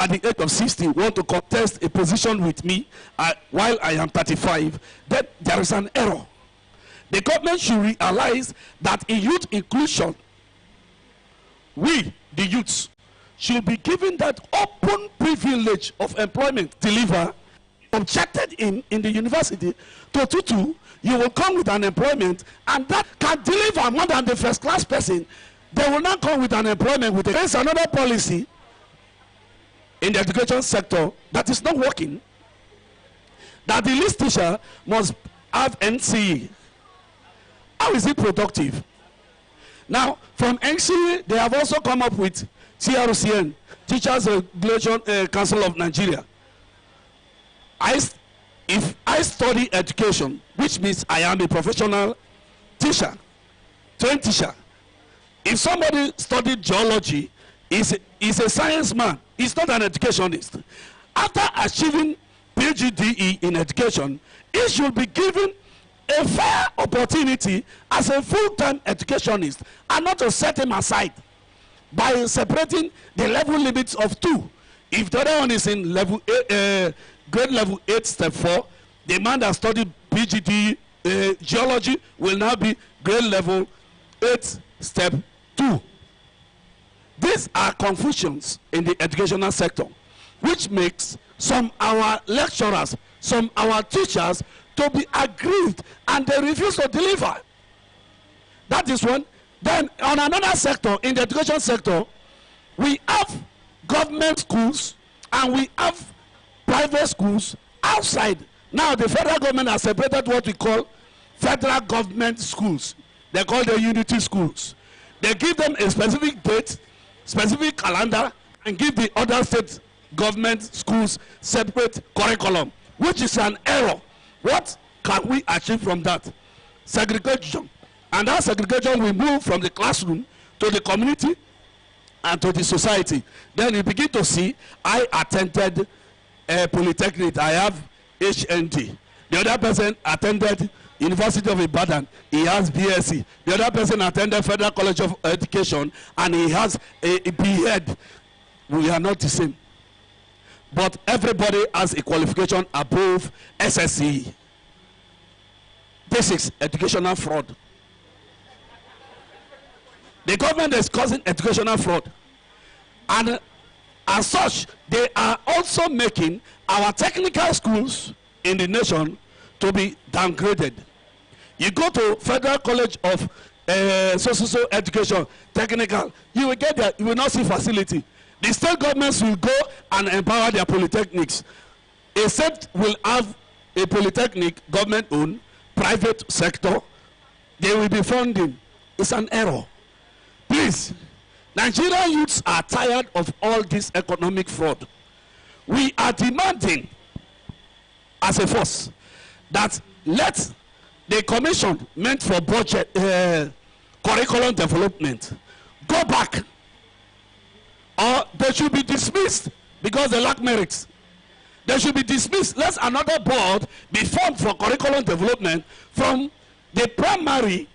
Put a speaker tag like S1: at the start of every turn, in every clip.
S1: at the age of 60 want to contest a position with me while I am 35, then there is an error. The government should realize that in youth inclusion, we, the youths, should be given that open privilege of employment. Deliver, objected in the university to tutu, you will come with an employment, and that can deliver more than the first class person. They will not come with an employment with there is another policy in the education sector that is not working, that the least teacher must have NCE. How is it productive? Now, from NCE, they have also come up with TRCN, Teachers Regulation Council of Nigeria. If I study education, which means I am a professional teacher, trained teacher. If somebody studied geology, is a science man, he's not an educationist. After achieving PGDE in education, he should be given a fair opportunity as a full-time educationist, and not to set him aside by separating the level limits of 2. If the other one is in level grade level 8 step 4, the man that studied PGDE geology will now be grade level 8 step 2. These are confusions in the educational sector, which makes some our lecturers, some our teachers to be aggrieved, and they refuse to deliver. That is one. Then on another sector, in the education sector, we have government schools and we have private schools outside. Now the federal government has separated what we call federal government schools. They call them unity schools. They give them a specific date, specific calendar, and give the other state government schools separate curriculum, which is an error. What can we achieve from that? Segregation. And that segregation will move from the classroom to the community and to the society. Then you begin to see, I attended a polytechnic, I have HND. The other person attended University of Ibadan, he has BSc. The other person attended Federal College of Education, and he has a B.Ed. We are not the same. But everybody has a qualification above SSCE. This is educational fraud. The government is causing educational fraud. And as such, they are also making our technical schools in the nation to be downgraded. You go to Federal College of Social Education, technical, you will get there, you will not see facility. The state governments will go and empower their polytechnics. A state will have a polytechnic, government-owned, private sector. They will be funding. It's an error. Please, Nigerian youths are tired of all this economic fraud. We are demanding, as a force, that let the commission meant for budget curriculum development go back, or they should be dismissed because they lack merits. They should be dismissed. Let another board be formed for curriculum development from the primary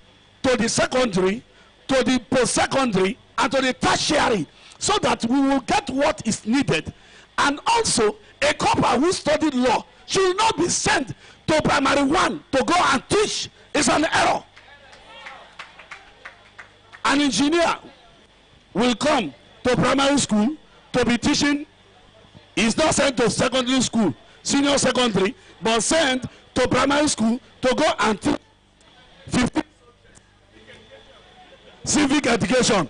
S1: to the secondary to the post-secondary and to the tertiary, so that we will get what is needed. And also, a copper who studied law should not be sent to primary 1 to go and teach. It's an error. An engineer will come to primary school to be teaching. He's not sent to secondary school, senior secondary, but sent to primary school to go and teach 15 civic education,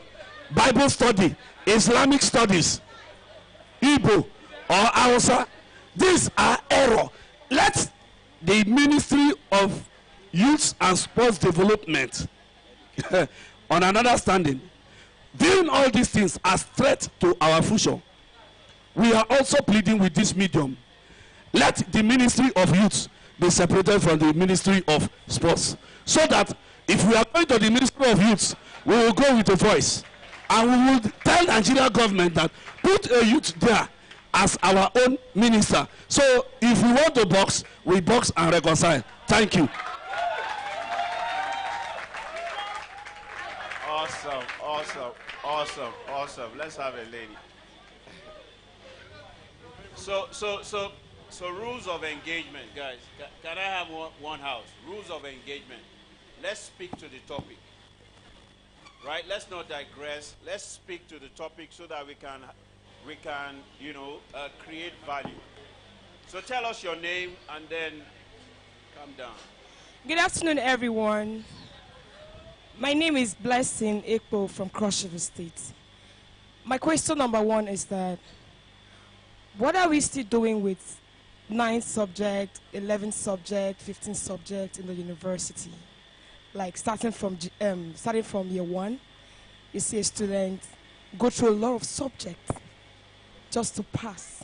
S1: Bible study, Islamic studies, Igbo or Hausa. These are error. Let the Ministry of Youth and Sports Development on another standing, viewing all these things as threat to our future. We are also pleading with this medium. Let the Ministry of Youth be separated from the Ministry of Sports, so that if we are going to the Ministry of Youth, we will go with a voice, and we will tell Nigeria government that put a youth there as our own minister. So if we want to box, we box and reconcile. Thank you.
S2: Awesome, awesome, awesome, awesome. Let's have a lady. So rules of engagement, guys. Can I have one house? Rules of engagement. Let's speak to the topic. Right? Let's not digress. Let's speak to the topic so that we can create value. So tell us your name and then calm down.
S3: Good afternoon, everyone. My name is Blessing Ekpo from Cross River State. My question number one is that, what are we still doing with 9 subject, 11 subject, 15 subject in the university? Like starting from year 1, you see a student go through a lot of subjects just to pass.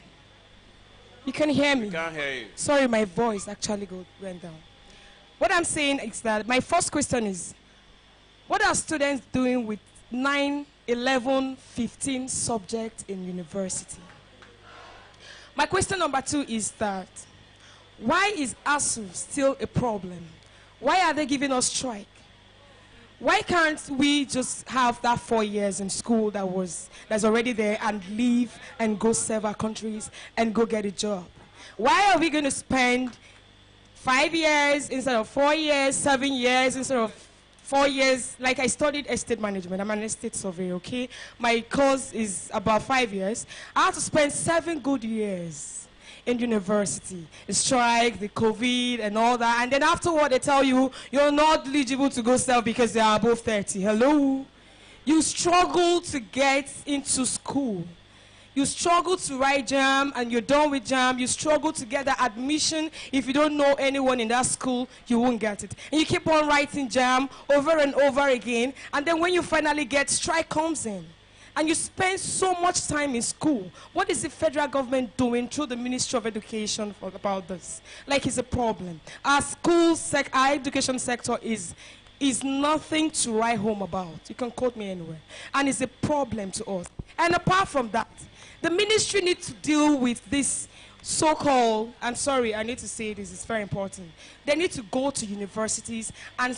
S3: You can hear me?
S2: I can't hear you.
S3: Sorry, my voice actually went down. What I'm saying is that my first question is, what are students doing with 9, 11, 15 subjects in university? My question number 2 is that, why is ASU still a problem? Why are they giving us strike? Why can't we just have that 4 years in school that's already there and leave and go serve our countries and go get a job? Why are we going to spend 5 years instead of 4 years, 7 years instead of 4 years? Like, I studied estate management. I'm an estate surveyor, okay? My course is about 5 years. I had to spend 7 good years in university. The strike, the COVID, and all that. And then afterward, they tell you, you're not eligible to go serve because you are above 30. Hello? You struggle to get into school. You struggle to write JAM, and you're done with JAM. You struggle to get the admission. If you don't know anyone in that school, you won't get it. And you keep on writing JAM over and over again. And then when you finally get, strike comes in. And you spend so much time in school. What is the federal government doing through the Ministry of Education about this? Like, it's a problem. Our our education sector is nothing to write home about. You can quote me anywhere. And it's a problem to us. And apart from that, the ministry needs to deal with this so-called, I'm sorry, I need to say this, it's very important. They need to go to universities and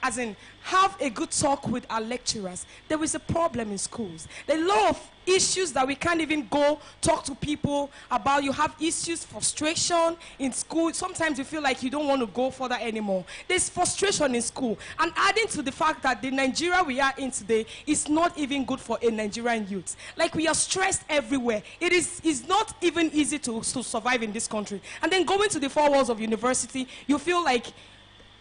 S3: as in have a good talk with our lecturers. There is a problem in schools. There are a lot of issues that we can't even go talk to people about. You have issues, frustration in school. Sometimes you feel like you don't want to go further anymore. There's frustration in school. And adding to the fact that the Nigeria we are in today is not even good for a Nigerian youth. Like, we are stressed everywhere. It's not even easy to survive in this country. And then going to the 4 walls of university, you feel like,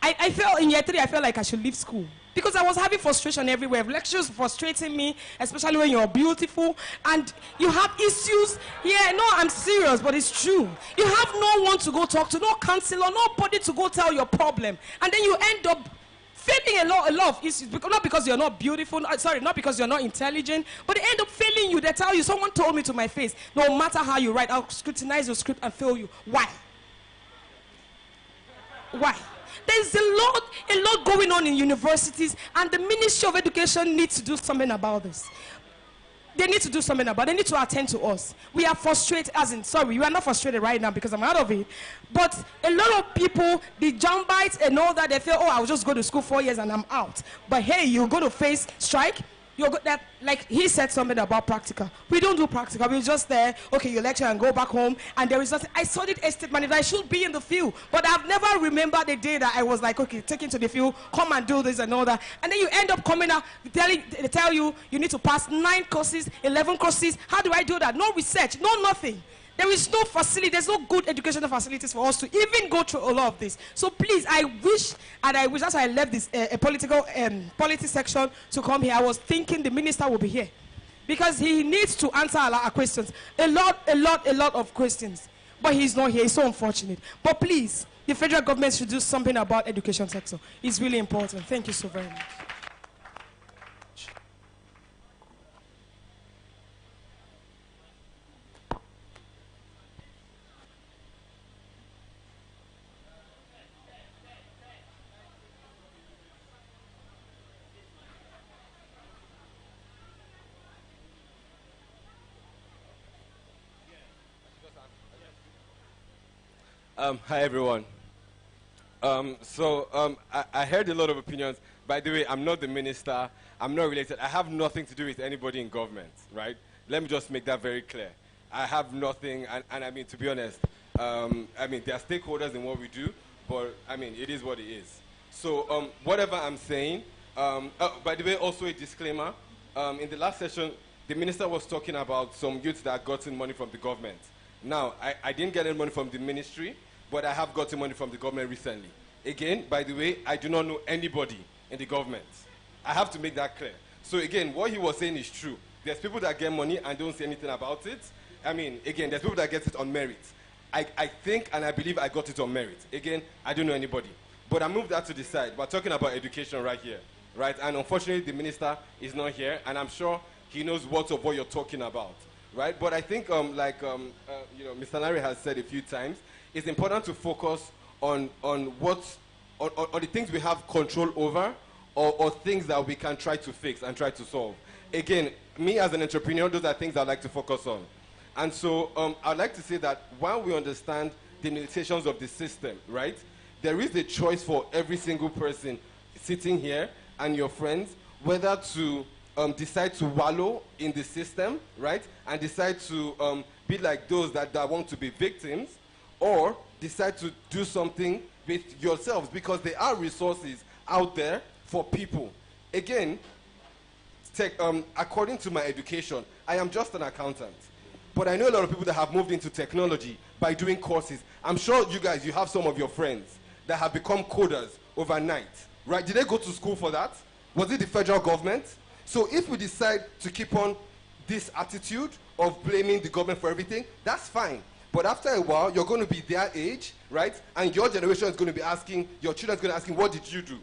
S3: I felt in year 3, I felt like I should leave school. Because I was having frustration everywhere. Lectures frustrating me, especially when you're beautiful. And you have issues. Yeah, no, I'm serious, but it's true. You have no one to go talk to, no counselor, nobody to go tell your problem. And then you end up failing a lot of issues. Not because you're not beautiful, not because you're not intelligent, but they end up failing you. They tell you, someone told me to my face, no matter how you write, I'll scrutinize your script and fail you. Why? Why? There's a lot going on in universities, and the Ministry of Education needs to do something about this. They need to do something about it. They need to attend to us. We are frustrated, sorry, we are not frustrated right now because I'm out of it. But a lot of people, the jump bites and all that, they feel, oh, I'll just go to school 4 years and I'm out. But hey, you're going to face strike. Like he said something about practical. We don't do practical. We're just there, okay, you lecture and go back home, and there is nothing. I studied estate management. I should be in the field, but I've never remembered the day that I was like, okay, taken to the field, come and do this and all that. And then you end up coming out, they tell you, you need to pass 9 courses, 11 courses. How do I do that? No research, no nothing. There is no facility, there's no good educational facilities for us to even go through a lot of this. So please, I wish, that's why I left this politics section to come here. I was thinking the minister will be here, because he needs to answer a lot of questions. A lot of questions. But he's not here, it's so unfortunate. But please, the federal government should do something about education sector. It's really important. Thank you so very much.
S4: Hi, everyone. I heard a lot of opinions. By the way, I'm not the minister. I'm not related. I have nothing to do with anybody in government, right? Let me just make that very clear. I have nothing, and I mean, to be honest, I mean, there are stakeholders in what we do, but I mean, it is what it is. So whatever I'm saying, by the way, also a disclaimer, in the last session, the minister was talking about some youths that had gotten money from the government. Now, I didn't get any money from the ministry, but I have gotten money from the government recently. Again, by the way, I do not know anybody in the government. I have to make that clear. So again, what he was saying is true. There's people that get money and don't say anything about it. I mean, again, there's people that get it on merit. I think and I believe I got it on merit. Again, I don't know anybody. But I moved that to the side. We're talking about education right here, right? And unfortunately, the minister is not here, and I'm sure he knows what you're talking about, right? But I think, you know, Mr. Larry has said a few times, it's important to focus on the things we have control over, or things that we can try to fix and try to solve. Again, me as an entrepreneur, those are things I'd like to focus on. And so I'd like to say that while we understand the limitations of the system, right, there is a choice for every single person sitting here and your friends, whether to decide to wallow in the system, right, and decide to be like those that want to be victims, or decide to do something with yourselves, because there are resources out there for people. Again, according to my education, I am just an accountant. But I know a lot of people that have moved into technology by doing courses. I'm sure you guys, you have some of your friends that have become coders overnight, right? Did they go to school for that? Was it the federal government? So if we decide to keep on this attitude of blaming the government for everything, that's fine. But after a while, you're going to be their age, right? And your generation is going to be asking, your children are going to be asking, what did you do?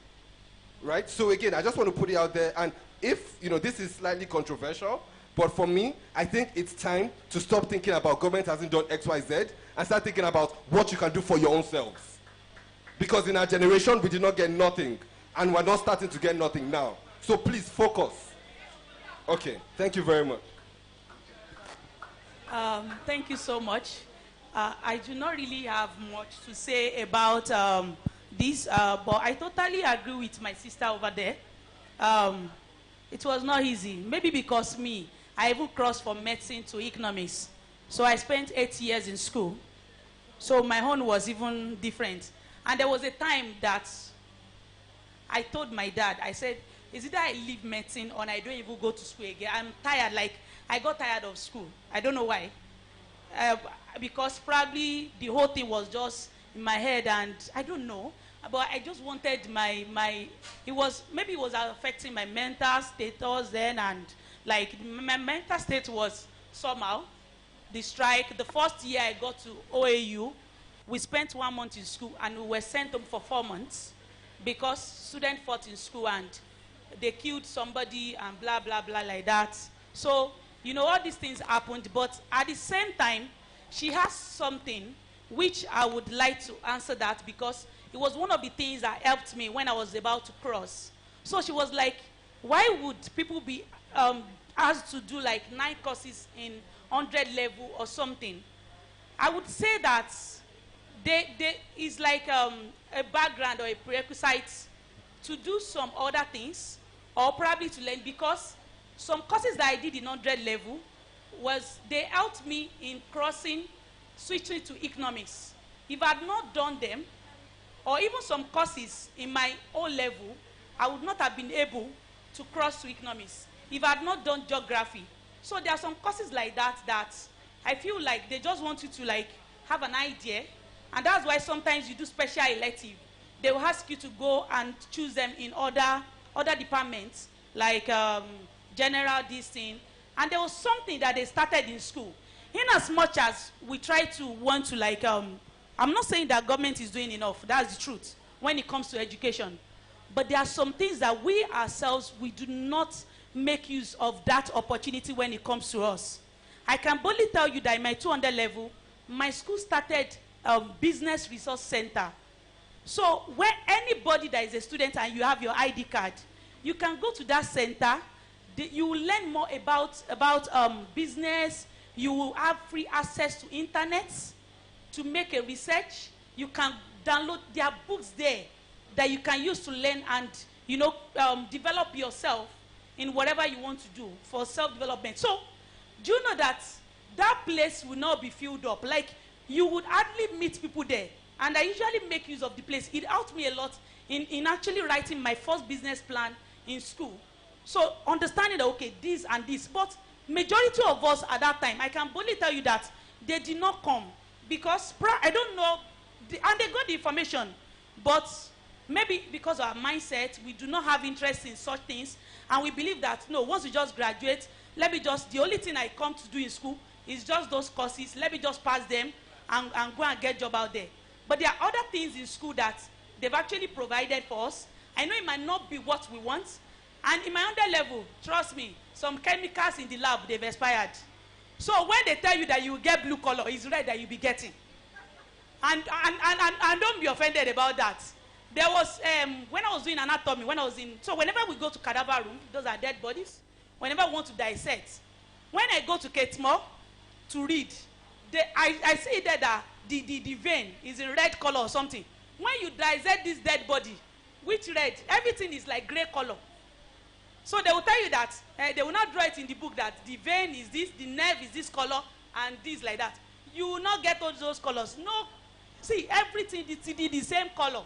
S4: Right? So again, I just want to put it out there. And if, you know, this is slightly controversial, but for me, I think it's time to stop thinking about government hasn't done X, Y, Z, and start thinking about what you can do for your own selves. Because in our generation, we did not get nothing, and we're not starting to get nothing now. So please focus. Okay, thank you very much.
S5: Thank you so much. I do not really have much to say about this, but I totally agree with my sister over there. It was not easy. Maybe because I even crossed from medicine to economics. So I spent 8 years in school. So my own was even different. And there was a time that I told my dad, I said, is either I leave medicine or I don't even go to school again. I'm tired, like I got tired of school. I don't know why. Because probably the whole thing was just in my head and I don't know. But I just wanted maybe it was affecting my mental status then, and like my mental state was somehow. The strike, the first year I got to OAU, we spent 1 month in school and we were sent home for 4 months because students fought in school and they killed somebody and blah, blah, blah like that. So, you know, all these things happened, but at the same time, she has something which I would like to answer that because it was one of the things that helped me when I was about to cross. So she was like, why would people be asked to do like 9 courses in 100 level or something? I would say that it's like a background or a prerequisite to do some other things or probably to learn, because some courses that I did in 100 level they helped me in switching to economics. If I had not done them, or even some courses in my O level, I would not have been able to cross to economics if I had not done geography. So there are some courses like that I feel like they just want you to like have an idea, and that's why sometimes you do special elective. They will ask you to go and choose them in other departments, like general this thing. And there was something that they started in school. In as much as we try to want to like, I'm not saying that government is doing enough, that's the truth, when it comes to education. But there are some things that we ourselves, we do not make use of that opportunity when it comes to us. I can boldly tell you that in my 200 level, my school started business resource center. So where anybody that is a student and you have your ID card, you can go to that center. You will learn more about business. You will have free access to internet to make a research. You can download their books there that you can use to learn and, you know, develop yourself in whatever you want to do for self-development. So do you know that that place will not be filled up. Like, you would hardly meet people there. And I usually make use of the place. It helped me a lot in actually writing my first business plan in school. So understanding that, okay, this and this. But majority of us at that time, I can boldly tell you that they did not come. Because, I don't know, and they got the information. But maybe because of our mindset, we do not have interest in such things. And we believe that, no, once you just graduate, the only thing I come to do in school is just those courses. Let me just pass them and go and get a job out there. But there are other things in school that they've actually provided for us. I know it might not be what we want. And in my under level, trust me, some chemicals in the lab, they've expired. So when they tell you that you will get blue color, it's red that you'll be getting. And don't be offended about that. There was, when I was doing anatomy, so whenever we go to cadaver room, those are dead bodies. Whenever we want to dissect, when I go to Ketmore to read, I see there that the vein is in red color or something. When you dissect this dead body, which red, everything is like gray color. So they will tell you that, they will not draw it in the book that the vein is this, the nerve is this color, and this like that. You will not get all those colors. No, see, everything is the same color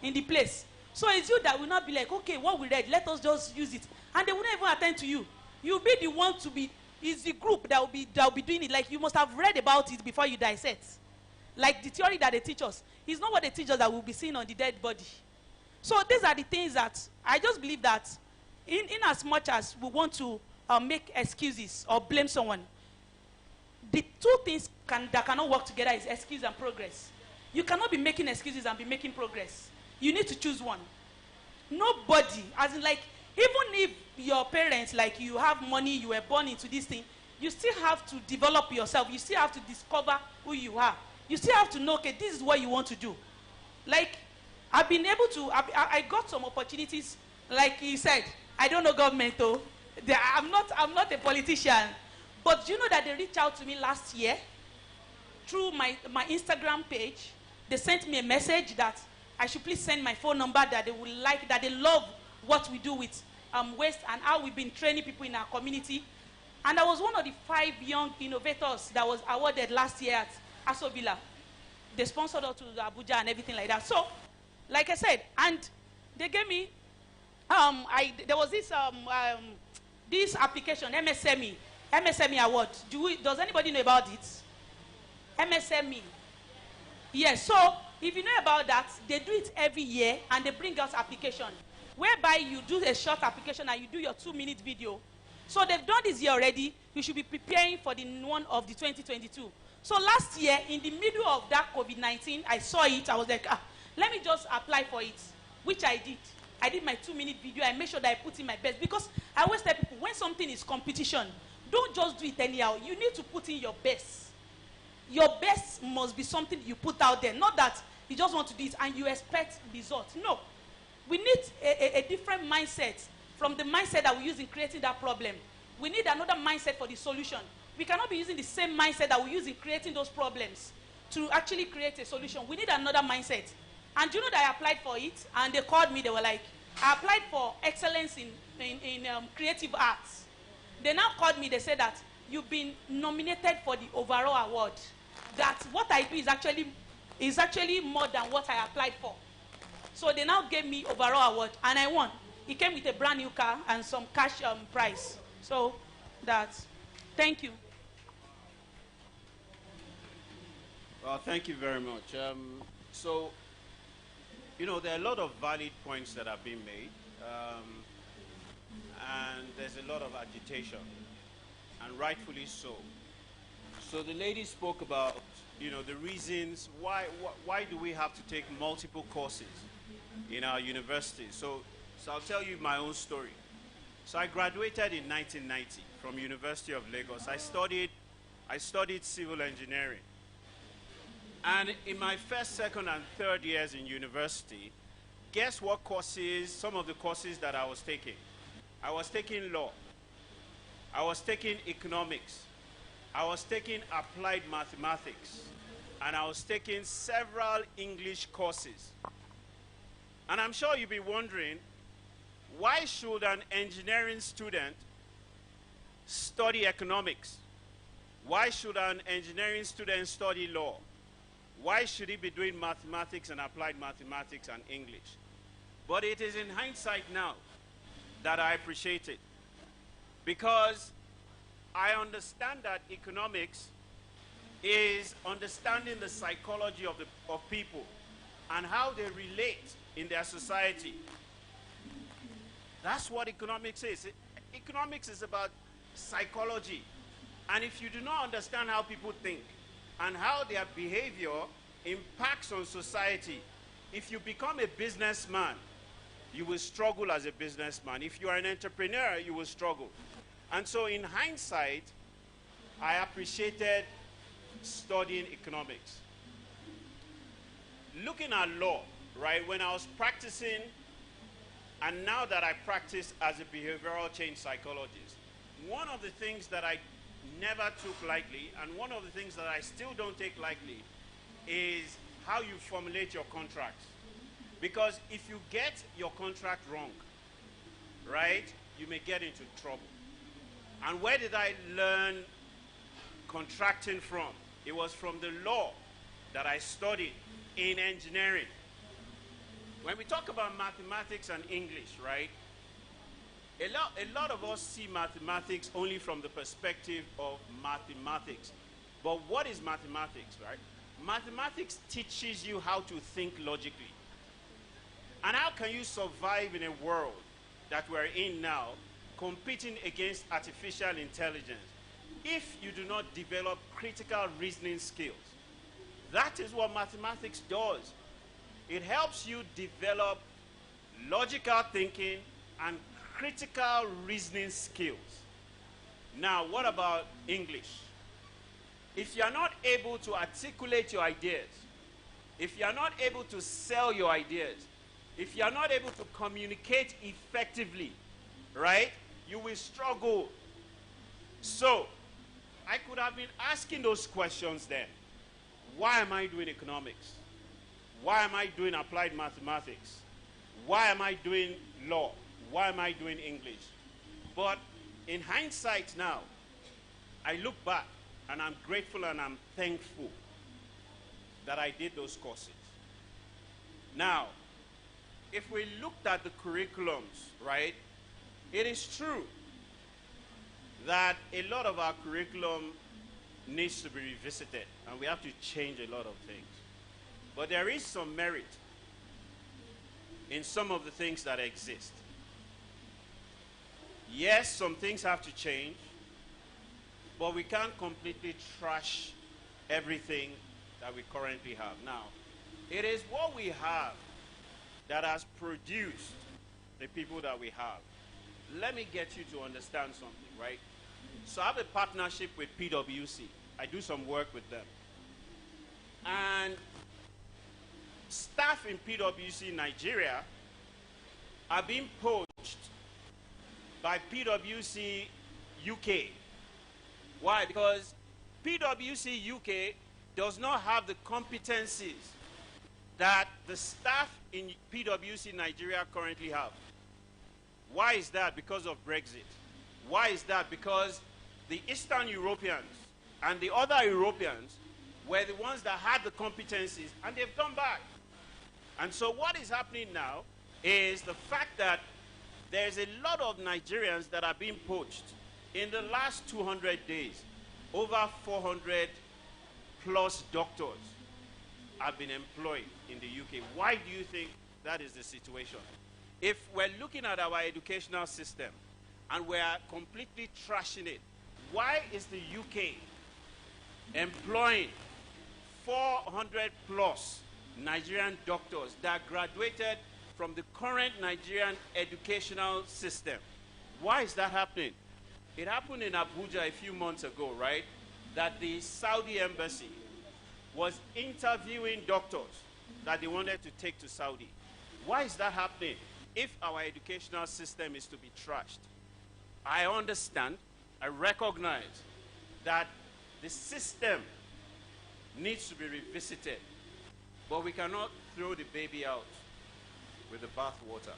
S5: in the place. So it's you that will not be like, okay, what we read, let us just use it. And they will not even attend to you. You'll be the one to be, it's the group that will be doing it. Like, you must have read about it before you dissect. Like the theory that they teach us. It's not what they teach us that we'll be seeing on the dead body. So these are the things that I just believe that in as much as we want to make excuses or blame someone, the two things that cannot work together is excuse and progress. You cannot be making excuses and be making progress. You need to choose one. Nobody, as in like, even if your parents, like you have money, you were born into this thing, you still have to develop yourself. You still have to discover who you are. You still have to know, okay, this is what you want to do. Like, I've been able to, I got some opportunities, like you said, I don't know government though. I'm not a politician. But you know that they reached out to me last year through my Instagram page. They sent me a message that I should please send my phone number, that they would like, that they love what we do with waste and how we've been training people in our community. And I was one of the 5 young innovators that was awarded last year at Aso Villa. They sponsored us to Abuja and everything like that. So, like I said, and they gave me, there was this this application, MSME award. Does anybody know about it? MSME. Yes, so if you know about that, they do it every year and they bring out application, whereby you do a short application and you do your 2-minute video. So they've done this year already. You should be preparing for the one of the 2022. So last year, in the middle of that COVID-19, I saw it. I was like, let me just apply for it, which I did. I did my 2-minute video. I made sure that I put in my best. Because I always tell people, when something is competition, don't just do it anyhow. You need to put in your best. Your best must be something you put out there. Not that you just want to do it and you expect results. No. We need a different mindset from the mindset that we use in creating that problem. We need another mindset for the solution. We cannot be using the same mindset that we use in creating those problems to actually create a solution. We need another mindset. And you know that I applied for it, and they called me. They were like, I applied for excellence in creative arts. They now called me. They said that you've been nominated for the overall award. That what I do is actually more than what I applied for. So they now gave me overall award, and I won. It came with a brand new car and some cash prize. So that's, thank you.
S2: Well, thank you very much. So, you know, there are a lot of valid points that have been made, and there's a lot of agitation, and rightfully so. So the lady spoke about, you know, the reasons why do we have to take multiple courses in our university. So I'll tell you my own story. So I graduated in 1990 from University of Lagos. I studied civil engineering. And in my first, second, and third years in university, guess what courses, some of the courses that I was taking? I was taking law. I was taking economics. I was taking applied mathematics. And I was taking several English courses. And I'm sure you'll be wondering, why should an engineering student study economics? Why should an engineering student study law? Why should he be doing mathematics and applied mathematics and English? But it is in hindsight now that I appreciate it, because I understand that economics is understanding the psychology of people and how they relate in their society. That's what economics is. Economics is about psychology. And if you do not understand how people think and how their behavior impacts on society, if you become a businessman, you will struggle as a businessman. If you are an entrepreneur, you will struggle. And so in hindsight, I appreciated studying economics. Looking at law, right, when I was practicing, and now that I practice as a behavioral change psychologist, one of the things that I never took lightly, and one of the things that I still don't take lightly, is how you formulate your contracts. Because if you get your contract wrong, right, you may get into trouble. And where did I learn contracting from? It was from the law that I studied in engineering. When we talk about mathematics and English, right, a lot of us see mathematics only from the perspective of mathematics. But what is mathematics, right? Mathematics teaches you how to think logically. And how can you survive in a world that we're in now, competing against artificial intelligence, if you do not develop critical reasoning skills? That is what mathematics does. It helps you develop logical thinking and critical reasoning skills. Now, what about English? If you are not able to articulate your ideas, if you are not able to sell your ideas, if you are not able to communicate effectively, right, you will struggle. So, I could have been asking those questions then. Why am I doing economics? Why am I doing applied mathematics? Why am I doing law? Why am I doing English? But in hindsight now, I look back and I'm grateful and I'm thankful that I did those courses. Now, if we looked at the curriculums, right, it is true that a lot of our curriculum needs to be revisited and we have to change a lot of things. But there is some merit in some of the things that exist. Yes, some things have to change, but we can't completely trash everything that we currently have. Now, it is what we have that has produced the people that we have. Let me get you to understand something, right? So I have a partnership with PwC. I do some work with them. And staff in PwC Nigeria are being poached by PwC UK. Why? Because PwC UK does not have the competencies that the staff in PwC Nigeria currently have. Why is that? Because of Brexit. Why is that? Because the Eastern Europeans and the other Europeans were the ones that had the competencies, and they've come back. And so what is happening now is the fact that there's a lot of Nigerians that are being poached. In the last 200 days, over 400 plus doctors have been employed in the UK. Why do you think that is the situation? If we're looking at our educational system and we're completely trashing it, why is the UK employing 400 plus Nigerian doctors that graduated from the current Nigerian educational system? Why is that happening? It happened in Abuja a few months ago, right? That the Saudi embassy was interviewing doctors that they wanted to take to Saudi. Why is that happening? If our educational system is to be trashed, I understand, I recognize that the system needs to be revisited, but we cannot throw the baby out with the bathwater.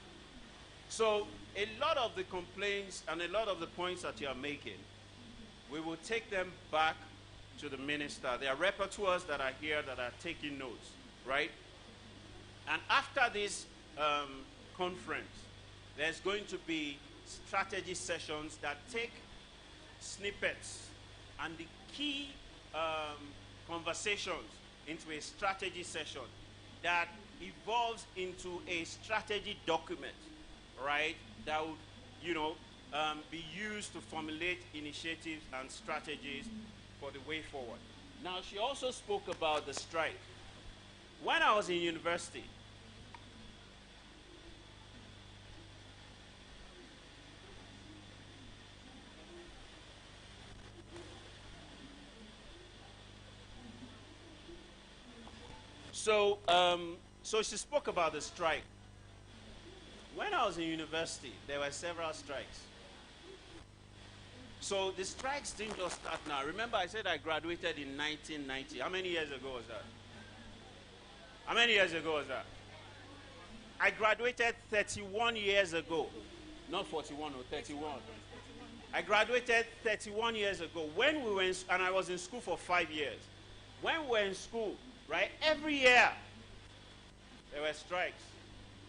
S2: So a lot of the complaints and a lot of the points that you are making, we will take them back to the minister. There are rapporteurs that are here that are taking notes, right? And after this conference, there's going to be strategy sessions that take snippets and the key conversations into a strategy session that evolves into a strategy document, right, that would, be used to formulate initiatives and strategies for the way forward. Now, she also spoke about the strike. When I was in university, so she spoke about the strike. When I was in university, there were several strikes. So the strikes didn't just start now. Remember, I said I graduated in 1990. How many years ago was that? How many years ago was that? I graduated 31 years ago. Not 41 or 31. I graduated 31 years ago. When we were in, and I was in school for 5 years. When we were in school, right, every year there were strikes.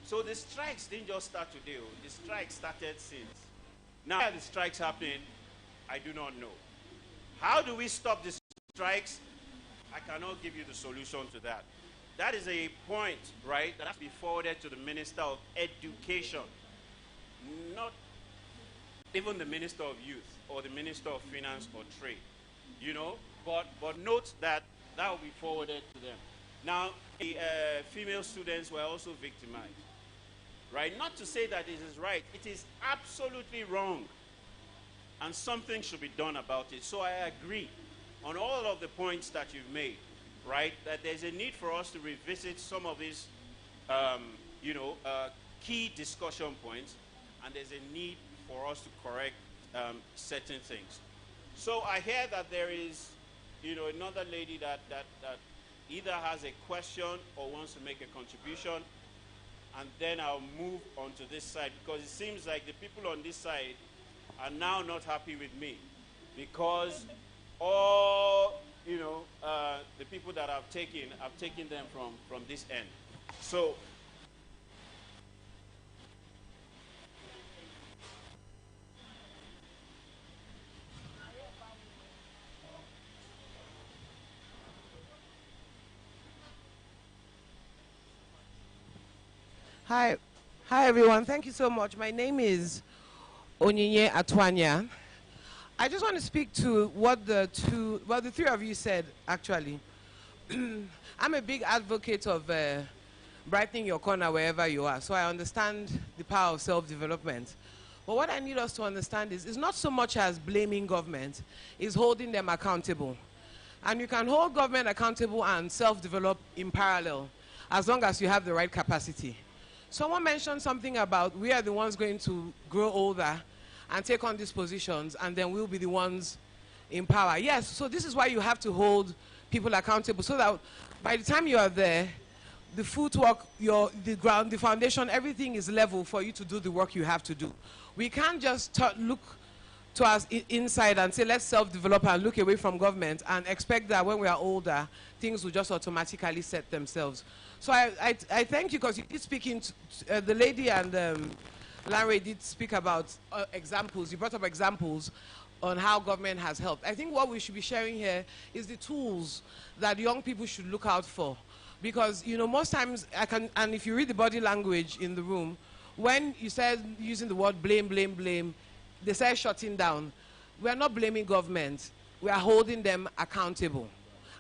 S2: So the strikes didn't just start today. The strikes started since. Now the strikes happening, I do not know. How do we stop the strikes? I cannot give you the solution to that. That is a point, right, that has to be forwarded to the Minister of Education, not even the Minister of Youth or the Minister of Finance or Trade, But note that that will be forwarded to them. Now, the female students were also victimized, right? Not to say that it is right. It is absolutely wrong. And something should be done about it. So I agree on all of the points that you've made, right? That there's a need for us to revisit some of these, key discussion points. And there's a need for us to correct certain things. So I hear that there is, another lady that either has a question or wants to make a contribution. And then I'll move on to this side, because it seems like the people on this side are now not happy with me, because all the people that I've taken them from this end. So
S6: Hi everyone. Thank you so much. My name is Onyinye Atwanya. I just want to speak to what the three of you said, actually. I'm a big advocate of brightening your corner wherever you are, so I understand the power of self-development. But what I need us to understand is not so much as blaming government, it's holding them accountable. And you can hold government accountable and self-develop in parallel, as long as you have the right capacity. Someone mentioned something about we are the ones going to grow older and take on these positions, and then we'll be the ones in power. Yes, so this is why you have to hold people accountable, so that by the time you are there, the footwork, the ground, the foundation, everything is level for you to do the work you have to do. We can't just look to us inside and say, let's self-develop and look away from government and expect that when we are older, things will just automatically set themselves. So I thank you, because you did speak into the lady, and Larry did speak about examples. You brought up examples on how government has helped. I think what we should be sharing here is the tools that young people should look out for. Because, most times, and if you read the body language in the room, when you said using the word blame, blame, blame, they say shutting down. We are not blaming government. We are holding them accountable.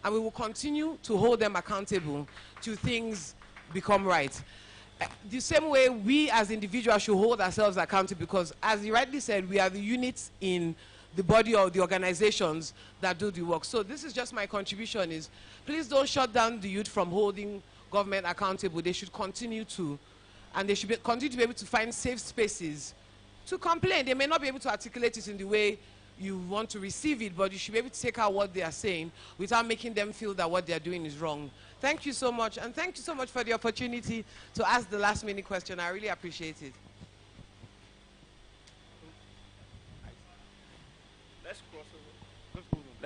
S6: And we will continue to hold them accountable till things become right. The same way we as individuals should hold ourselves accountable, because as you rightly said, we are the units in the body of the organizations that do the work. So this is just my contribution is, please don't shut down the youth from holding government accountable. They should continue to, and they should continue to be able to find safe spaces to complain. They may not be able to articulate it in the way you want to receive it, but you should be able to take out what they are saying without making them feel that what they are doing is wrong. Thank you so much, and thank you so much for the opportunity to ask the last minute question. I really appreciate it.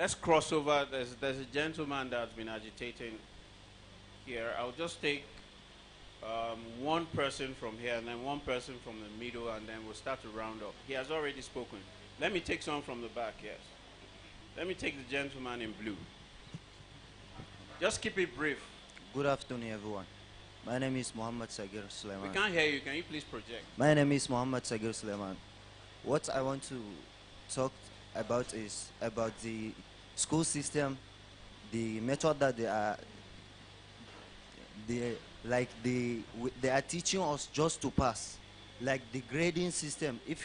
S2: let's cross over. There's a gentleman that's been agitating here. I'll just take one person from here and then one person from the middle, and then we'll start to round up. He has already spoken. Let me take someone from the back, yes. Let me take the gentleman in blue. Just keep it brief.
S7: Good afternoon, everyone. My name is Muhammad Sagir Suleiman.
S2: We can't hear you. Can you please project?
S7: My name is Muhammad Sagir Suleiman. What I want to talk about is about the school system, the method that they are teaching us just to pass, like the grading system. If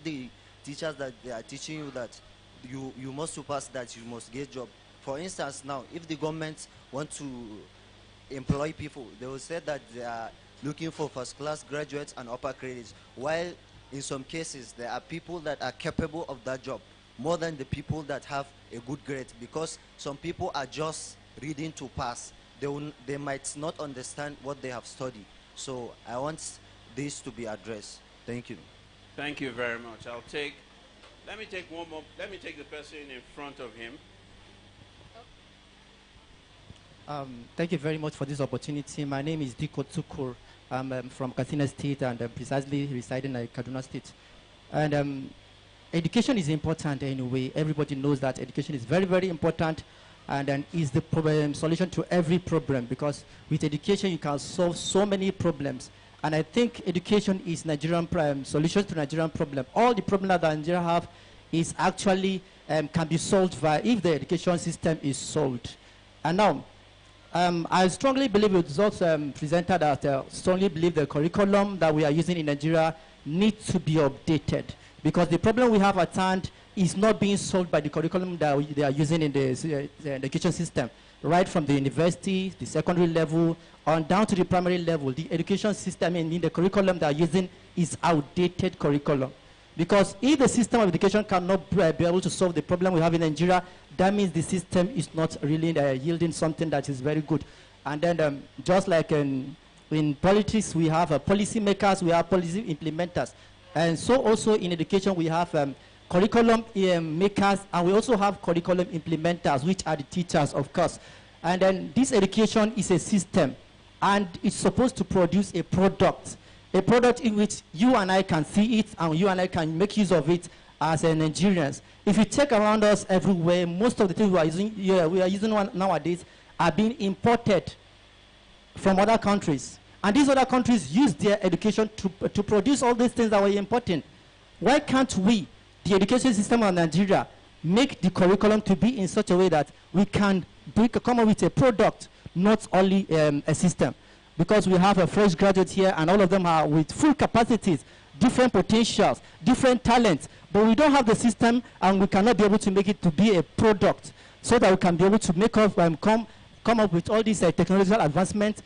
S7: the teachers that they are teaching you that you must to pass, that you must get job. For instance, now if the government want to employ people, they will say that they are looking for first-class graduates and upper credits, while in some cases there are people that are capable of that job more than the people that have a good grade, because some people are just reading to pass. They might not understand what they have studied. So I want this to be addressed. Thank you.
S2: Thank you very much. Let me take one more. Let me take the person in front of him.
S8: Thank you very much for this opportunity. My name is Diko Tukur. I'm from Katsina State and precisely residing in Kaduna State. And education is important anyway. Everybody knows that education is very, very important, and is the solution to every problem, because with education you can solve so many problems. And I think education is Nigerian solution to Nigerian problem. All the problems that Nigeria have is actually can be solved if the education system is solved. And now, I strongly believe it was also presented that strongly believe the curriculum that we are using in Nigeria needs to be updated, because the problem we have at hand is not being solved by the curriculum that they are using in the education system. Right from the university, the secondary level, on down to the primary level, the education system in the curriculum they are using is outdated curriculum. Because if the system of education cannot be able to solve the problem we have in Nigeria, that means the system is not really yielding something that is very good. And then just like in politics, we have policy makers, we have policy implementers. And so also in education, we have curriculum makers, and we also have curriculum implementers, which are the teachers, of course. And then this education is a system, and it's supposed to produce a product in which you and I can see it, and you and I can make use of it as Nigerians. If you check around us everywhere, most of the things we are using nowadays are being imported from other countries. And these other countries use their education to produce all these things that we're importing. Why can't we, the education system of Nigeria, make the curriculum to be in such a way that we can come up with a product, not only a system? Because we have a fresh graduate here, and all of them are with full capacities, different potentials, different talents, but we don't have the system, and we cannot be able to make it to be a product, so that we can be able to make up, come up with all these technological advancements,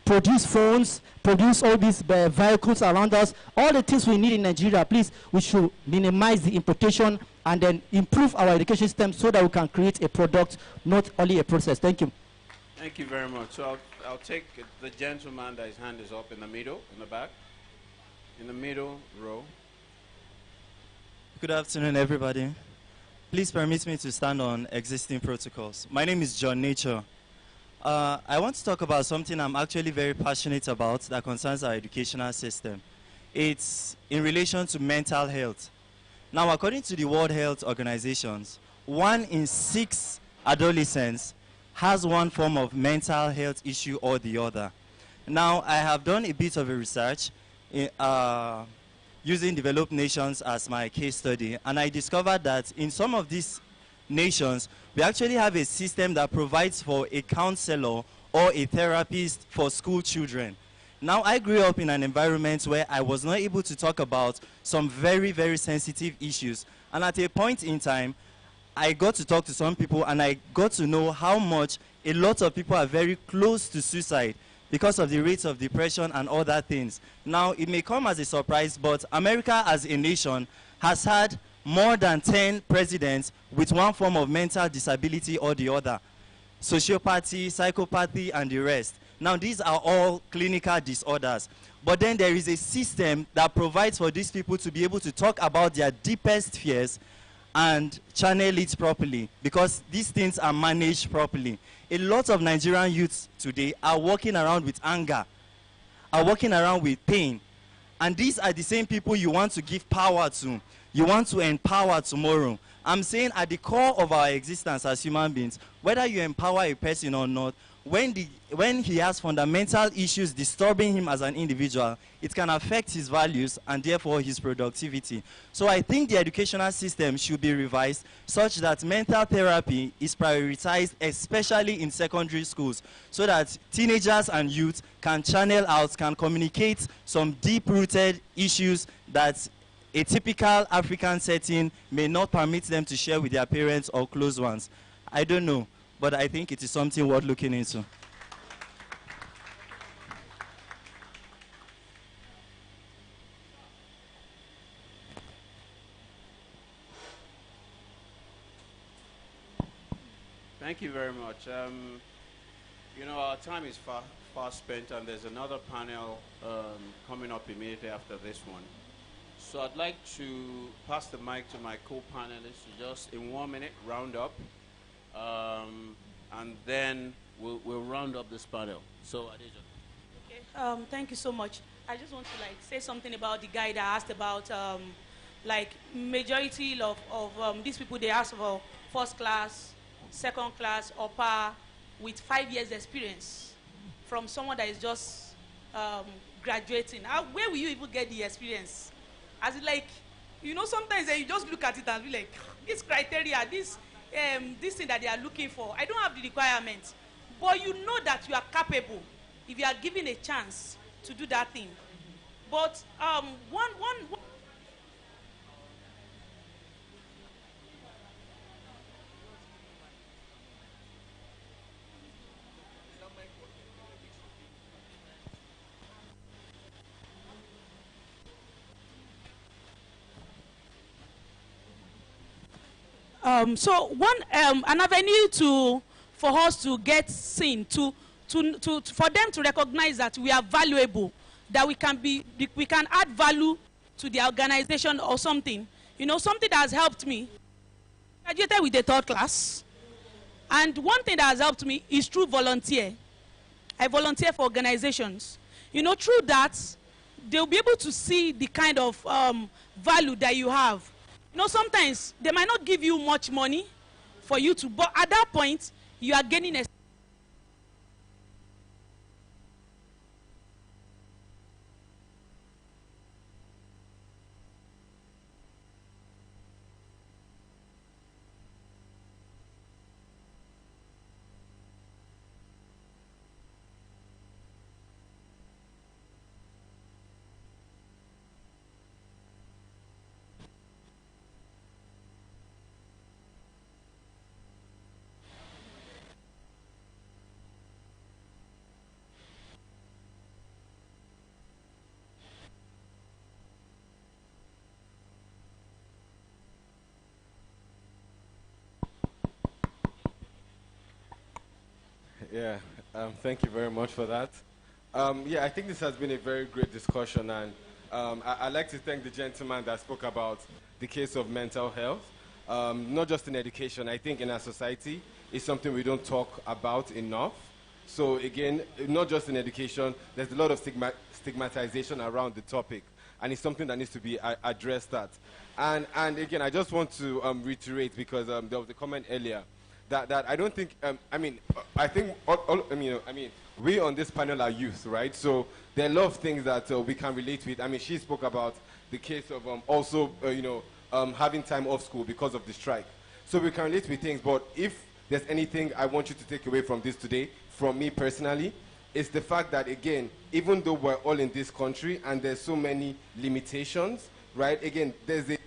S8: produce phones, produce all these vehicles around us, all the things we need in Nigeria. Please, we should minimize the importation and then improve our education system so that we can create a product, not only a process. Thank you.
S2: Thank you very much. So I'll take the gentleman that his hand is up in the middle, in the back, in the middle row.
S9: Good afternoon, everybody. Please permit me to stand on existing protocols. My name is John Nature. I want to talk about something I'm actually very passionate about that concerns our educational system. It's in relation to mental health. Now, according to the World Health Organizations, 1 in 6 adolescents has one form of mental health issue or the other. Now, I have done a bit of a research using developed nations as my case study, and I discovered that in some of these nations, we actually have a system that provides for a counselor or a therapist for school children. Now, I grew up in an environment where I was not able to talk about some very, very sensitive issues. And at a point in time, I got to talk to some people, and I got to know how much a lot of people are very close to suicide because of the rates of depression and other things. Now, it may come as a surprise, but America as a nation has had more than 10 presidents with one form of mental disability or the other. Sociopathy, psychopathy, and the rest. Now, these are all clinical disorders. But then there is a system that provides for these people to be able to talk about their deepest fears and channel it properly, because these things are managed properly. A lot of Nigerian youths today are walking around with anger, are walking around with pain. And these are the same people you want to give power to. You want to empower tomorrow. I'm saying at the core of our existence as human beings, whether you empower a person or not, when he has fundamental issues disturbing him as an individual, it can affect his values and therefore his productivity. So I think the educational system should be revised such that mental therapy is prioritized, especially in secondary schools, so that teenagers and youth can channel out, can communicate some deep-rooted issues that a typical African setting may not permit them to share with their parents or close ones. I don't know, but I think it is something worth looking into.
S2: Thank you very much. You know, our time is far spent, and there's another panel coming up immediately after this one. So I'd like to pass the mic to my co-panelists to just, in 1 minute, round up. And then we'll round up this panel. So, Adeja.
S5: Okay. Thank you so much. I just want to say something about the guy that asked about majority of these people, they ask for first class, second class, upper, with 5 years experience from someone that is just graduating. Where will you even get the experience? As it you know, sometimes you just look at it and be like, this criteria, this thing that they are looking for, I don't have the requirements. But you know that you are capable if you are given a chance to do that thing. But one so an avenue for us to get seen, for them to recognize that we are valuable, that we can add value to the organization or something. You know, something that has helped me. I graduated with the 3rd class, and one thing that has helped me is through volunteer. I volunteer for organizations. You know, through that, they'll be able to see the kind of value that you have. You know, sometimes they might not give you much money for you to, but at that point, you are gaining a
S4: Yeah, thank you very much for that. Yeah, I think this has been a very great discussion, and I'd like to thank the gentleman that spoke about the case of mental health. Not just in education, I think in our society, it's something we don't talk about enough. So again, not just in education, there's a lot of stigmatization around the topic, and it's something that needs to be addressed at. And again, I just want to reiterate, because there was a comment earlier, that I don't think, I think, we on this panel are youth, right? So there are a lot of things that we can relate with. I mean, she spoke about the case of also, having time off school because of the strike. So we can relate with things, but if there's anything I want you to take away from this today, from me personally, it's the fact that, again, even though we're all in this country and there's so many limitations, right? Again, there's a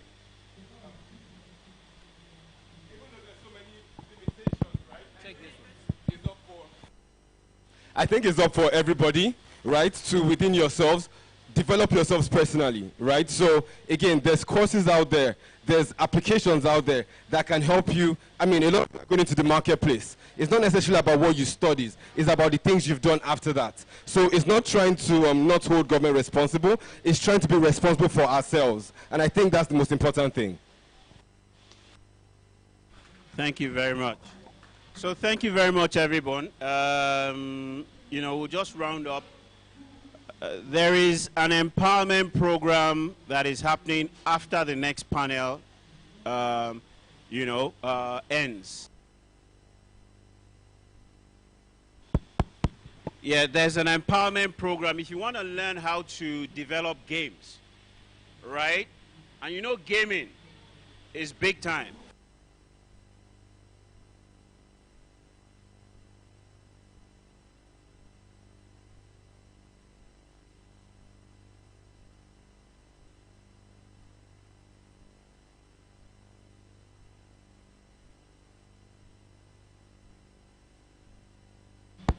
S4: I think it's up for everybody, right, to within yourselves, develop yourselves personally, right? So, again, there's courses out there, there's applications out there that can help you. I mean, a lot of going into the marketplace. It's not necessarily about what you studied, it's about the things you've done after that. So it's not trying to not hold government responsible, it's trying to be responsible for ourselves. And I think that's the most important thing.
S2: Thank you very much. So thank you very much, everyone. We'll just round up. There is an empowerment program that is happening after the next panel, ends. Yeah, there's an empowerment program. If you want to learn how to develop games, right? And gaming is big time.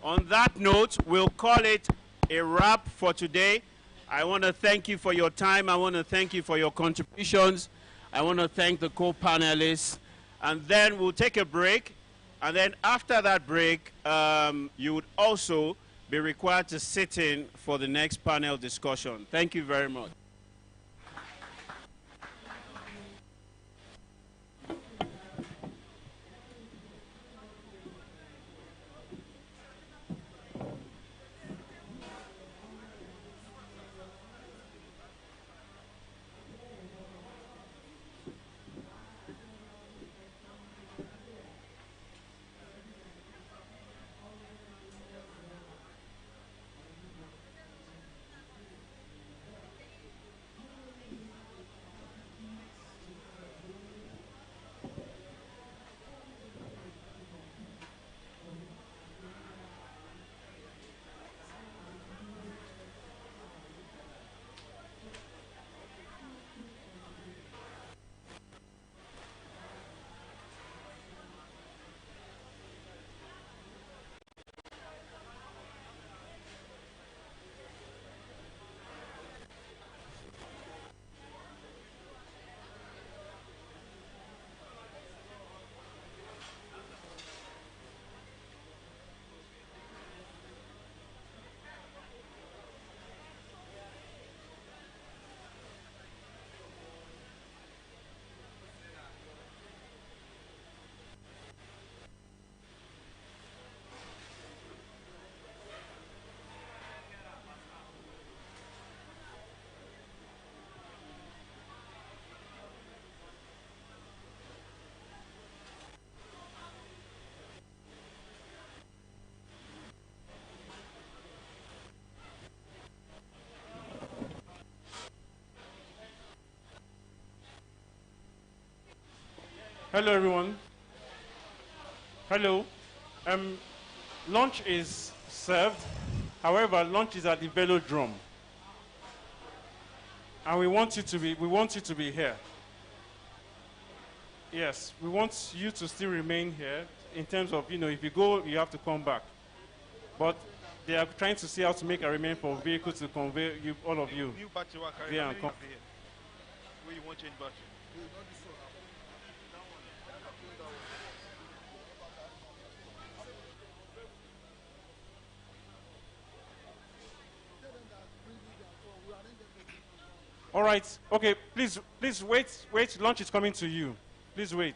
S2: On that note, we'll call it a wrap for today. I want to thank you for your time. I want to thank you for your contributions. I want to thank the co-panelists. And then we'll take a break. And then after that break, you would also be required to sit in for the next panel discussion. Thank you very much.
S10: Hello, everyone. Hello. Lunch is served. However, lunch is at the velodrome, and we want you to be here. Yes, we want you to still remain here. In terms of, if you go, you have to come back. But they are trying to see how to make arrangement for vehicles to convey you, all of you.
S11: New battery will carry
S10: there and come.
S11: Where you want change battery?
S10: All right. Okay. Please wait. Wait. Lunch is coming to you. Please wait.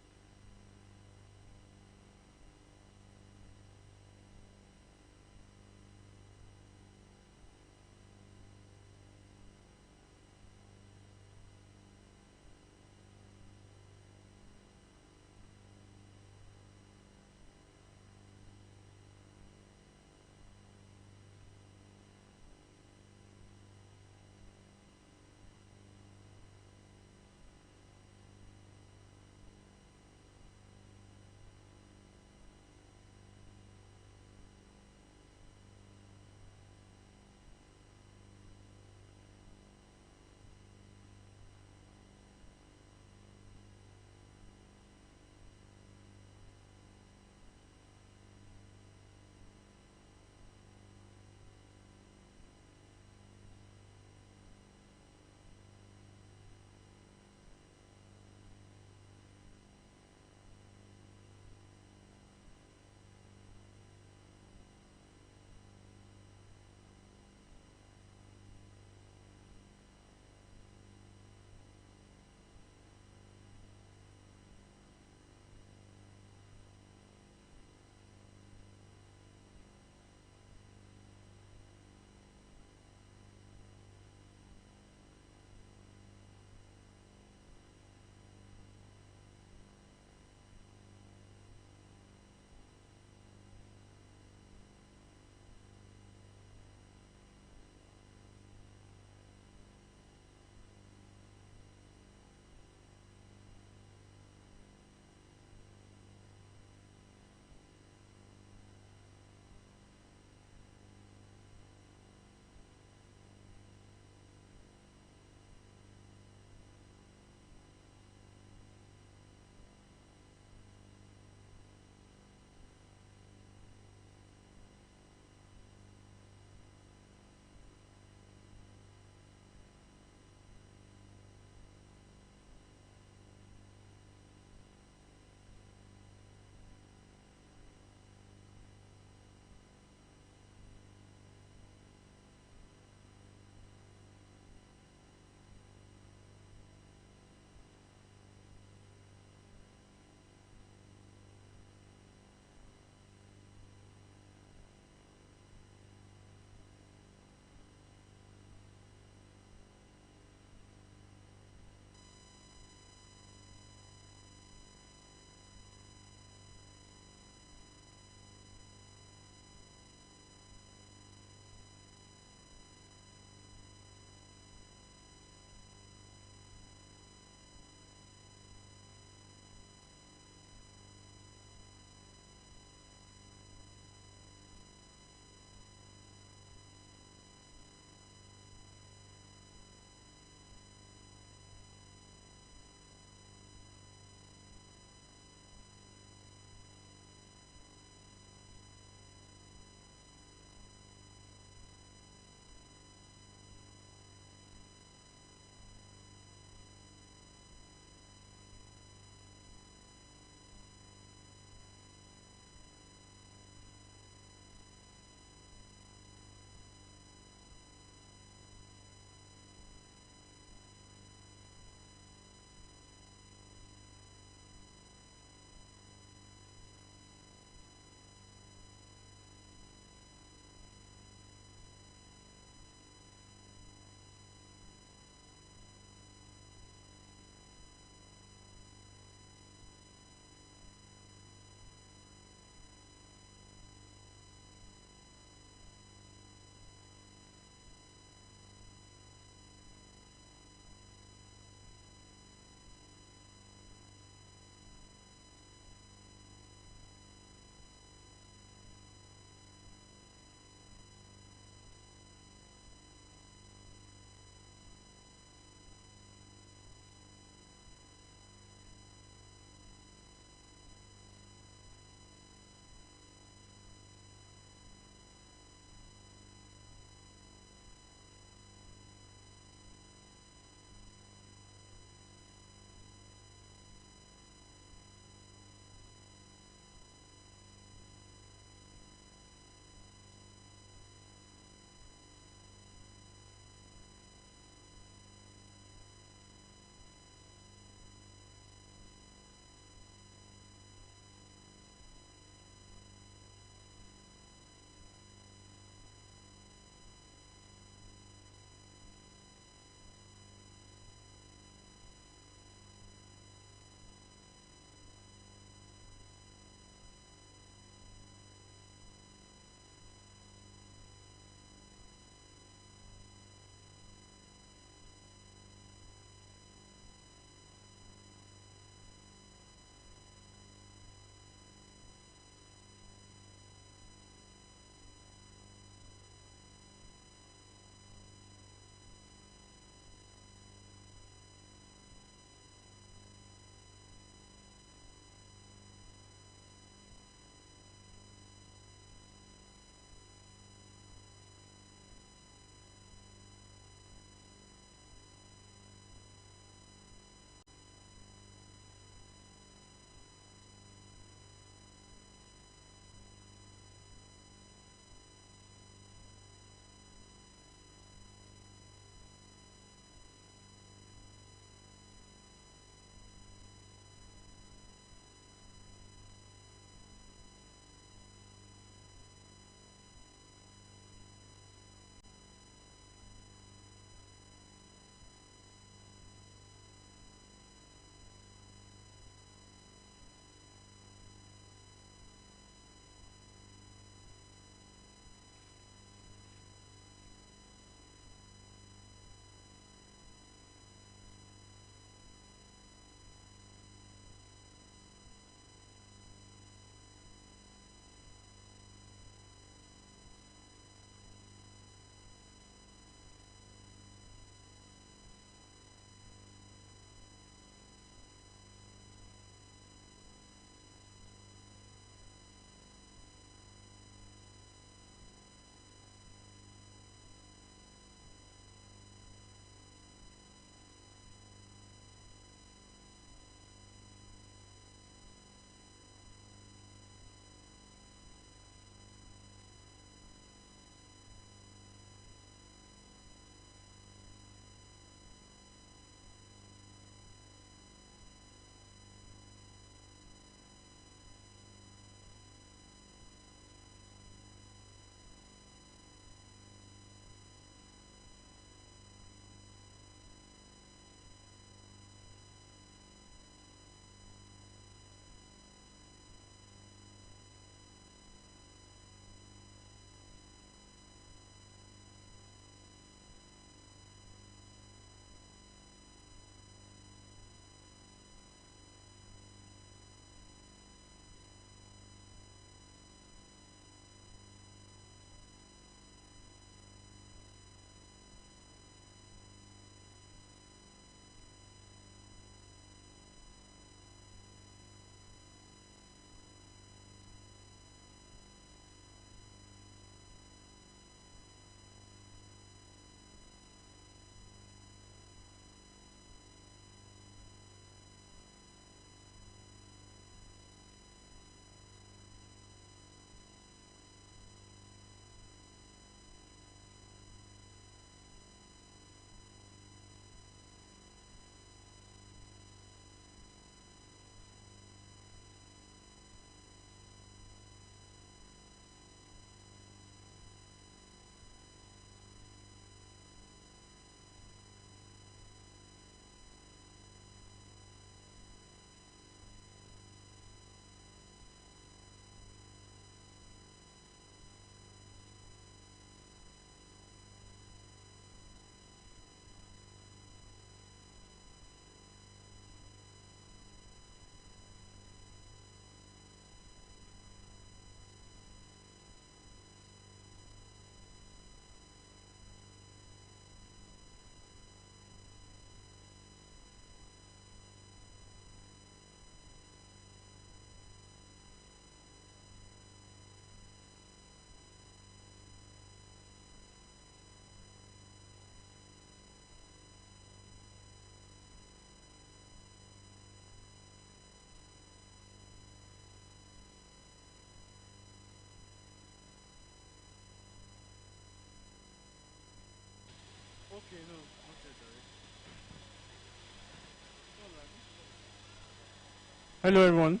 S10: Hello, everyone.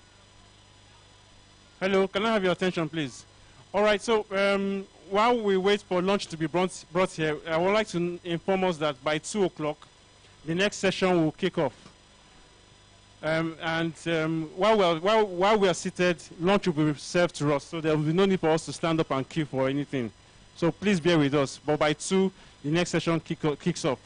S10: Hello, can I have your attention, please? All right, so while we wait for lunch to be brought here, I would like to inform us that by 2 o'clock, the next session will kick off. While we are seated, lunch will be served to us, so there will be no need for us to stand up and queue for anything. So please bear with us. But by 2, the next session kicks off.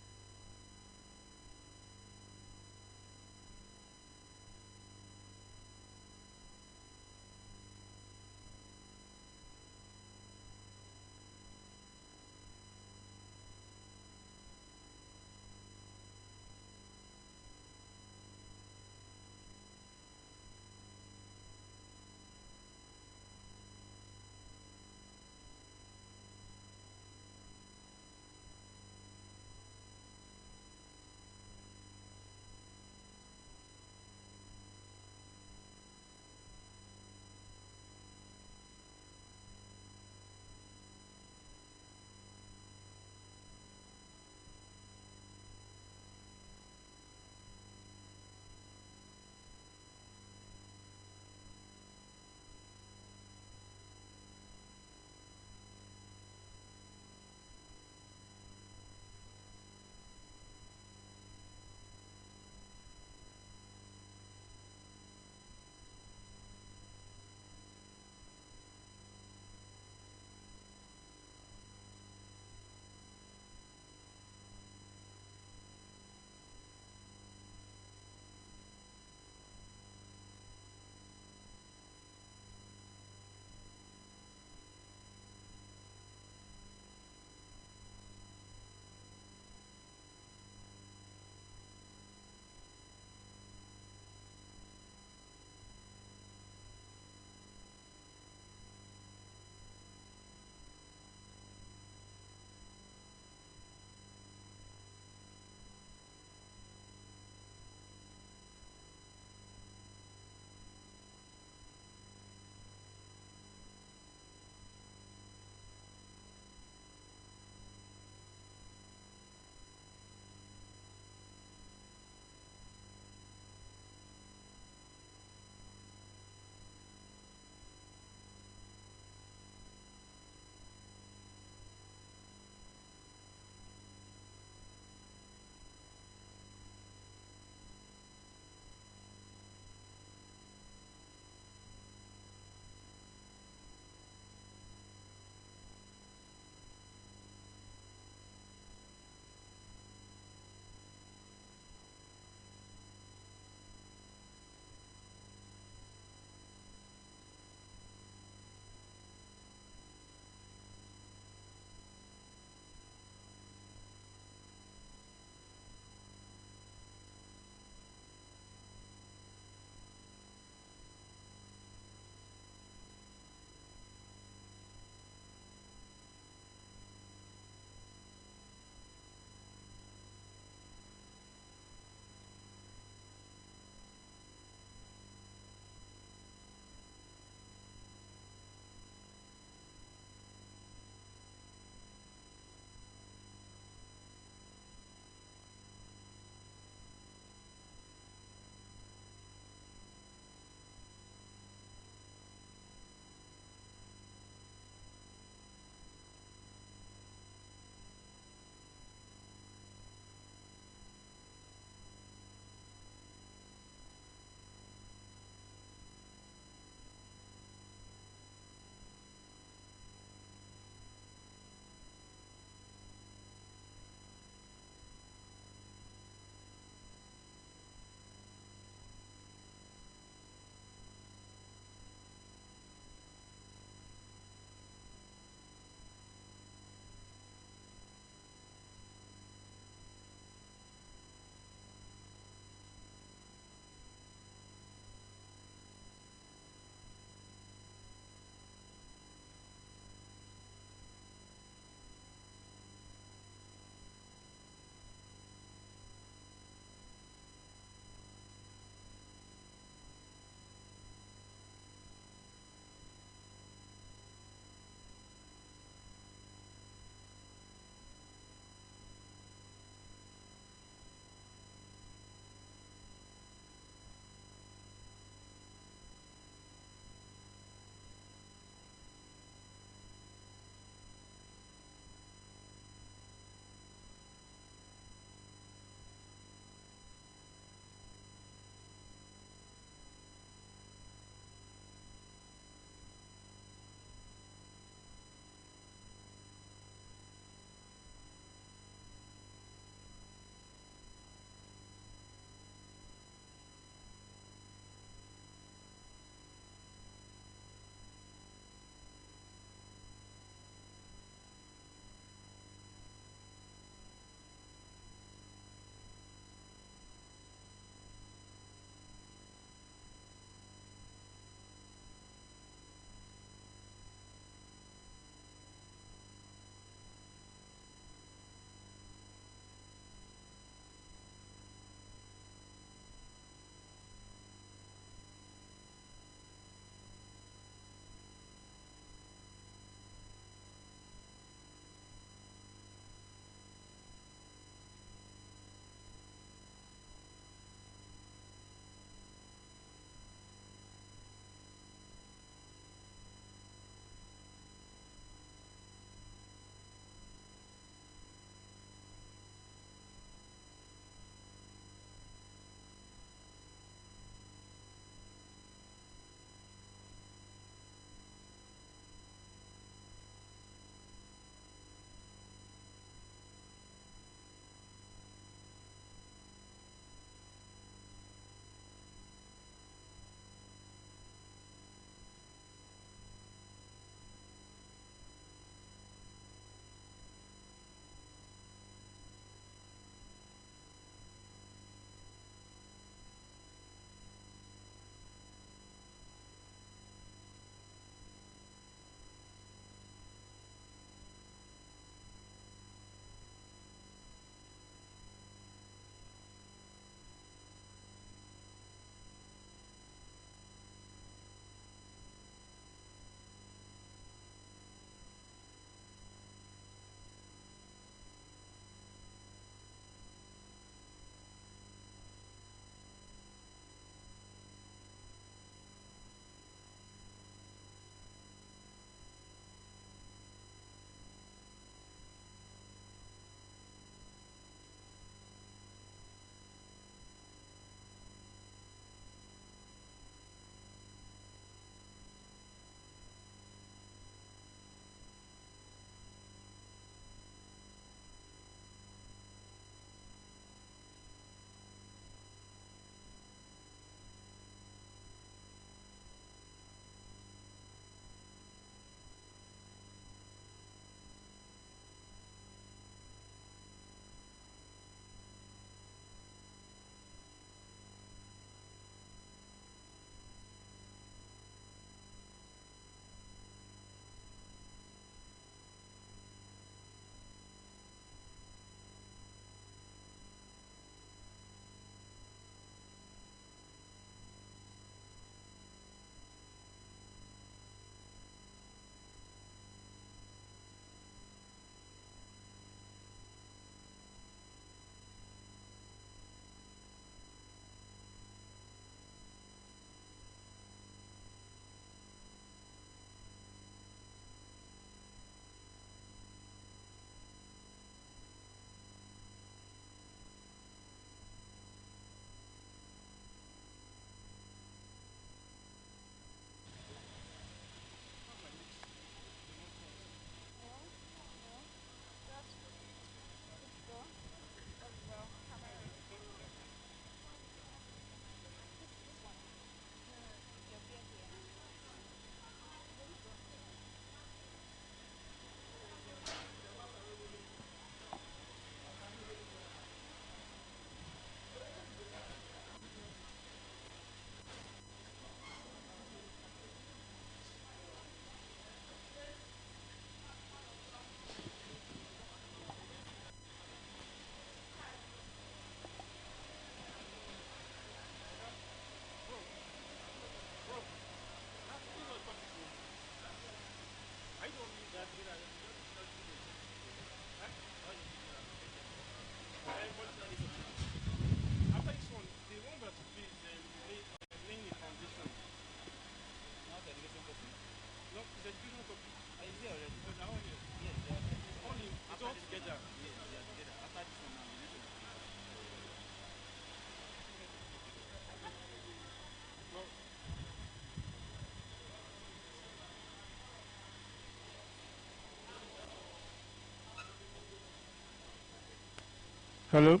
S10: Hello.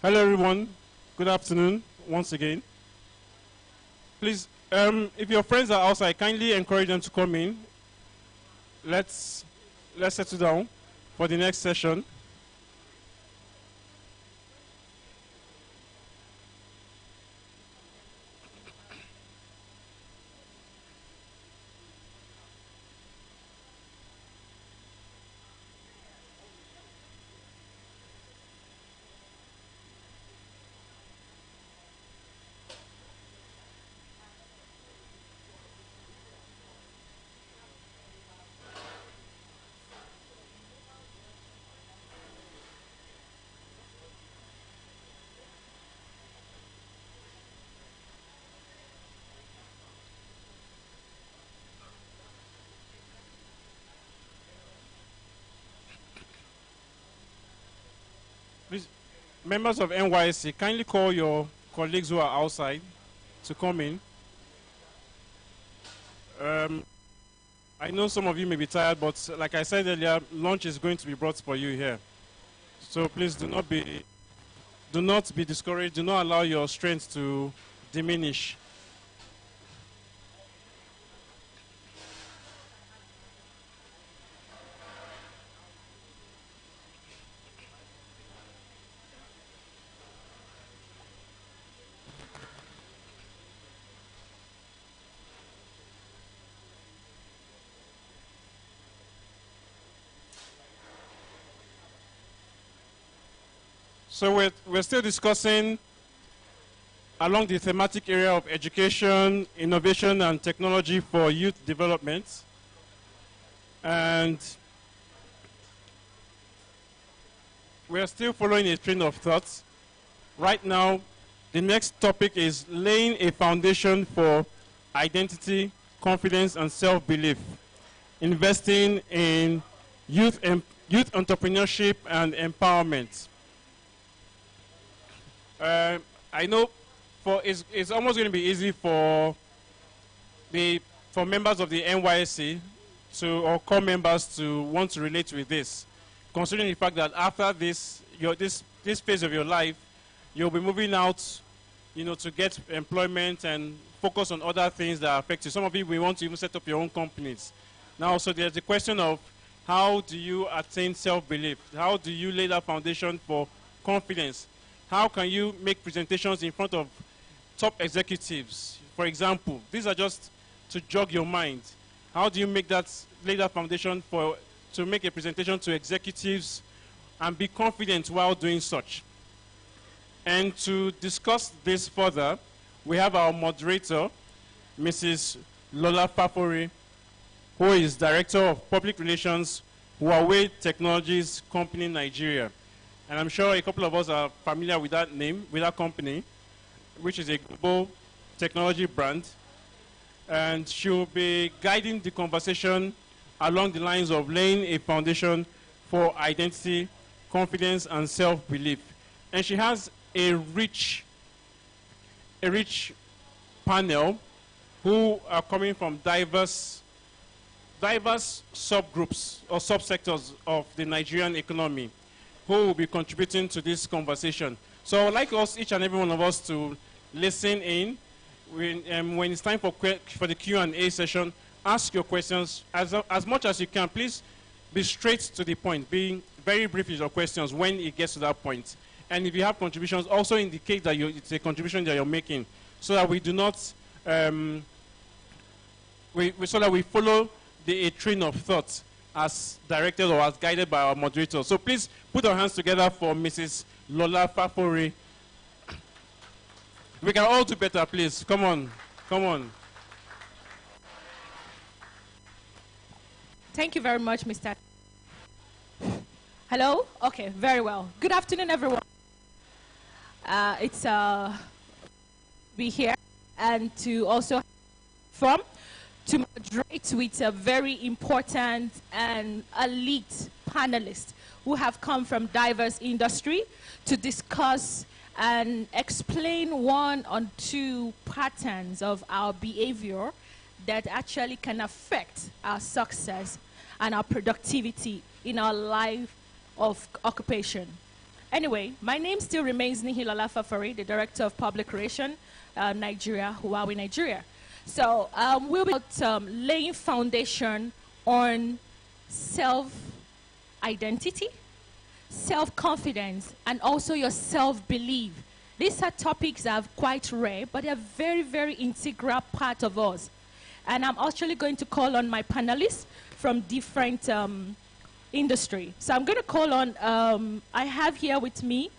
S10: Hello, everyone. Good afternoon once again. Please, if your friends are outside, kindly encourage them to come in. Let's settle down for the next session. Please, members of NYC, kindly call your colleagues who are outside to come in. I know some of you may be tired, but like I said earlier, lunch is going to be brought for you here. So please do not be discouraged. Do not allow your strength to diminish. So we're still discussing along the thematic area of education, innovation, and technology for youth development. And we're still following a train of thought. Right now, the next topic is laying a foundation for identity, confidence, and self-belief, investing in youth entrepreneurship and empowerment. I know it's almost going to be easy for members of the NYSC or core members to want to relate with this, considering the fact that after this phase of your life, you'll be moving out, to get employment and focus on other things that affect you. Some of you will want to even set up your own companies. Now, so there's the question of how do you attain self-belief? How do you lay that foundation for confidence? How can you make presentations in front of top executives? For example, these are just to jog your mind. How do you lay that foundation to make a presentation to executives and be confident while doing such? And to discuss this further, we have our moderator, Mrs. Lola Fafori, who is Director of Public Relations, Huawei Technologies Company, Nigeria. And I'm sure a couple of us are familiar with that name, with that company, which is a global technology brand. And she'll be guiding the conversation along the lines of laying a foundation for identity, confidence, and self-belief. And she has a rich panel who are coming from diverse subgroups or subsectors of the Nigerian economy, who will be contributing to this conversation. So I would like each and every one of us to listen in. When it's time for the Q&A session, ask your questions as much as you can. Please be straight to the point. Be very brief with your questions when it gets to that point. And if you have contributions, also indicate that it's a contribution that you're making, so that we do not, so that we follow a train of thought as directed or as guided by our moderator. So please put our hands together for Mrs. Lola Fafori. We can all do better, please. Come on. Come on.
S12: Thank you very much, Mr. Hello? Okay, very well. Good afternoon, everyone. It's be here and to also to moderate with a very important and elite panelists who have come from diverse industry to discuss and explain one or two patterns of our behavior that actually can affect our success and our productivity in our life of occupation. Anyway, my name still remains Nihilala Fafari, the Director of Public Relations, Nigeria, Huawei, Nigeria. So we'll be laying foundation on self-identity, self-confidence, and also your self-belief. These are topics that are quite rare, but they're very, very integral part of us. And I'm actually going to call on my panelists from different industry. So I'm going to call on, I have here with me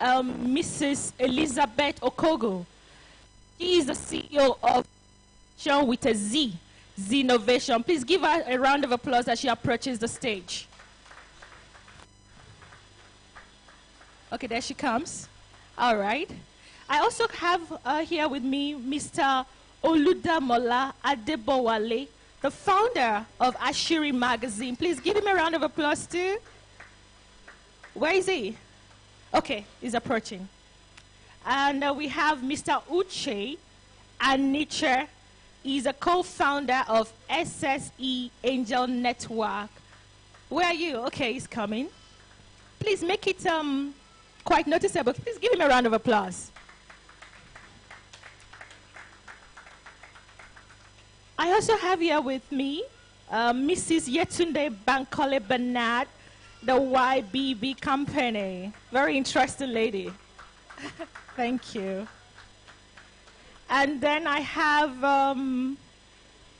S12: Mrs. Elizabeth Okogo. She is the CEO of Show with a Z, Innovation. Please give her a round of applause as she approaches the stage. Okay, there she comes. All right. I also have here with me Mr. Oludamola Adebowale, the founder of Ashiri Magazine. Please give him a round of applause too. Where is he? Okay, he's approaching. And we have Mr. Uche Aniche. He's a co-founder of SSE Angel Network. Where are you? Okay, he's coming. Please make it quite noticeable. Please give him a round of applause. I also have here with me Mrs. Yetunde Bankole Bernard, the YBB company. Very interesting lady. Thank you. And then I have,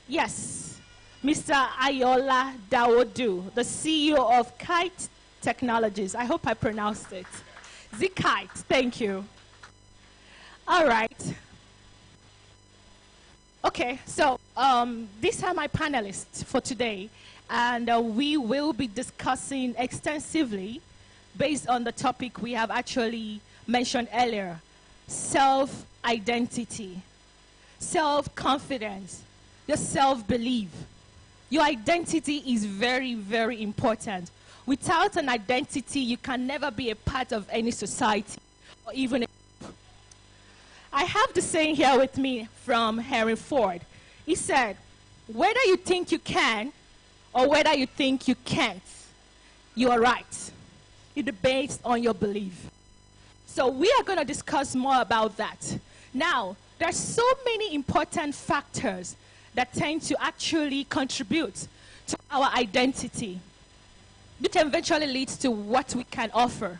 S12: yes, Mr. Ayola Dawodu, the CEO of Kite Technologies. I hope I pronounced it. Zkite, thank you. All right. Okay, so these are my panelists for today, and we will be discussing extensively based on the topic we have actually mentioned earlier: self-identity, self-confidence, your self-belief. Your identity is very, very important. Without an identity, you can never be a part of any society or even a group. I have the saying here with me from Henry Ford. He said, whether you think you can or whether you think you can't, you are right. It's based on your belief. So we are going to discuss more about that. Now, there's so many important factors that tend to actually contribute to our identity, which eventually leads to what we can offer.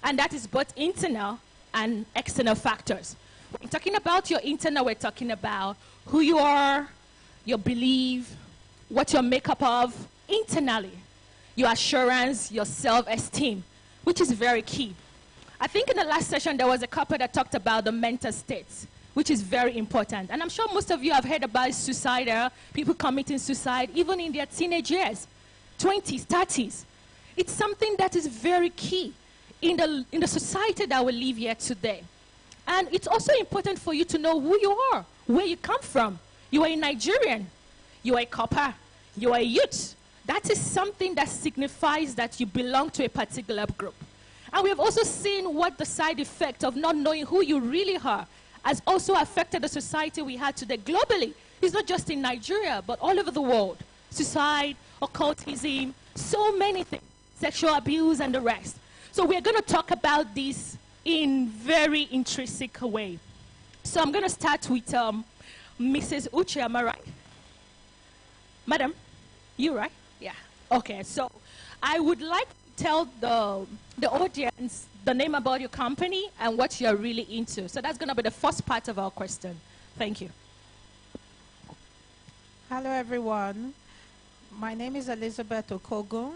S12: And that is both internal and external factors. When talking about your internal, we're talking about who you are, your belief, what you're made up of internally, your assurance, your self-esteem, which is very key. I think in the last session, there was a couple that talked about the mental states, which is very important. And I'm sure most of you have heard about suicide, people committing suicide, even in their teenage years, 20s, 30s. It's something that is very key in the society that we live here today. And it's also important for you to know who you are, where you come from. You are a Nigerian. You are a copper. You are a youth. That is something that signifies that you belong to a particular group. And we have also seen what the side effect of not knowing who you really are has also affected the society we have today globally. It's not just in Nigeria, but all over the world. Suicide, occultism, so many things, sexual abuse, and the rest. So we're going to talk about this in very intrinsic way. So I'm going to start with Mrs. Uche, am I right? Madam, you right? Yeah. Okay, so I would like to tell the audience the name about your company and what you're really into. So that's going to be the first part of our question. Thank you.
S13: Hello, everyone. My name is Elizabeth Okogo.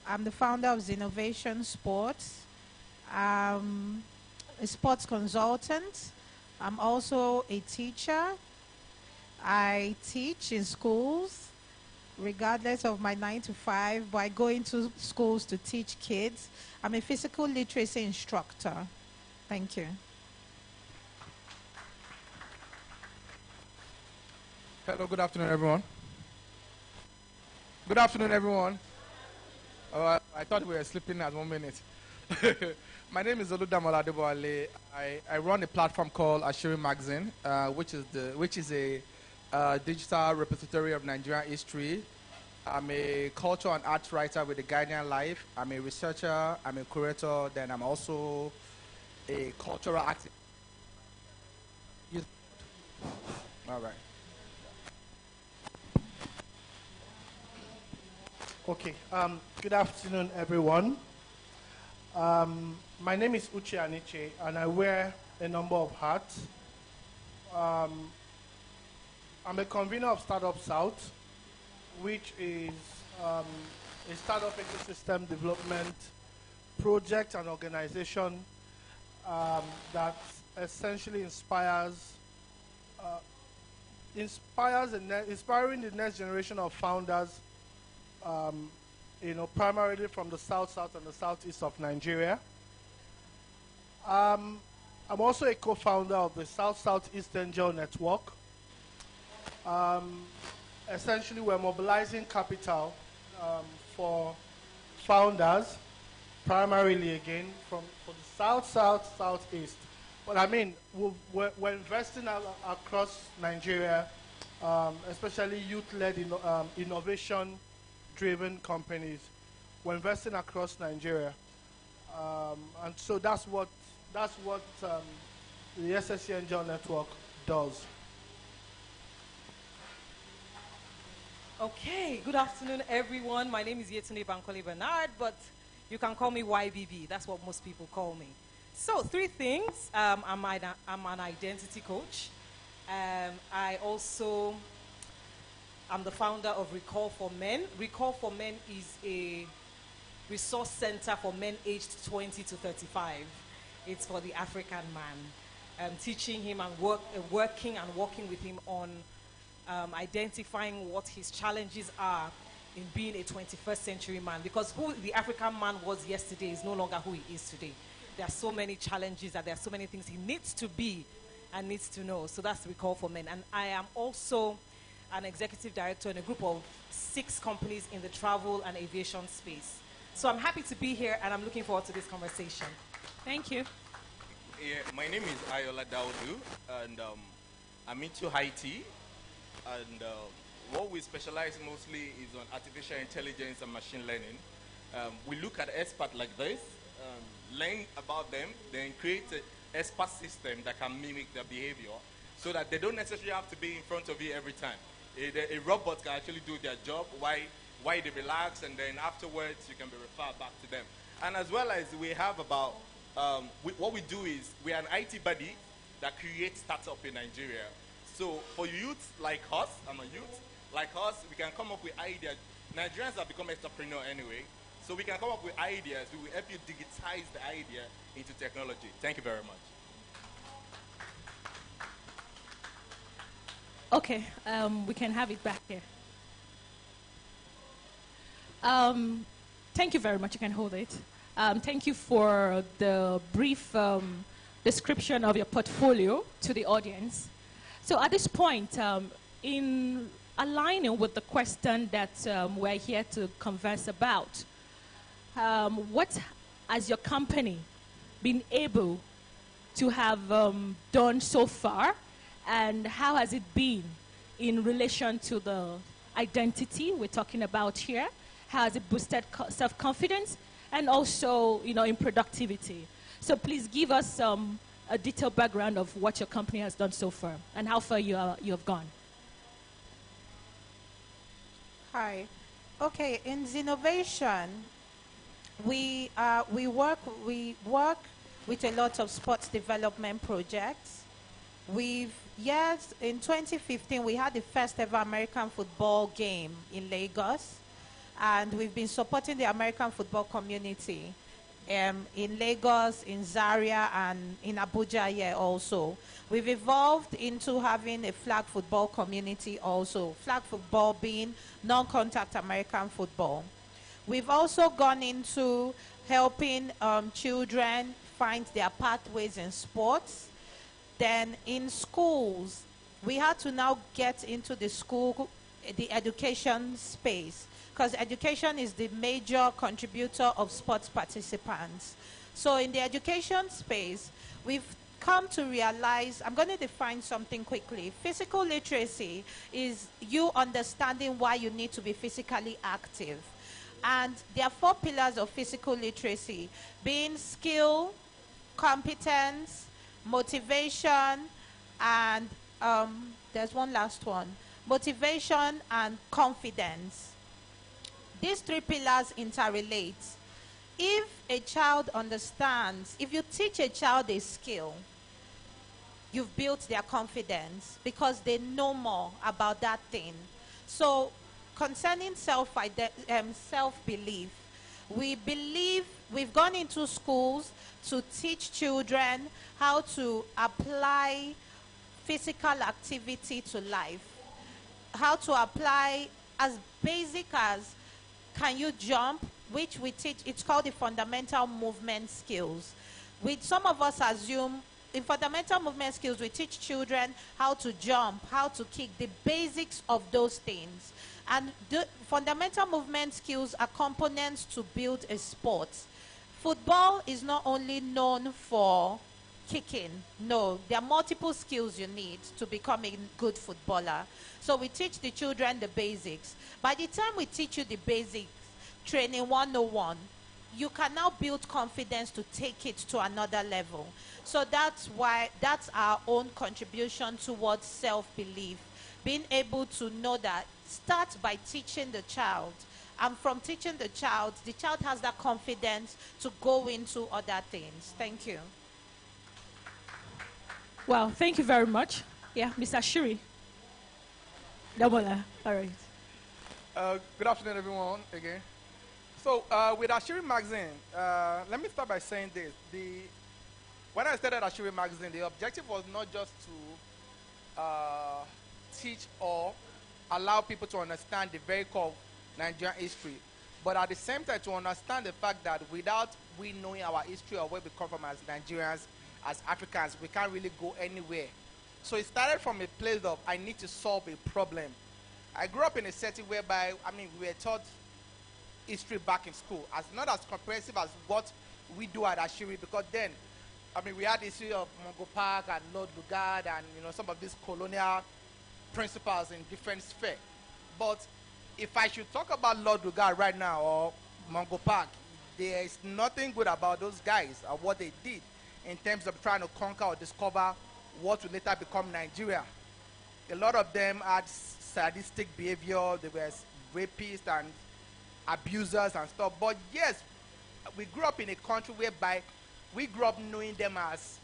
S13: I'm the founder of Innovation Sports. I'm a sports consultant. I'm also a teacher. I teach in schools, regardless of my 9 to 5, but I go into schools to teach kids. I'm a physical literacy instructor. Thank you.
S14: Hello, good afternoon, everyone. Good afternoon, everyone. I thought we were sleeping at 1 minute. My name is Oludamola Adebowale. I run a platform called Ashiri Magazine, which is a digital repository of Nigerian history, I'm a culture and art writer with the Guardian Life. I'm a researcher, I'm a curator, then I'm also a cultural activist. All right.
S15: Okay. Good afternoon, everyone. My name is Uche Aniche, and I wear a number of hats. I'm a convener of Startup South, which is a startup ecosystem development project and organization that essentially inspiring the next generation of founders, primarily from the South and the Southeast of Nigeria. I'm also a co-founder of the South-Southeast Angel Network. Essentially, we're mobilizing capital for founders, primarily again for the Southeast. But I mean, we're investing across Nigeria, especially youth-led innovation-driven companies. We're investing across Nigeria, and so that's what the SSC Angel Network does.
S16: Okay, good afternoon, everyone. My name is Yetunde Bankole Bernard, but you can call me YBB. That's what most people call me. So, three things. I'm an identity coach. I also am the founder of Recall for Men. Recall for Men is a resource center for men aged 20 to 35. It's for the African man. Teaching him and working with him on identifying what his challenges are in being a 21st century man, because who the African man was yesterday is no longer who he is today. There are so many challenges and there are so many things he needs to be and needs to know. So that's Recall for Men. And I am also an executive director in a group of 6 companies in the travel and aviation space. So I'm happy to be here and I'm looking forward to this conversation. Thank you.
S17: Yeah, my name is Ayola Daudu, and I'm into IT. And what we specialize mostly is on artificial intelligence and machine learning. We look at experts like this, learn about them, then create an expert system that can mimic their behavior so that they don't necessarily have to be in front of you every time. A robot can actually do their job while they relax, and then afterwards you can be referred back to them. And as well as we have about, what we do is we are an IT buddy that creates startup in Nigeria. So for youth like us, I'm a youth, like us, we can come up with ideas. Nigerians have become entrepreneur anyway, so we can come up with ideas. We will help you digitize the idea into technology. Thank you very much.
S12: Okay, we can have it back here. Thank you very much. You can hold it. Thank you for the brief description of your portfolio to the audience. So at this point, in aligning with the question that we're here to converse about, what has your company been able to have done so far, and how has it been in relation to the identity we're talking about here? How has it boosted self-confidence and also, in productivity? So please give us a detailed background of what your company has done so far and how far you have gone.
S13: Hi. Okay, in Innovation, we work with a lot of sports development projects. In 2015, we had the first ever American football game in Lagos, and we've been supporting the American football community in Lagos, in Zaria, and in Abuja here also. We've evolved into having a flag football community also, flag football being non-contact American football. We've also gone into helping children find their pathways in sports. Then in schools, we had to now get into the education space, because education is the major contributor of sports participants. So in the education space, we've come to realize, I'm going to define something quickly. Physical literacy is you understanding why you need to be physically active. And there are 4 pillars of physical literacy, being skill, competence, motivation, and there's one last one, motivation and confidence. These 3 pillars interrelate. If a child understands, if you teach a child a skill, you've built their confidence because they know more about that thing. So concerning self-belief, we believe we've gone into schools to teach children how to apply physical activity to life, how to apply as basic as, can you jump, which we teach, it's called the fundamental movement skills. Some of us assume in fundamental movement skills, we teach children how to jump, how to kick, the basics of those things. And the fundamental movement skills are components to build a sport. Football is not only known for kicking. No, there are multiple skills you need to become a good footballer. So we teach the children the basics. By the time we teach you the basics, training 101, you can now build confidence to take it to another level. So that's our own contribution towards self-belief. Being able to know that, start by teaching the child. And from teaching the child has that confidence to go into other things. Thank you.
S12: Well, thank you very much. Yeah, Mr. Shiri. Damola. All right.
S14: Good afternoon, everyone, again. So, with Ashiri Magazine, let me start by saying this. When I started Ashiri Magazine, the objective was not just to teach or allow people to understand the very core of Nigerian history, but at the same time to understand the fact that without we knowing our history or where we come from as Nigerians, as Africans, we can't really go anywhere. So it started from a place of, I need to solve a problem. I grew up in a setting whereby, we were taught history back in school, as not as comprehensive as what we do at Ashiri, because then, we had the history of Mungo Park and Lord Lugard and, some of these colonial principles in different spheres. But if I should talk about Lord Lugard right now or Mungo Park, there is nothing good about those guys or what they did in terms of trying to conquer or discover what would later become Nigeria. A lot of them had sadistic behavior, they were rapists and abusers and stuff. But yes, we grew up in a country whereby we grew up knowing them as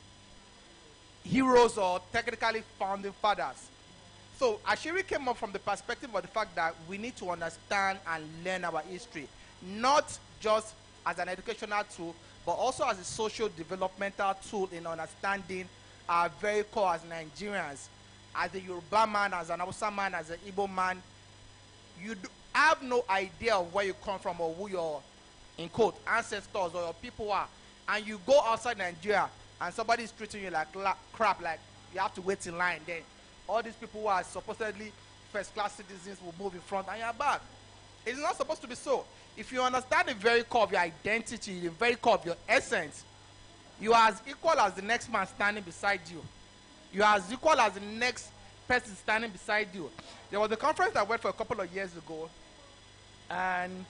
S14: heroes or technically founding fathers. So Ashiri came up from the perspective of the fact that we need to understand and learn our history, not just as an educational tool, but also as a social developmental tool in understanding our very core as Nigerians. As a Yoruba man, as an Hausa man, as an Igbo man, you have no idea of where you come from or who your, in quote, ancestors or your people are. And you go outside Nigeria and somebody is treating you like crap, like you have to wait in line. Then all these people who are supposedly first-class citizens will move in front and you're back. It's not supposed to be so. If you understand the very core of your identity, the very core of your essence, you are as equal as the next man standing beside you. You are as equal as the next person standing beside you. There was a conference I went for a couple of years ago, and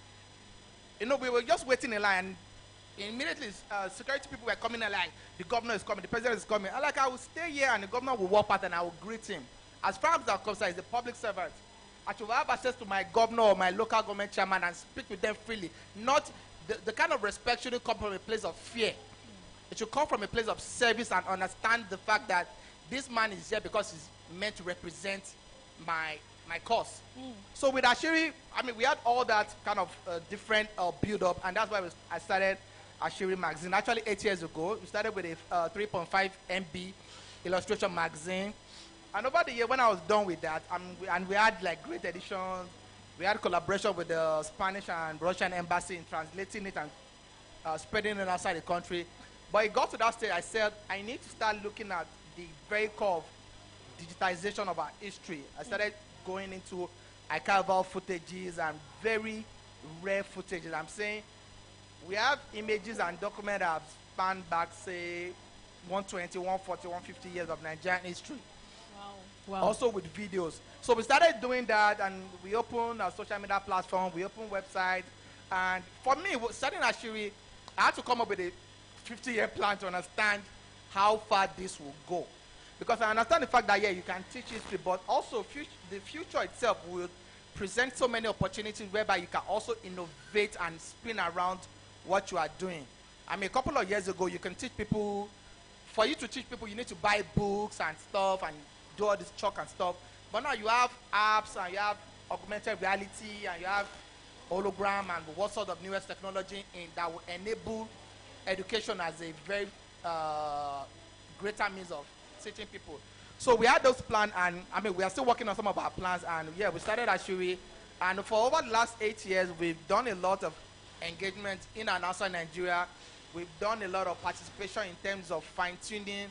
S14: we were just waiting in line, and immediately security people were coming in like, the governor is coming, the president is coming. I will stay here and the governor will walk out and I will greet him. As far as I'm concerned, he's a public servant. I should have access to my governor or my local government chairman and speak with them freely. Not the kind of respect shouldn't come from a place of fear. It should come from a place of service and understand the fact that this man is here because he's meant to represent my cause. So with Ashiri, we had all that kind of different build-up, and that's why I started Ashiri Magazine. Actually, 8 years ago, we started with a 3.5 MB illustration magazine. And over the year, when I was done with that, and we had like great editions, we had collaboration with the Spanish and Russian embassy in translating it and spreading it outside the country. But it got to that stage, I said, I need to start looking at the very core of digitization of our history. I started going into archival footages and very rare footages. I'm saying we have images and documents that have spanned back, say, 120, 140, 150 years of Nigerian history.
S12: Wow.
S14: Also with videos. So we started doing that, and we opened a social media platform, we opened website, and for me, starting Ashiri, I had to come up with a 50-year plan to understand how far this will go. Because I understand the fact that, yeah, you can teach history, but also the future itself will present so many opportunities whereby you can also innovate and spin around what you are doing. I mean, a couple of years ago, you can teach people, for you to teach people, you need to buy books and stuff and do all this chalk and stuff. But now you have apps and you have augmented reality and you have hologram and what sort of newest technology that will enable education as a very greater means of teaching people. So we had those plans, and I mean, we are still working on some of our plans, and yeah, we started Ashiri, and for over the last 8 years, we've done a lot of engagement in and outside Nigeria. We've done a lot of participation in terms of fine-tuning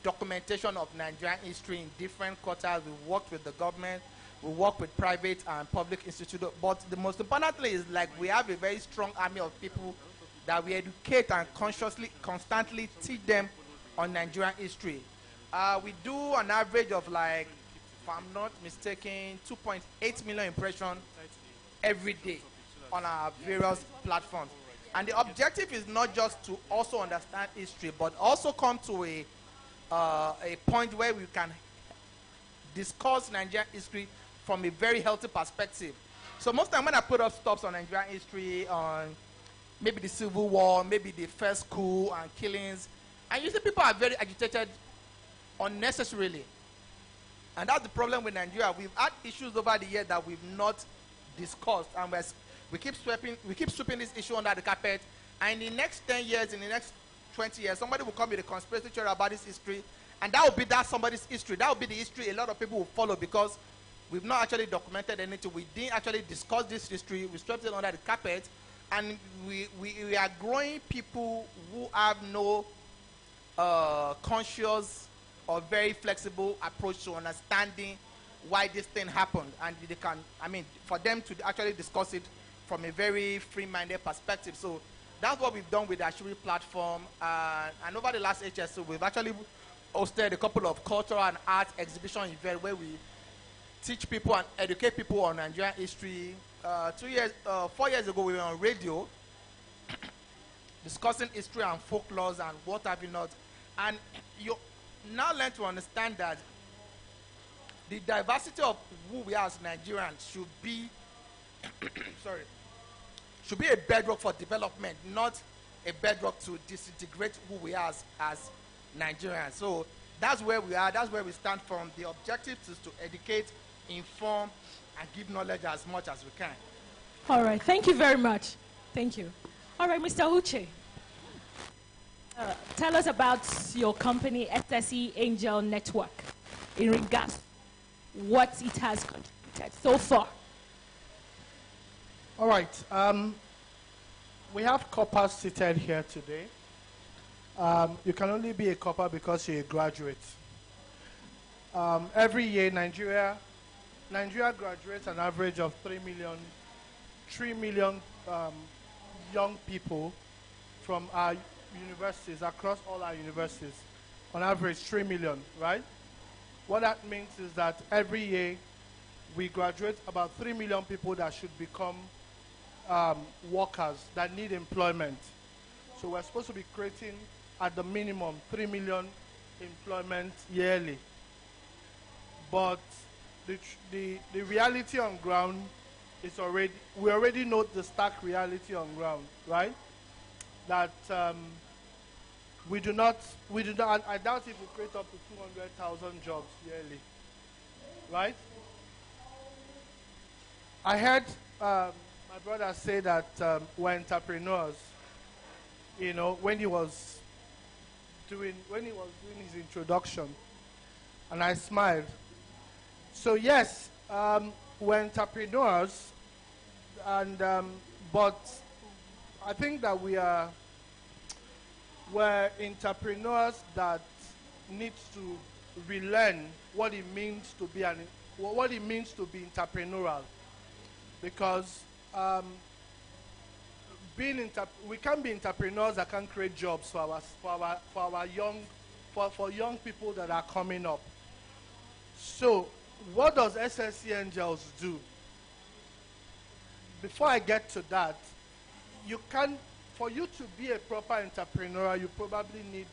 S14: documentation of Nigerian history in different quarters. We worked with the government, we work with private and public institutes, but the most importantly is like we have a very strong army of people that we educate and constantly teach them on Nigerian history. We do an average of, like, if I'm not mistaken, 2.8 million impressions every day on our various platforms. And the objective is not just to also understand history, but also come to a point where we can discuss Nigerian history from a very healthy perspective. So most time when I put up stops on Nigerian history, on maybe the Civil War, maybe the first coup and killings, and you see people are very agitated unnecessarily. And that's the problem with Nigeria. We've had issues over the years that we've not discussed, and we keep sweeping this issue under the carpet. And in the next 10 years, in the next 20 years, somebody will come with a conspiracy theory about this history, and that will be that somebody's history. That will be the history a lot of people will follow, because we've not actually documented anything. We didn't actually discuss this history. We swept it under the carpet, and we are growing people who have no conscious or very flexible approach to understanding why this thing happened, and they can, I mean, for them to actually discuss it from a very free-minded perspective. So that's what we've done with the Ashiri platform, and over the last 8 years, so we've actually hosted a couple of cultural and art exhibition events where we teach people and educate people on Nigerian history. 4 years ago, we were on radio discussing history and folklore and what have you not, and you now learn to understand that the diversity of who we are as Nigerians should be should be a bedrock for development, not a bedrock to disintegrate who we are as Nigerians. So that's where we are, that's where we stand from. The objective is to educate, inform, and give knowledge as much as we can.
S12: All right, thank you very much. Thank you. All right, Mr. Uche. Tell us about your company, SSE Angel Network, in regards to what it has contributed so far.
S15: All right. We have coppers seated here today. You can only be a copper because you're a graduate. Every year, Nigeria graduates an average of 3 million young people from our universities, across all our universities. On average, 3 million, right? What that means is that every year we graduate about 3 million people that should become workers, that need employment. So we're supposed to be creating, at the minimum, 3 million employment yearly. But the reality on ground is we already know the stark reality on ground, right? That we do not, I doubt if we create up to 200,000 jobs yearly, right? I heard my brother say that we're entrepreneurs, you know, when he was doing his introduction, and I smiled. So yes, we're entrepreneurs, and but I think that we're entrepreneurs that need to relearn what it means to be entrepreneurial, because we can't be entrepreneurs that can create jobs for young people that are coming up. So, what does SSC Angels do? Before I get to that, for you to be a proper entrepreneur, you probably need,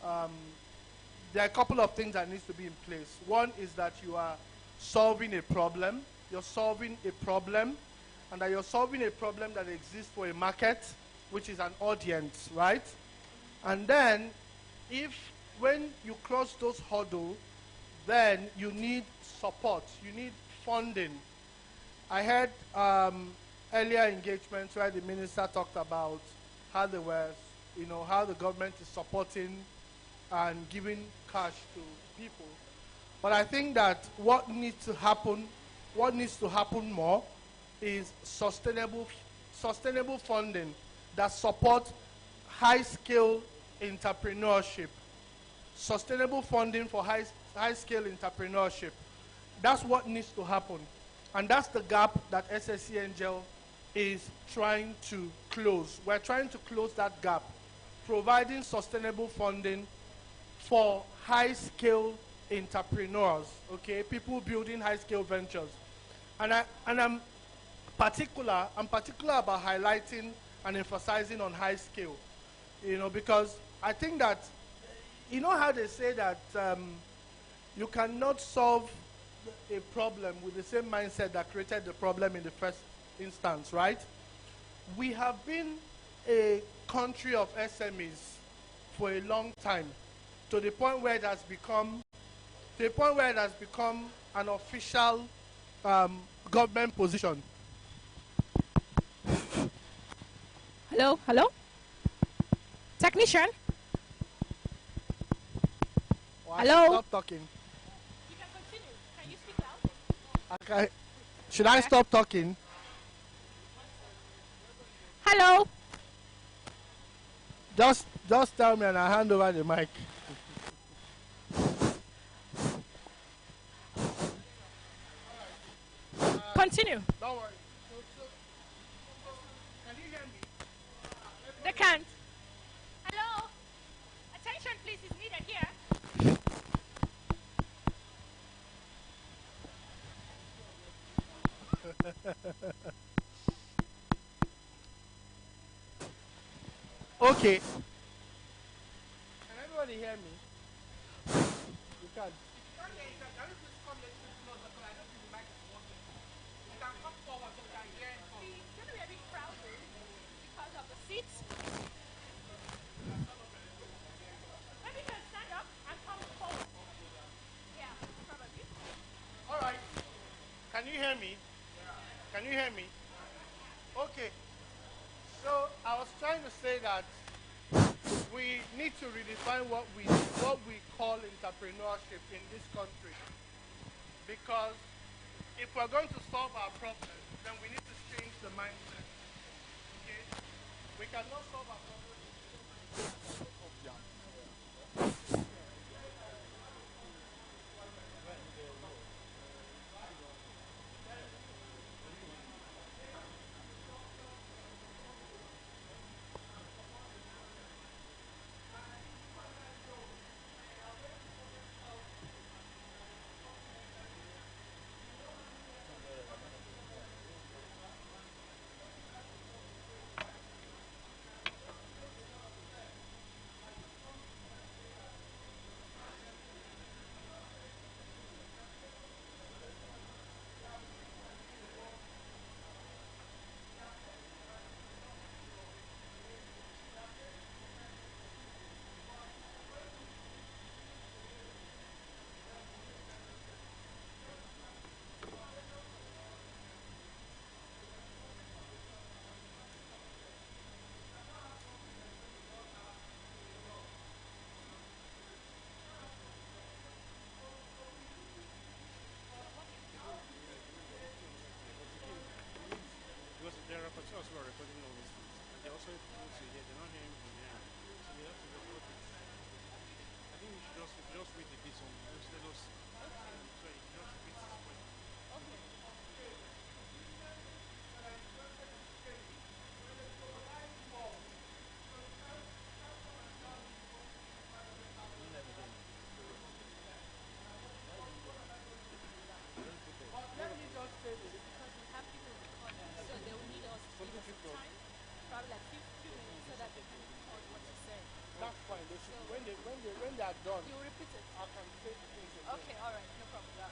S15: there are a couple of things that needs to be in place. One is that you are solving a problem. You're solving a problem, and that you're solving a problem that exists for a market, which is an audience, right? And then, when you cross those hurdles, then you need support. You need funding. I heard earlier engagements where the minister talked about how they were, how the government is supporting and giving cash to people. But I think that what needs to happen more is sustainable funding that support high-scale entrepreneurship. Sustainable funding for high-scale entrepreneurship. That's what needs to happen. And that's the gap that SSC Angel is trying to close. We're trying to close that gap, providing sustainable funding for high-scale entrepreneurs, okay? People building high-scale ventures. And I'm particular about highlighting and emphasizing on high scale, because I think that, how they say that you cannot solve a problem with the same mindset that created the problem in the first instance, right? We have been a country of SMEs for a long time, to the point where it has become an official government position.
S12: Hello? Technician? Hello?
S15: Stop talking.
S12: You can continue. Can you speak loud?
S15: Okay. Should I stop talking?
S12: Hello?
S15: Just tell me and I'll hand over the mic.
S12: Continue.
S15: Don't worry.
S12: Can you hear me? They can't. Hello? Attention, please, is needed here.
S15: Okay. Can everybody hear me? You can. All right. Can you hear me? Can you hear me? Okay. So I was trying to say that we need to redefine what we call entrepreneurship in this country, because if we're going to solve our problems, then we need to change the mindset. Okay? We cannot solve our problems.
S12: you repeat it.
S15: I can say the things again.
S12: Okay, all right, no problem.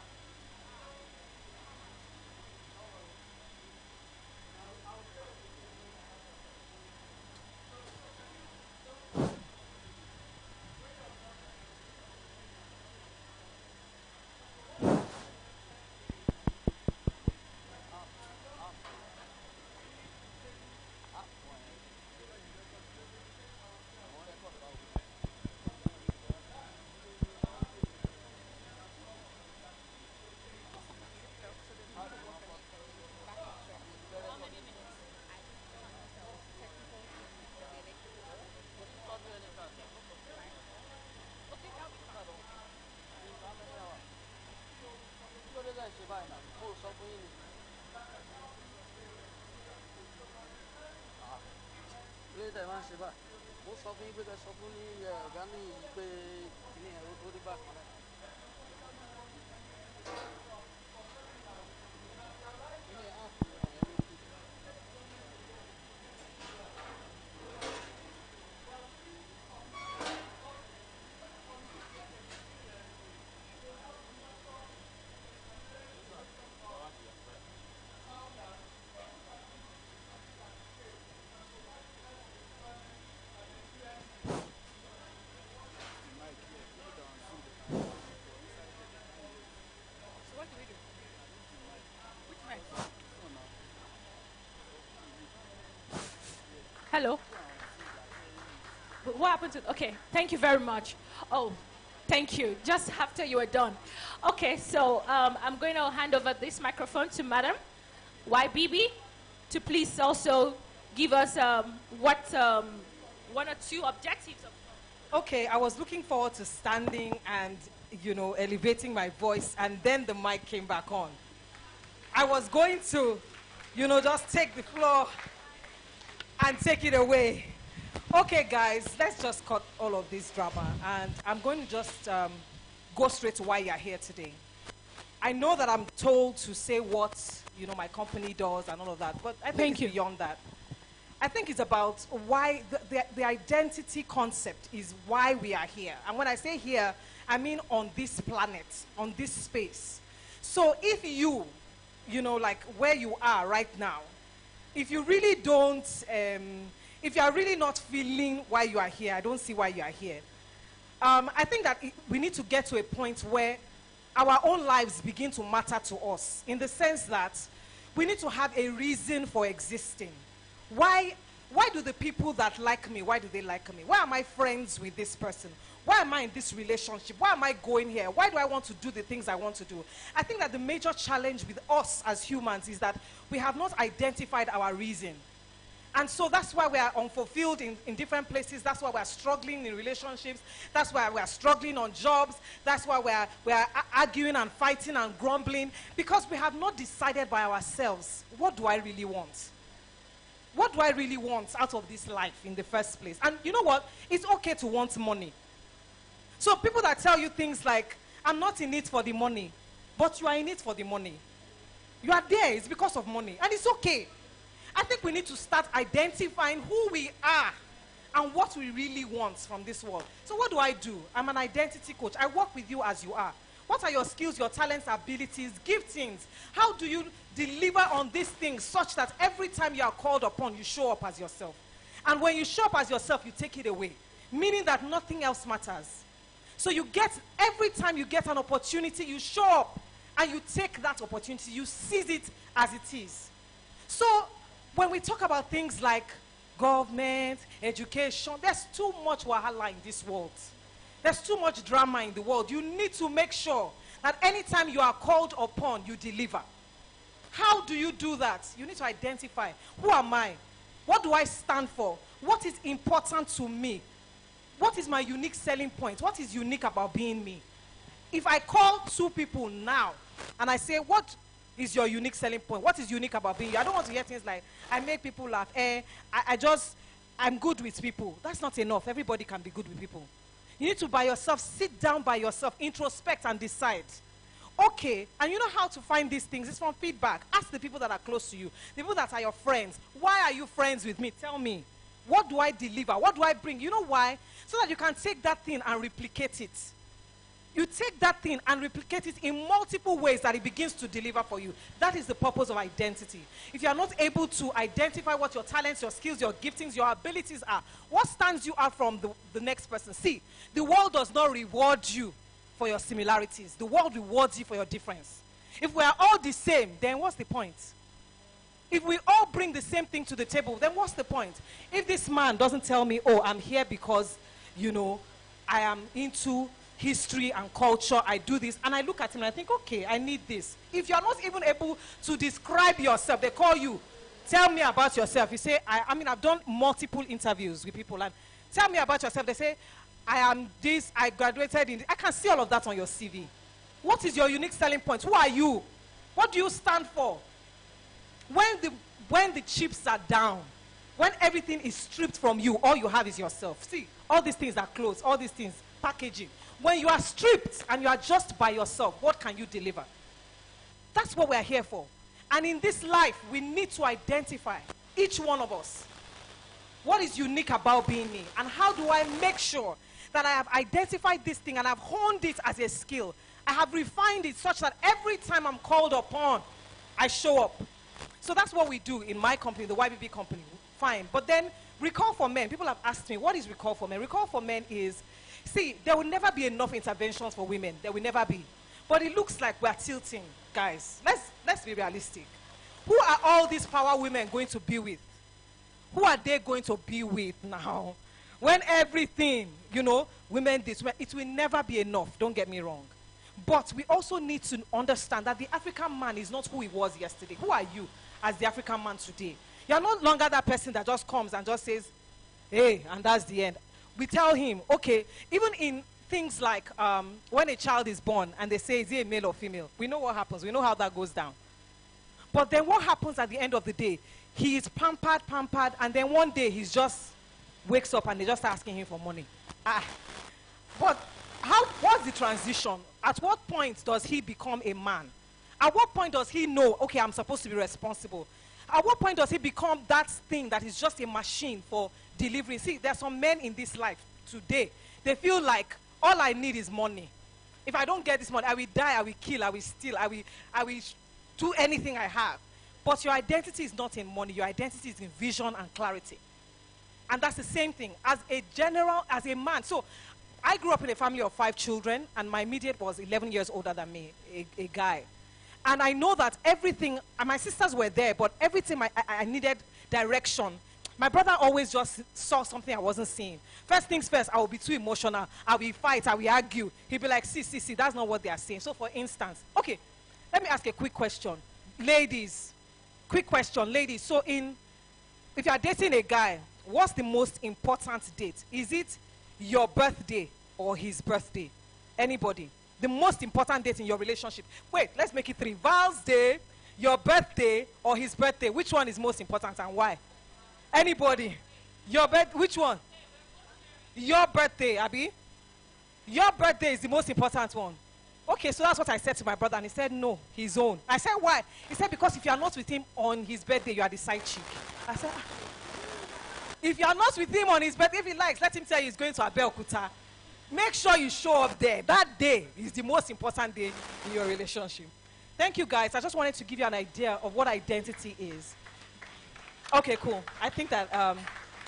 S12: So what do we do? Which mic? Hello. What happened to? Okay, thank you very much. Oh, thank you. Just after you were done. Okay, so I'm going to hand over this microphone to Madam YBB to please also give us one or two objectives.
S16: Okay, I was looking forward to standing and, elevating my voice, and then the mic came back on. I was going to, just take the floor and take it away. Okay, guys, let's just cut all of this drama, and I'm going to just go straight to why you're here today. I know that I'm told to say what, my company does and all of that, but I think it's beyond that. I think it's about why the identity concept is why we are here. And when I say here, I mean on this planet, on this space. So if you, like where you are right now, if you really don't, if you are really not feeling why you are here, I don't see why you are here. I think that we need to get to a point where our own lives begin to matter to us, in the sense that we need to have a reason for existing. Why do the people that like me, why do they like me? Why am I friends with this person? Why am I in this relationship? Why am I going here? Why do I want to do the things I want to do? I think that the major challenge with us as humans is that we have not identified our reason. And so that's why we are unfulfilled in different places. That's why we are struggling in relationships. That's why we are struggling on jobs. That's why we are arguing and fighting and grumbling, because we have not decided by ourselves, what do I really want? What do I really want out of this life in the first place? And you know what? It's okay to want money. So people that tell you things like, I'm not in it for the money, but you are in it for the money. You are there, it's because of money. And it's okay. I think we need to start identifying who we are and what we really want from this world. So what do? I'm an identity coach. I work with you as you are. What are your skills, your talents, abilities, giftings? How do you deliver on these things such that every time you are called upon, you show up as yourself? And when you show up as yourself, you take it away, meaning that nothing else matters. So every time you get an opportunity, you show up and you take that opportunity, you seize it as it is. So when we talk about things like government, education, there's too much wahala in this world. There's too much drama in the world. You need to make sure that anytime you are called upon, you deliver. How do you do that? You need to identify, who am I? What do I stand for? What is important to me? What is my unique selling point? What is unique about being me? If I call two people now and I say, what is your unique selling point? What is unique about being you? I don't want to hear things like, I make people laugh. I'm good with people. That's not enough. Everybody can be good with people. You need to by yourself, sit down by yourself, introspect and decide. Okay, and you know how to find these things? It's from feedback. Ask the people that are close to you, the people that are your friends. Why are you friends with me? Tell me. What do I deliver? What do I bring? You know why? So that you can take that thing and replicate it. You take that thing and replicate it in multiple ways that it begins to deliver for you. That is the purpose of identity. If you are not able to identify what your talents, your skills, your giftings, your abilities are, what stands you out from the next person? See, the world does not reward you for your similarities. The world rewards you for your difference. If we are all the same, then what's the point? If we all bring the same thing to the table, then what's the point? If this man doesn't tell me, oh, I'm here because, you know, I am into history and culture, I do this, and I look at him and I think, okay, I need this. If you're not even able to describe yourself, they call you, tell me about yourself. You say, I mean, I've done multiple interviews with people, and tell me about yourself. They say, I am this, I graduated in this. I can see all of that on your CV. What is your unique selling point? Who are you? What do you stand for? When the chips are down, when everything is stripped from you, all you have is yourself. See, all these things are clothes, all these things, packaging. When you are stripped and you are just by yourself, what can you deliver? That's what we're here for. And in this life, we need to identify, each one of us, what is unique about being me? And how do I make sure that I have identified this thing and I've honed it as a skill? I have refined it such that every time I'm called upon, I show up. So that's what we do in my company, the YBB company. Fine. But then, recall for men. People have asked me, what is recall for men? Recall for men is, see, there will never be enough interventions for women. There will never be. But it looks like we're tilting, guys. Let's be realistic. Who are all these power women going to be with? Who are they going to be with now? When everything, you know, women this, it will never be enough, don't get me wrong. But we also need to understand that the African man is not who he was yesterday. Who are you as the African man today? You are no longer that person that just comes and just says, hey, and that's the end. We tell him, okay, even in things like when a child is born and they say, is he a male or female? We know what happens. We know how that goes down. But then what happens at the end of the day? He is pampered, and then one day he just wakes up and they just start asking him for money. But what's the transition? At what point does he become a man? At what point does he know, okay, I'm supposed to be responsible? At what point does he become that thing that is just a machine for delivery? See, there are some men in this life today. They feel like all I need is money. If I don't get this money, I will die, I will kill, I will steal, I will do anything I have. But your identity is not in money. Your identity is in vision and clarity. And that's the same thing. As a general, as a man. So I grew up in a family of 5 children, and my immediate was 11 years older than me, a guy. And I know that everything, and my sisters were there, but everything I needed direction. My brother always just saw something I wasn't seeing. First things first, I will be too emotional. I will fight, I will argue. He'll be like, see, that's not what they are saying. So for instance, okay, let me ask a quick question. Ladies, quick question, ladies. So if you are dating a guy, what's the most important date? Is it your birthday or his birthday? Anybody? The most important date in your relationship. Wait, let's make it 3. Val's day, your birthday, or his birthday. Which one is most important and why? Anybody? Which one? Your birthday, Abby? Your birthday is the most important one. Okay, so that's what I said to my brother, and he said, no, his own. I said, why? He said, because if you are not with him on his birthday, you are the side chick. I said, if you are not with him on his birthday, if he likes, let him tell you he's going to Abeokuta. Make sure you show up there. That day is the most important day in your relationship. Thank you, guys. I just wanted to give you an idea of what identity is. Okay, cool. I think that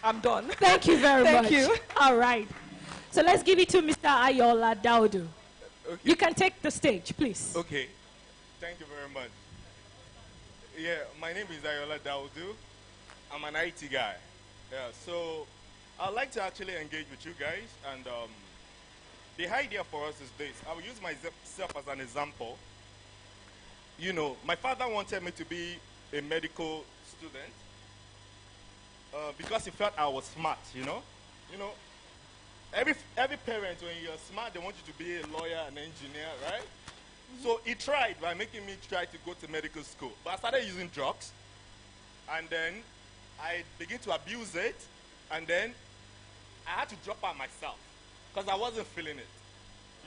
S16: I'm done.
S12: Thank you very much.
S16: Thank you.
S12: All right. So let's give it to Mr. Ayola Daudu.
S17: Okay.
S12: You can take the stage, please.
S17: Okay. Thank you very much. Yeah, my name is Ayola Daudu. I'm an IT guy. Yeah, so I'd like to actually engage with you guys, and the idea for us is this. I will use myself as an example. You know, my father wanted me to be a medical student because he felt I was smart, you know. You know, every parent, when you're smart, they want you to be a lawyer, an engineer, right? So he tried by making me try to go to medical school. But I started using drugs, and then I began to abuse it, and then I had to drop out myself because I wasn't feeling it.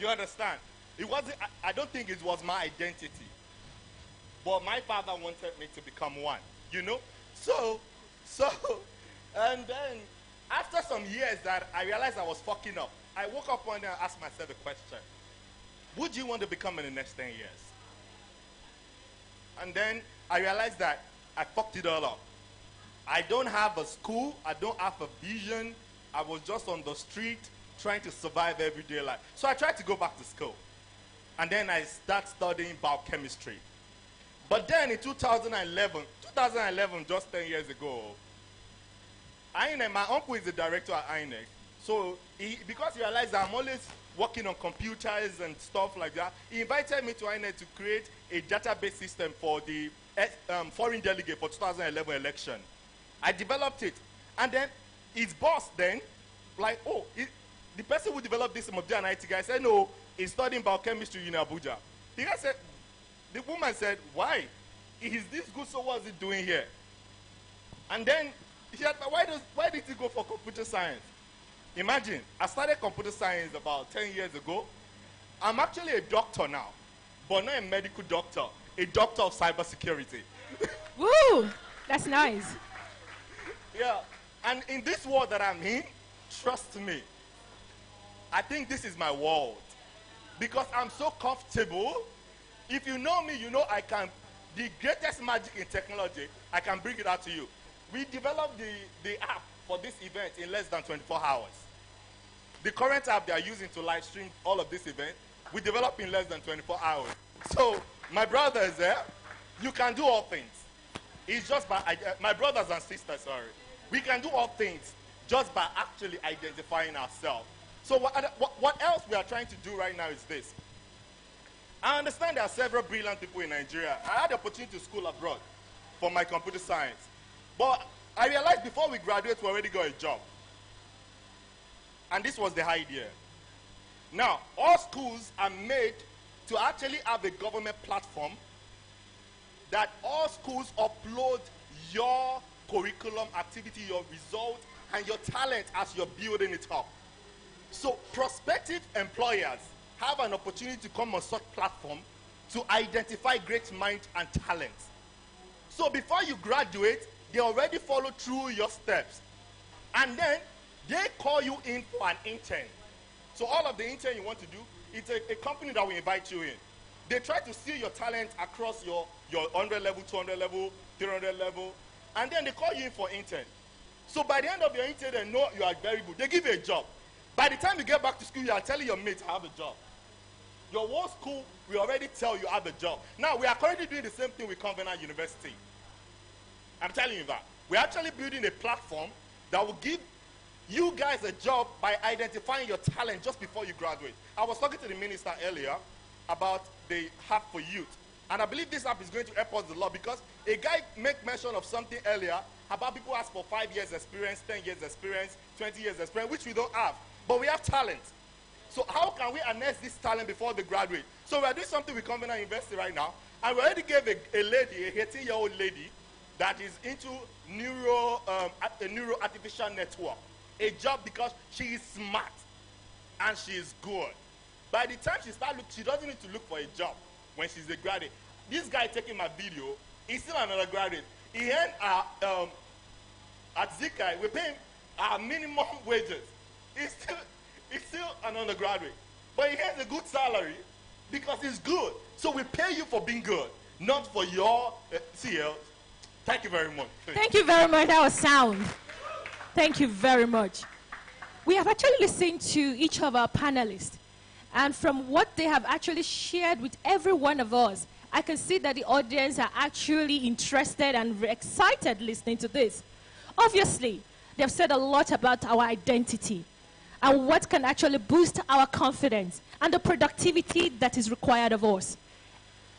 S17: You understand? It wasn't. I don't think it was my identity. But my father wanted me to become one, you know? So, and then after some years that I realized I was fucking up, I woke up one day and asked myself a question. What do you want to become in the next 10 years? And then I realized that I fucked it all up. I don't have a school. I don't have a vision. I was just on the street trying to survive everyday life. So I tried to go back to school. And then I started studying biochemistry. But then in 2011, just 10 years ago, INEC, my uncle is the director at INEC. So because he realized that I'm always working on computers and stuff like that, he invited me to INEC to create a database system for the foreign delegate for 2011 election. I developed it. And then his boss then, like, oh, the person who developed this must be an IT guy. I said, no, he's studying biochemistry in Abuja. The guy said, the woman said, why? He's this good, so what's he doing here? And then she said, why did he go for computer science? Imagine, I started computer science about 10 years ago. I'm actually a doctor now, but not a medical doctor, a doctor of cybersecurity.
S12: Woo! That's nice.
S17: Yeah, and in this world that I'm in, trust me, I think this is my world. Because I'm so comfortable. If you know me, you know I can, the greatest magic in technology, I can bring it out to you. We developed the app for this event in less than 24 hours. The current app they are using to live stream all of this event, we developed in less than 24 hours. So, my brothers there, you can do all things. It's just by, my brothers and sisters, sorry. We can do all things just by actually identifying ourselves. So what else we are trying to do right now is this. I understand there are several brilliant people in Nigeria. I had the opportunity to school abroad for my computer science. But I realized before we graduate, we already got a job. And this was the idea. Now, all schools are made to actually have a government platform that all schools upload your curriculum, activity, your result, and your talent as you're building it up. So prospective employers have an opportunity to come on such platform to identify great minds and talents. So before you graduate, they already follow through your steps. And then they call you in for an intern. So all of the intern you want to do, it's a company that will invite you in. They try to see your talent across your 100 level, 200 level, 300 level, and then they call you in for intern. So by the end of your intern, they know you are very good. They give you a job. By the time you get back to school, you are telling your mates, I have a job. Your whole school will already tell you have a job. Now, we are currently doing the same thing with Covenant University. I'm telling you that. We're actually building a platform that will give you guys a job by identifying your talent just before you graduate. I was talking to the minister earlier about the app for youth. And I believe this app is going to help us a lot because a guy made mention of something earlier about people ask for 5 years experience, 10 years experience, 20 years experience, which we don't have. But we have talent. So how can we harness this talent before they graduate? So we're doing something with Covenant University right now. And we already gave a lady, a 18-year-old lady, that is into neuro artificial network, a job because she is smart and she is good. By the time she starts looking, she doesn't need to look for a job when she's a graduate. This guy taking my video is still another graduate. He earned at Zikai, we pay him our minimum wages. He's still an undergraduate. But he has a good salary because he's good. So we pay you for being good, not for your CL. Thank you very much.
S12: Thank you very much. That was sound. Thank you very much. We have actually listened to each of our panelists. And from what they have actually shared with every one of us, I can see that the audience are actually interested and excited listening to this. Obviously, they've said a lot about our identity and what can actually boost our confidence and the productivity that is required of us.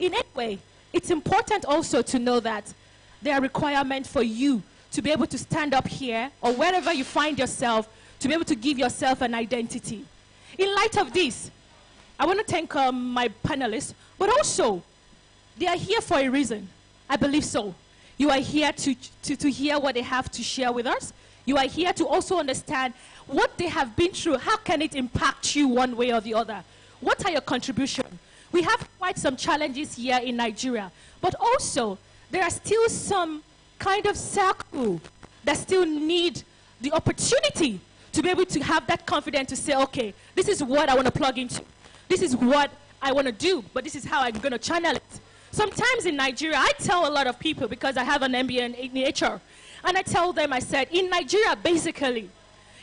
S12: In any way, it's important also to know that there are requirements for you to be able to stand up here or wherever you find yourself to be able to give yourself an identity. In light of this, I want to thank my panelists, but also, they are here for a reason. I believe so. You are here to hear what they have to share with us. You are here to also understand what they have been through. How can it impact you one way or the other? What are your contributions? We have quite some challenges here in Nigeria, but also, there are still some kind of circle that still need the opportunity to be able to have that confidence to say, okay, this is what I want to plug into. This is what I want to do, but this is how I'm going to channel it. Sometimes in Nigeria, I tell a lot of people, because I have an MBA in HR, and I tell them, I said, in Nigeria, basically,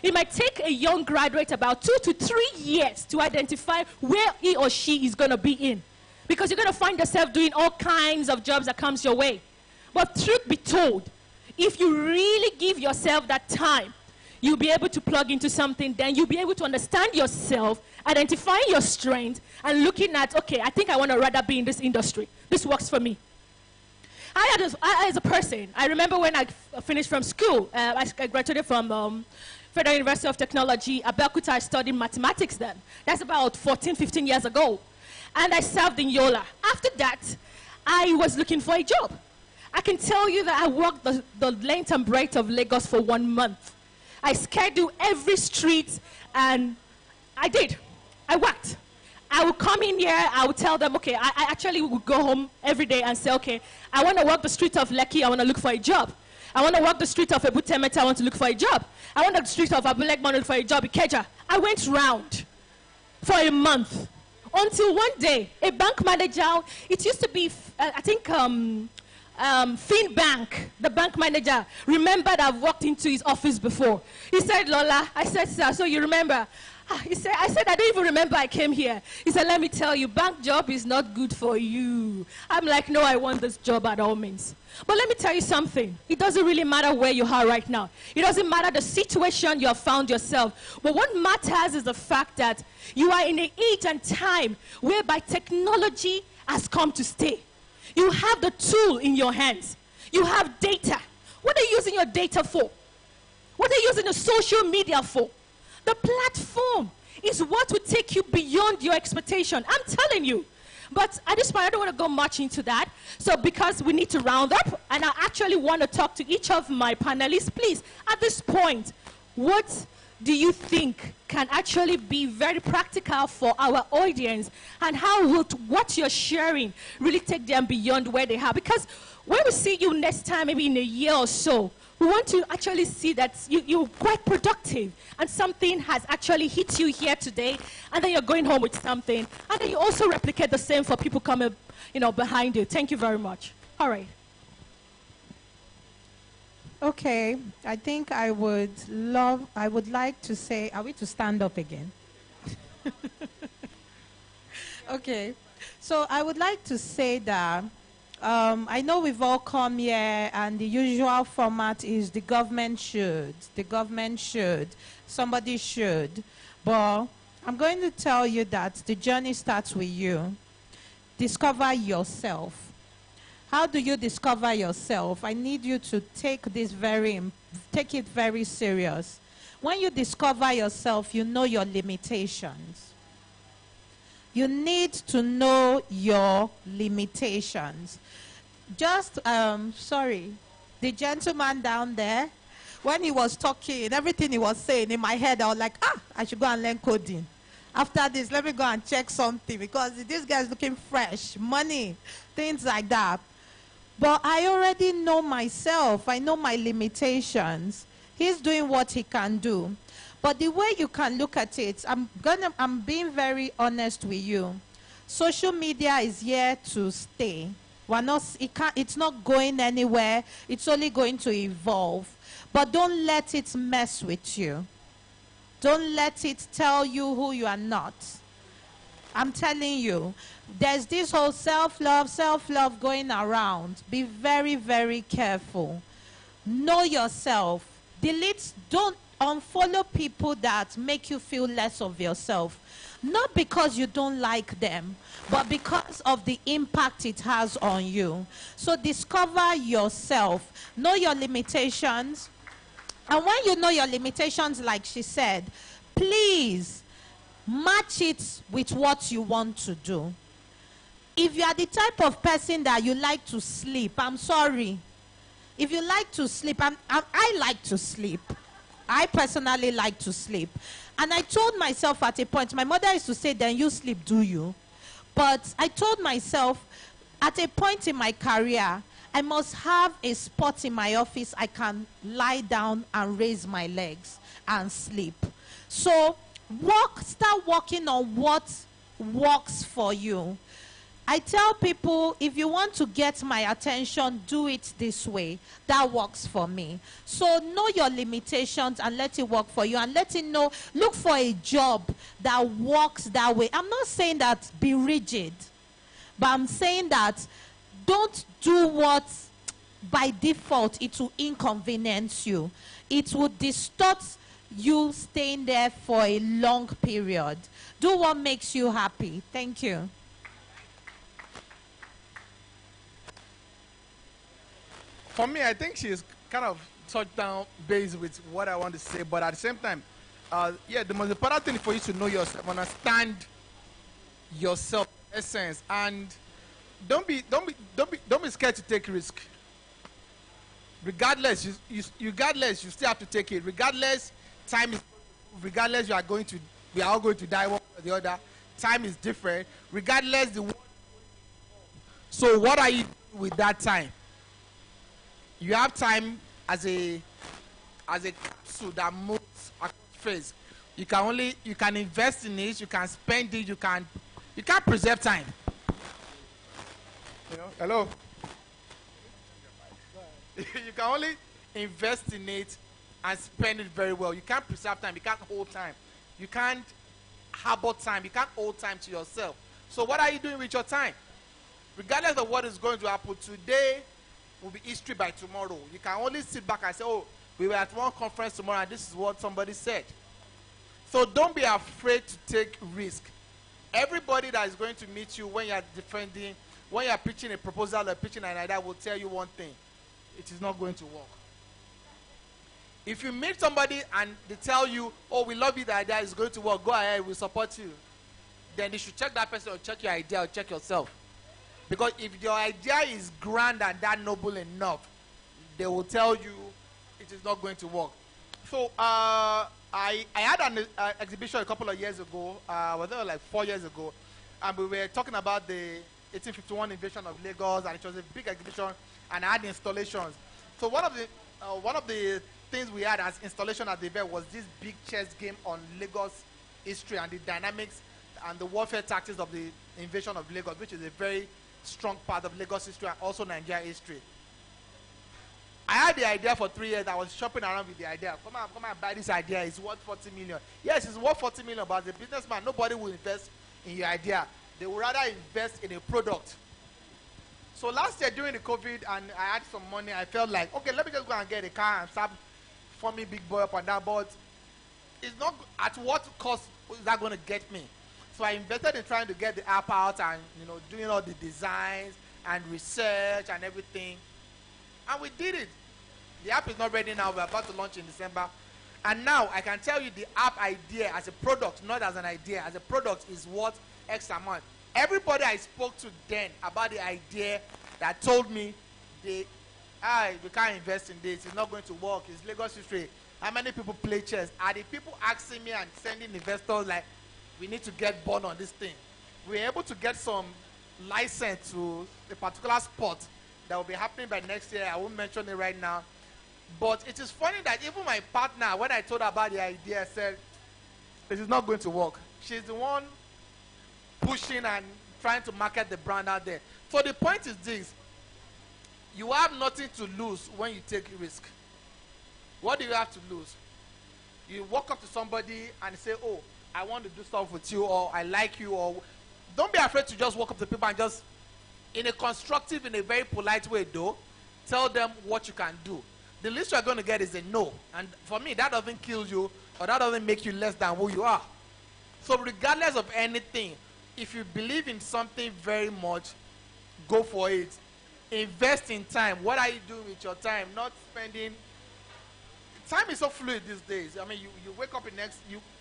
S12: it might take a young graduate about 2 to 3 years to identify where he or she is going to be in. Because you're going to find yourself doing all kinds of jobs that comes your way. But truth be told, if you really give yourself that time, you'll be able to plug into something, then you'll be able to understand yourself, identifying your strengths, and looking at, okay, I think I want to rather be in this industry. This works for me. As a person, I remember when I finished from school, I graduated from Federal University of Technology, Abeokuta. I studied mathematics then. That's about 14, 15 years ago. And I served in Yola. After that, I was looking for a job. I can tell you that I walked the length and breadth of Lagos for 1 month. I scheduled every street, and I did. I worked. I would come in here, I would tell them, okay, I actually would go home every day and say, okay, I want to walk the street of Lekki, I want to look for a job. I want to walk the street of Ebutemeta, I want to look for a job. I want the street of Abulegman to look for a job, Ikeja. I went round for a month until one day, a bank manager, it used to be, I think, Fin Bank, the bank manager, remembered I've walked into his office before. He said, Lola, I said, sir, so you remember? I said, I don't even remember I came here. He said, let me tell you, bank job is not good for you. I'm like, no, I want this job at all means. But let me tell you something. It doesn't really matter where you are right now. It doesn't matter the situation you have found yourself. But what matters is the fact that you are in an age and time whereby technology has come to stay. You have the tool in your hands. You have data. What are you using your data for? What are you using the social media for? The platform is what will take you beyond your expectation. I'm telling you. But at this point, I don't want to go much into that. So because we need to round up, and I actually want to talk to each of my panelists, please, at this point, what do you think can actually be very practical for our audience, and how will what you're sharing really take them beyond where they are? Because when we see you next time, maybe in a year or so, we want to actually see that you're quite productive and something has actually hit you here today, and then you're going home with something, and then you also replicate the same for people coming, behind you. Thank you very much. All right.
S13: Okay, I think I would like to say, are we to stand up again? Okay, so I would like to say that I know we've all come here and the usual format is the government should, somebody should. But I'm going to tell you that the journey starts with you. Discover yourself. How do you discover yourself? I need you to take it very serious. When you discover yourself, you know your limitations. You need to know your limitations. Just, sorry, the gentleman down there, when he was talking, everything he was saying in my head, I was like, I should go and learn coding. After this, let me go and check something, because this guy's looking fresh, money, things like that. But I already know myself. I know my limitations. He's doing what he can do. But the way you can look at it, I'm being very honest with you. Social media is here to stay. It's not going anywhere. It's only going to evolve. But don't let it mess with you. Don't let it tell you who you are not. I'm telling you, there's this whole self-love going around. Be very, very careful. Know yourself. Don't unfollow people that make you feel less of yourself. Not because you don't like them, but because of the impact it has on you. So discover yourself. Know your limitations. And when you know your limitations, like she said, please match it with what you want to do. If you are the type of person that you like to sleep, I'm sorry. If you like to sleep, I like to sleep. I personally like to sleep. And I told myself at a point, my mother used to say, then you sleep, do you? But I told myself, at a point in my career, I must have a spot in my office I can lie down and raise my legs and sleep. So start working on what works for you. I tell people, if you want to get my attention, do it this way. That works for me. So know your limitations and let it work for you. And let it know, look for a job that works that way. I'm not saying that be rigid, but I'm saying that don't do what by default it will inconvenience you. It will distort you staying there for a long period. Do what makes you happy. Thank you.
S14: For me, I think she's kind of touched down base with what I want to say, but at the same time, yeah, the most important thing for you to know yourself, understand yourself, essence, and don't be scared to take risk. Regardless, you still have to take it. Regardless, regardless, we are all going to die one or the other. Time is different. Regardless, so what are you doing with that time? You have time as a capsule that moves across phase. You can invest in it, you can spend it, you can't preserve time. You know, hello. You can only invest in it and spend it very well. You can't preserve time, you can't hold time. You can't harbor time, you can't hold time to yourself. So what are you doing with your time? Regardless of what is going to happen today, will be history by tomorrow. You can only sit back and say, oh, we were at one conference tomorrow and this is what somebody said. So don't be afraid to take risk. Everybody that is going to meet you when you're defending, when you're pitching a proposal or pitching an idea will tell you one thing: it is not going to work. If you meet somebody and they tell you, oh, we love you, the idea is going to work, go ahead, we'll support you, then you should check that person or check your idea or check yourself. Because if your idea is grand and that noble enough, they will tell you it is not going to work. So I had an exhibition a couple of years ago, was it like 4 years ago, and we were talking about the 1851 invasion of Lagos, and it was a big exhibition, and I had installations. So one of the things we had as installation at the event was this big chess game on Lagos history and the dynamics and the warfare tactics of the invasion of Lagos, which is a very strong part of Lagos history and also Nigeria history. I had the idea for 3 years. I was shopping around with the idea. Come on, buy this idea. It's worth 40 million. Yes, it's worth 40 million, but as a businessman, nobody will invest in your idea. They will rather invest in a product. So last year during the COVID, and I had some money, I felt like, okay, let me just go and get a car and start forming big boy up and down. But it's not, at what cost is that going to get me? So I invested in trying to get the app out and, you know, doing all the designs and research and everything. And we did it. The app is not ready now. We're about to launch in December. And now I can tell you the app idea as a product, not as an idea, as a product is worth X amount. Everybody I spoke to then about the idea that told me we can't invest in this, it's not going to work, it's Lagos history. How many people play chess? Are the people asking me and sending investors like, we need to get born on this thing? We're able to get some license to a particular sport that will be happening by next year. I won't mention it right now. But it is funny that even my partner, when I told her about the idea, said, it is not going to work. She's the one pushing and trying to market the brand out there. So the point is this: you have nothing to lose when you take risk. What do you have to lose? You walk up to somebody and say, oh, I want to do stuff with you, or I like you, or don't be afraid to just walk up to people and just, in a constructive, in a very polite way though, tell them what you can do. The least you're going to get is a no. And for me, that doesn't kill you, or that doesn't make you less than who you are. So regardless of anything, if you believe in something very much, go for it. Invest in time. What are you doing with your time? Not spending. Time is so fluid these days. I mean, you wake up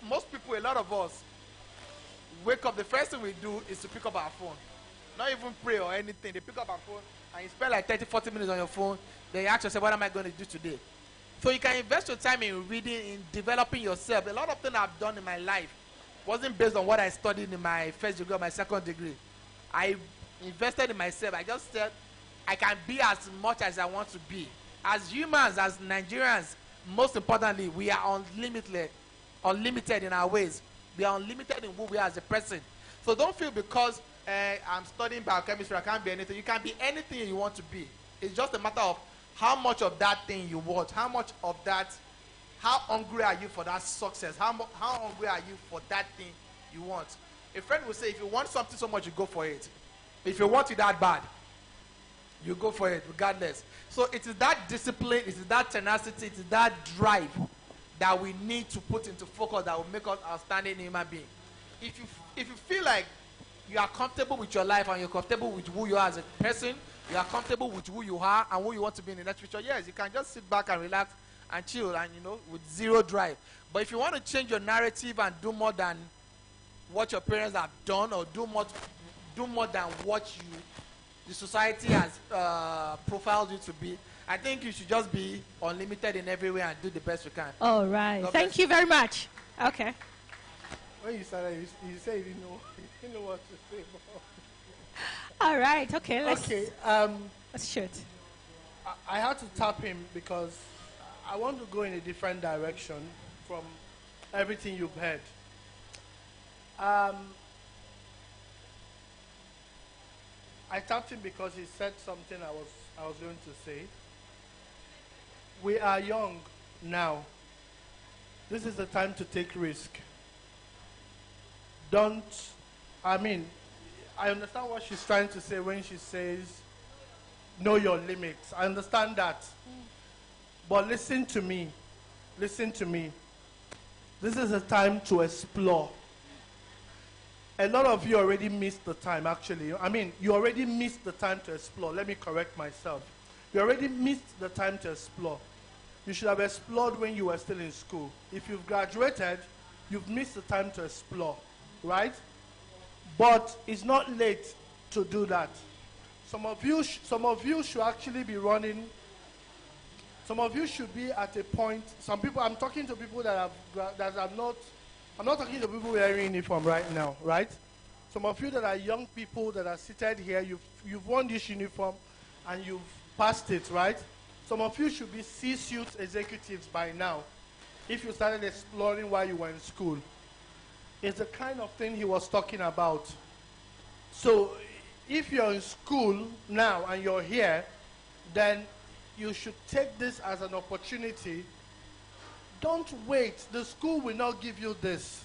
S14: most people, a lot of us, wake up, the first thing we do is to pick up our phone. Not even pray or anything. They pick up our phone and you spend like 30, 40 minutes on your phone. Then you ask yourself, what am I going to do today? So you can invest your time in reading, in developing yourself. A lot of things I've done in my life wasn't based on what I studied in my first degree or my second degree. I invested in myself. I just said I can be as much as I want to be. As humans, as Nigerians, most importantly, we are unlimited in our ways. We are unlimited in who we are as a person. So don't feel because I'm studying biochemistry, I can't be anything. You can be anything you want to be. It's just a matter of how much of that thing you want, how much of that, how hungry are you for that success, how hungry are you for that thing you want. A friend will say, if you want something so much, you go for it. If you want it that bad, you go for it regardless. So it is that discipline, it is that tenacity, it is that drive that we need to put into focus that will make us outstanding human beings. If you feel like you are comfortable with your life and you're comfortable with who you are as a person, you are comfortable with who you are and who you want to be in the next future, yes, you can just sit back and relax and chill and, with zero drive. But if you want to change your narrative and do more than what your parents have done, or do more than what the society has profiled you to be, I think you should just be unlimited in every way and do the best you can.
S12: All right. Thank you very much. Okay.
S15: When you started, you said you didn't know what to say.
S12: All right. Okay. Let's shoot.
S15: I had to tap him because I want to go in a different direction from everything you've heard. I tapped him because he said something I was going to say. We are young now. This is the time to take risk. I understand what she's trying to say when she says, know your limits. I understand that. But listen to me. Listen to me. This is a time to explore. A lot of you already missed the time, actually. You already missed the time to explore. Let me correct myself. You already missed the time to explore. You should have explored when you were still in school. If you've graduated, you've missed the time to explore, right? But it's not late to do that. Some of you should actually be running. Some of you should be at a point. Some people, I'm talking to people that have not. I'm not talking to people wearing uniform right now, right? Some of you that are young people that are seated here, you've worn this uniform and you've passed it, right? Some of you should be C-suite executives by now if you started exploring while you were in school. It's the kind of thing he was talking about. So if you're in school now and you're here, then you should take this as an opportunity. Don't wait. The school will not give you this.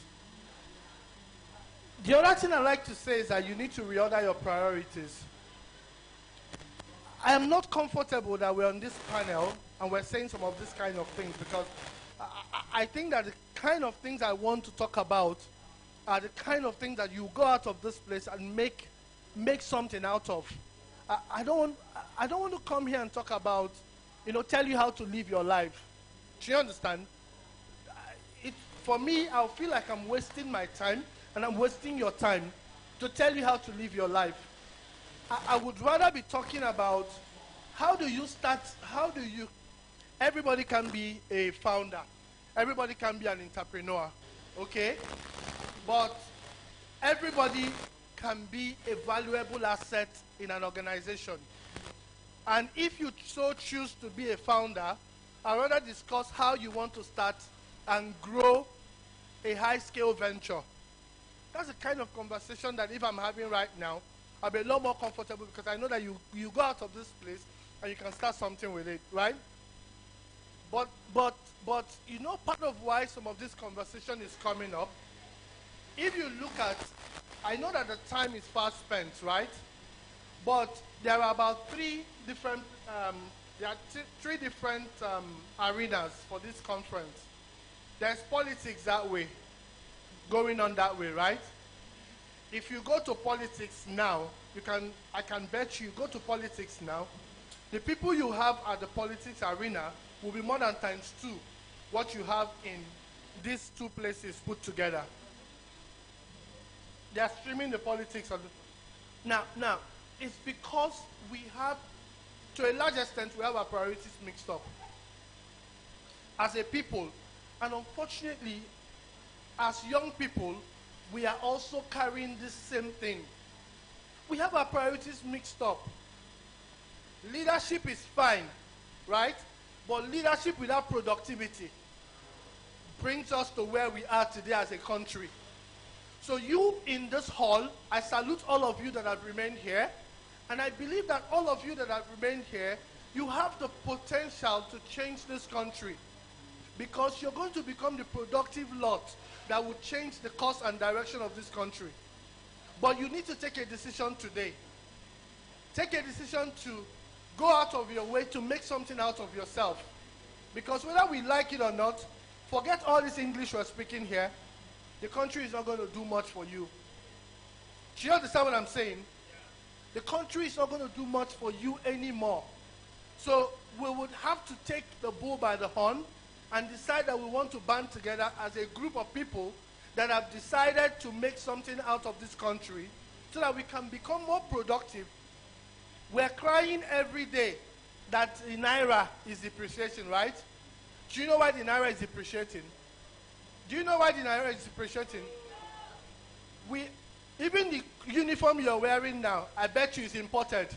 S15: The other thing I like to say is that you need to reorder your priorities. I am not comfortable that we're on this panel and we're saying some of these kind of things because I think that the kind of things I want to talk about are the kind of things that you go out of this place and make something out of. I don't want to come here and talk about, tell you how to live your life. Do you understand? For me, I'll feel like I'm wasting my time and I'm wasting your time to tell you how to live your life. I would rather be talking about everybody can be a founder. Everybody can be an entrepreneur, okay? But everybody can be a valuable asset in an organization. And if you so choose to be a founder, I'd rather discuss how you want to start and grow a high-scale venture. That's the kind of conversation that if I'm having right now, I'll be a lot more comfortable because I know that you go out of this place and you can start something with it, right? But part of why some of this conversation is coming up, if you look at, I know that the time is fast spent, right? But there are about three different arenas for this conference. There's politics that way, going on that way, right? If you go to politics now, I can bet you go to politics now, the people you have at the politics arena will be more than times 2 what you have in these two places put together. They are streaming the politics of now, it's because we have, to a large extent, we have our priorities mixed up as a people. And unfortunately, as young people, we are also carrying this same thing. We have our priorities mixed up. Leadership is fine, right? But leadership without productivity brings us to where we are today as a country. So you in this hall, I salute all of you that have remained here. And I believe that all of you that have remained here, you have the potential to change this country. Because you're going to become the productive lot that will change the course and direction of this country. But you need to take a decision today. Take a decision to go out of your way to make something out of yourself. Because whether we like it or not, forget all this English we're speaking here, the country is not going to do much for you. Do you understand what I'm saying? The country is not going to do much for you anymore. So we would have to take the bull by the horn and decide that we want to band together as a group of people that have decided to make something out of this country so that we can become more productive. We're crying every day that the Naira is depreciating, right? Do you know why the Naira is depreciating? Do you know why the Naira is depreciating? Even the uniform you're wearing now, I bet you is imported.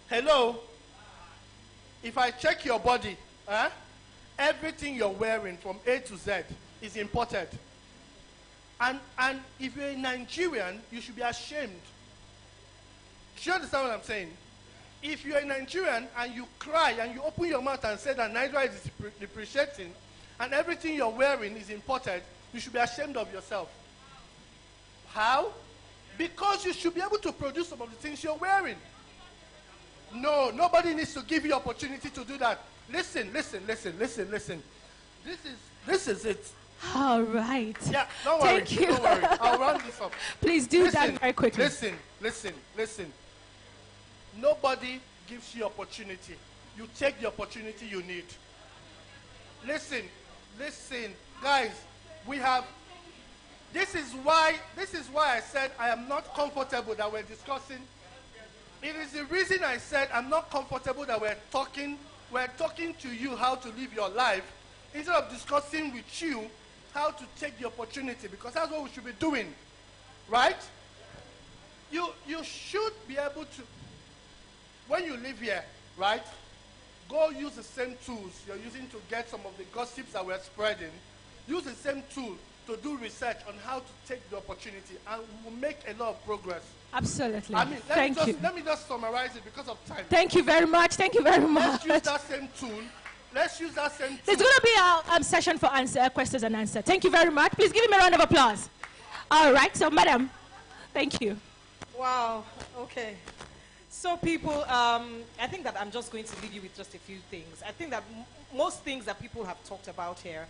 S15: Hello? If I check your body, everything you're wearing from A to Z is imported. And if you're a Nigerian, you should be ashamed. Do you understand what I'm saying? If you're a Nigerian and you cry and you open your mouth and say that Nigeria is depreciating and everything you're wearing is imported, you should be ashamed of yourself. How? Because you should be able to produce some of the things you're wearing. No, nobody needs to give you opportunity to do that. Listen. This is it.
S12: All right.
S15: Yeah, don't worry.
S12: Thank you.
S15: Don't worry. I'll round this up.
S12: Please do that very quickly.
S15: Listen. Nobody gives you opportunity. You take the opportunity you need. Listen, guys, this is why I said I am not comfortable that we're discussing. It is the reason I said I'm not comfortable that we're talking to you how to live your life instead of discussing with you how to take the opportunity, because that's what we should be doing, right? You should be able to, when you live here, right, go use the same tools you're using to get some of the gossips that we're spreading. Use the same tool to do research on how to take the opportunity, and we will make a lot of progress.
S12: Absolutely.
S15: I mean,
S12: Thank you.
S15: Let me just summarize it because of time.
S12: Thank you very much. Thank you very much.
S15: Let's use that same tool. There's
S12: going to be a session for questions and answers. Thank you very much. Please give him a round of applause. All right. So, madam, thank you.
S16: Wow. Okay. So, people, I think that I'm just going to leave you with just a few things. I think that most things that people have talked about here,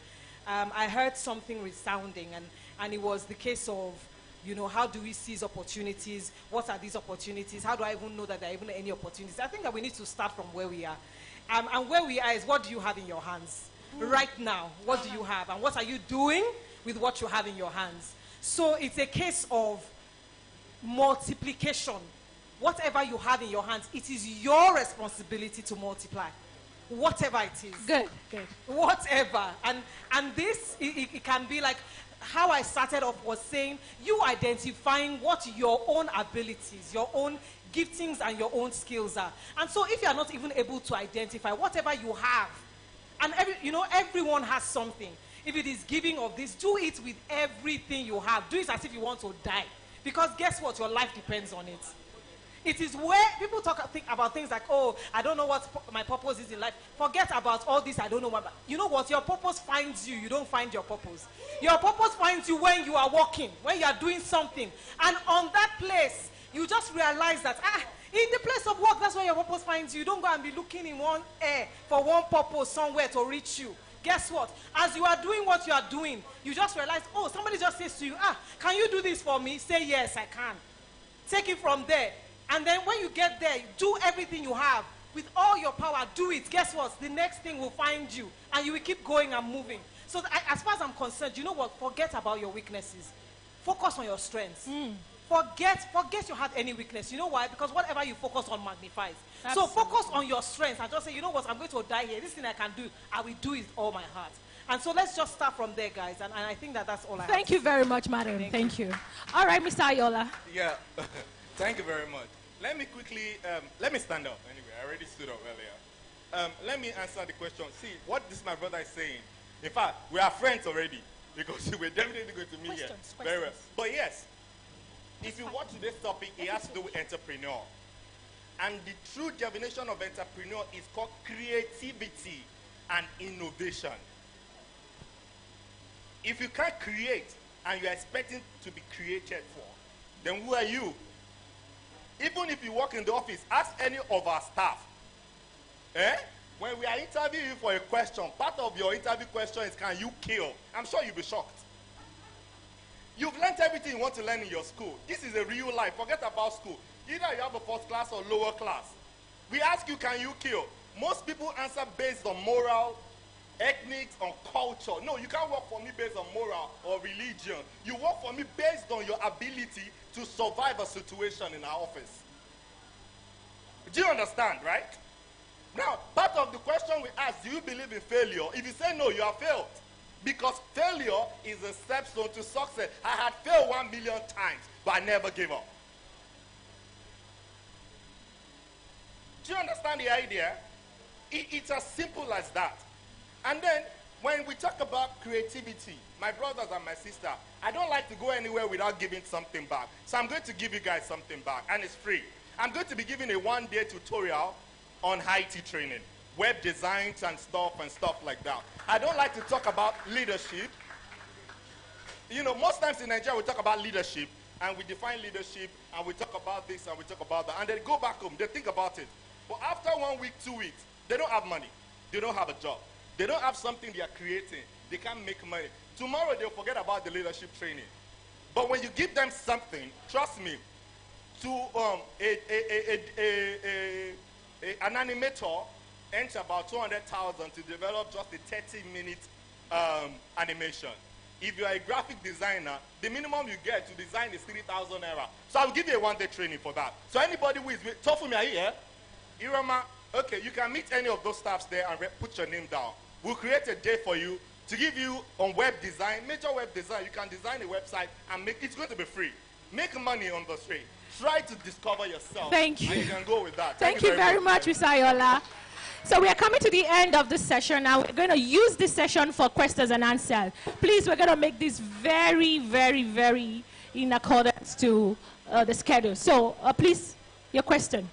S16: I heard something resounding, and it was the case of, you know, how do we seize opportunities? What are these opportunities? How do I even know that there are even any opportunities? I think that we need to start from where we are. And where we are is, what do you have in your hands? Right now, what do you have? And what are you doing with what you have in your hands? So it's a case of multiplication. Whatever you have in your hands, it is your responsibility to multiply. Whatever it is.
S12: Good.
S16: Whatever. And this, it can be like, how I started off was saying, you identifying what your own abilities, your own giftings and your own skills are. And so if you are not even able to identify whatever you have, and everyone has something. If it is giving of this, do it with everything you have. Do it as if you want to die. Because guess what? Your life depends on it. It is where people think about things like, oh, I don't know what my purpose is in life. Forget about all this, I don't know what. You know what? Your purpose finds you. You don't find your purpose. Your purpose finds you when you are walking, when you are doing something. And on that place, you just realize that, in the place of work, that's where your purpose finds you. You don't go and be looking in one air for one purpose somewhere to reach you. Guess what? As you are doing what you are doing, you just realize, oh, somebody just says to you, can you do this for me? Say, yes, I can. Take it from there. And then when you get there, do everything you have. With all your power, do it. Guess what? The next thing will find you. And you will keep going and moving. So as far as I'm concerned, you know what? Forget about your weaknesses. Focus on your strengths. Forget you had any weakness. You know why? Because whatever you focus on magnifies. Absolutely. So focus on your strengths and just say, you know what? I'm going to die here. This thing I can do, I will do it with all my heart. And so let's just start from there, guys. And I think that's all I have.
S12: Thank you very much, madam. Thank you. All right, Mr. Ayola.
S17: Yeah. Thank you very much. Let me quickly, let me stand up anyway. I already stood up earlier. Let me answer the question. See, what this my brother is saying. In fact, we are friends already. because we're definitely going to meet here. Very well. But yes, if you watch today's topic, it has to do with entrepreneur. And the true definition of entrepreneur is called creativity and innovation. If you can't create and you're expecting to be created for, then who are you? Even if you work in the office, ask any of our staff. When we are interviewing you for a question, part of your interview question is, can you kill? I'm sure you'll be shocked. You've learned everything you want to learn in your school. This is a real life. Forget about school. Either you have a first class or lower class. We ask you, can you kill? Most people answer based on moral, ethnics, on culture. No, you can't work for me based on moral or religion. You work for me based on your ability to survive a situation in our office. Do you understand, right? Now, part of the question we ask, do you believe in failure? If you say no, you have failed. Because failure is a stepstone to success. I had failed 1 million times, but I never gave up. Do you understand the idea? It's as simple as that. And then, when we talk about creativity, my brothers and my sister, I don't like to go anywhere without giving something back. So I'm going to give you guys something back, and it's free. I'm going to be giving a one-day tutorial on IT training, web designs and stuff like that. I don't like to talk about leadership. You know, most times in Nigeria we talk about leadership, and we define leadership, and we talk about this, and we talk about that, and they go back home, they think about it. But after 1 week, 2 weeks, they don't have money. They don't have a job. They don't have something they are creating. They can't make money. Tomorrow they'll forget about the leadership training. But when you give them something, trust me, to an animator earns about 200,000 to develop just a 30-minute animation. If you are a graphic designer, the minimum you get to design is 3,000 naira. So I'll give you a one-day training for that. So anybody who is with Tofumi, are you here? Irama, okay, you can meet any of those staffs there and put your name down. We'll create a day for you to give you on web design, major web design. You can design a website and make it's going to be free. Make money on the street. Try to discover yourself.
S12: Thank you.
S17: And you can go with that.
S12: Thank you very much, Mr. Ayola. So we are coming to the end of this session now. We're going to use this session for questions and answers. Please, we're going to make this very, very, very in accordance to the schedule. So please, your question.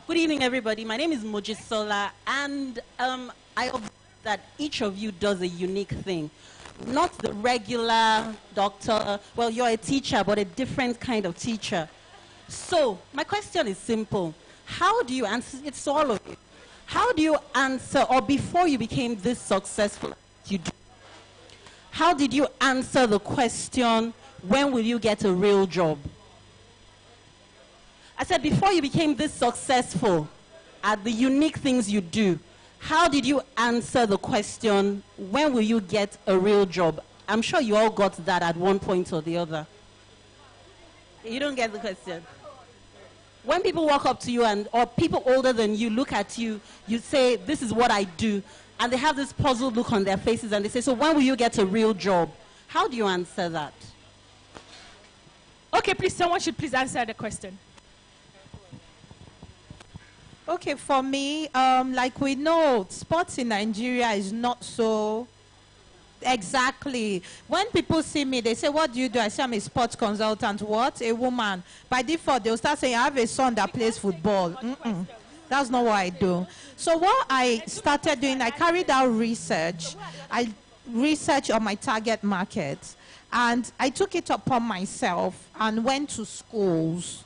S18: Good evening, everybody. My name is Mojisola, and I observe that each of you does a unique thing. Not the regular doctor. Well, you're a teacher, but a different kind of teacher. So my question is simple. How do you answer? It's all of you. How do you answer, or before you became this successful, how did you answer the question, when will you get a real job? I said, before you became this successful at the unique things you do, how did you answer the question, when will you get a real job? I'm sure you all got that at one point or the other. You don't get the question. When people walk up to you or people older than you look at you, you say, this is what I do. And they have this puzzled look on their faces and they say, so when will you get a real job? How do you answer that?
S12: Okay, please, someone should please answer the question.
S13: Okay, for me, like we know, sports in Nigeria is not so exactly. When people see me, they say, what do you do? I say, I'm a sports consultant. What? A woman. By default, they'll start saying, I have a son that plays football. That's not what I do. So what I started doing, I carried out research. I researched on my target market. And I took it upon myself and went to schools.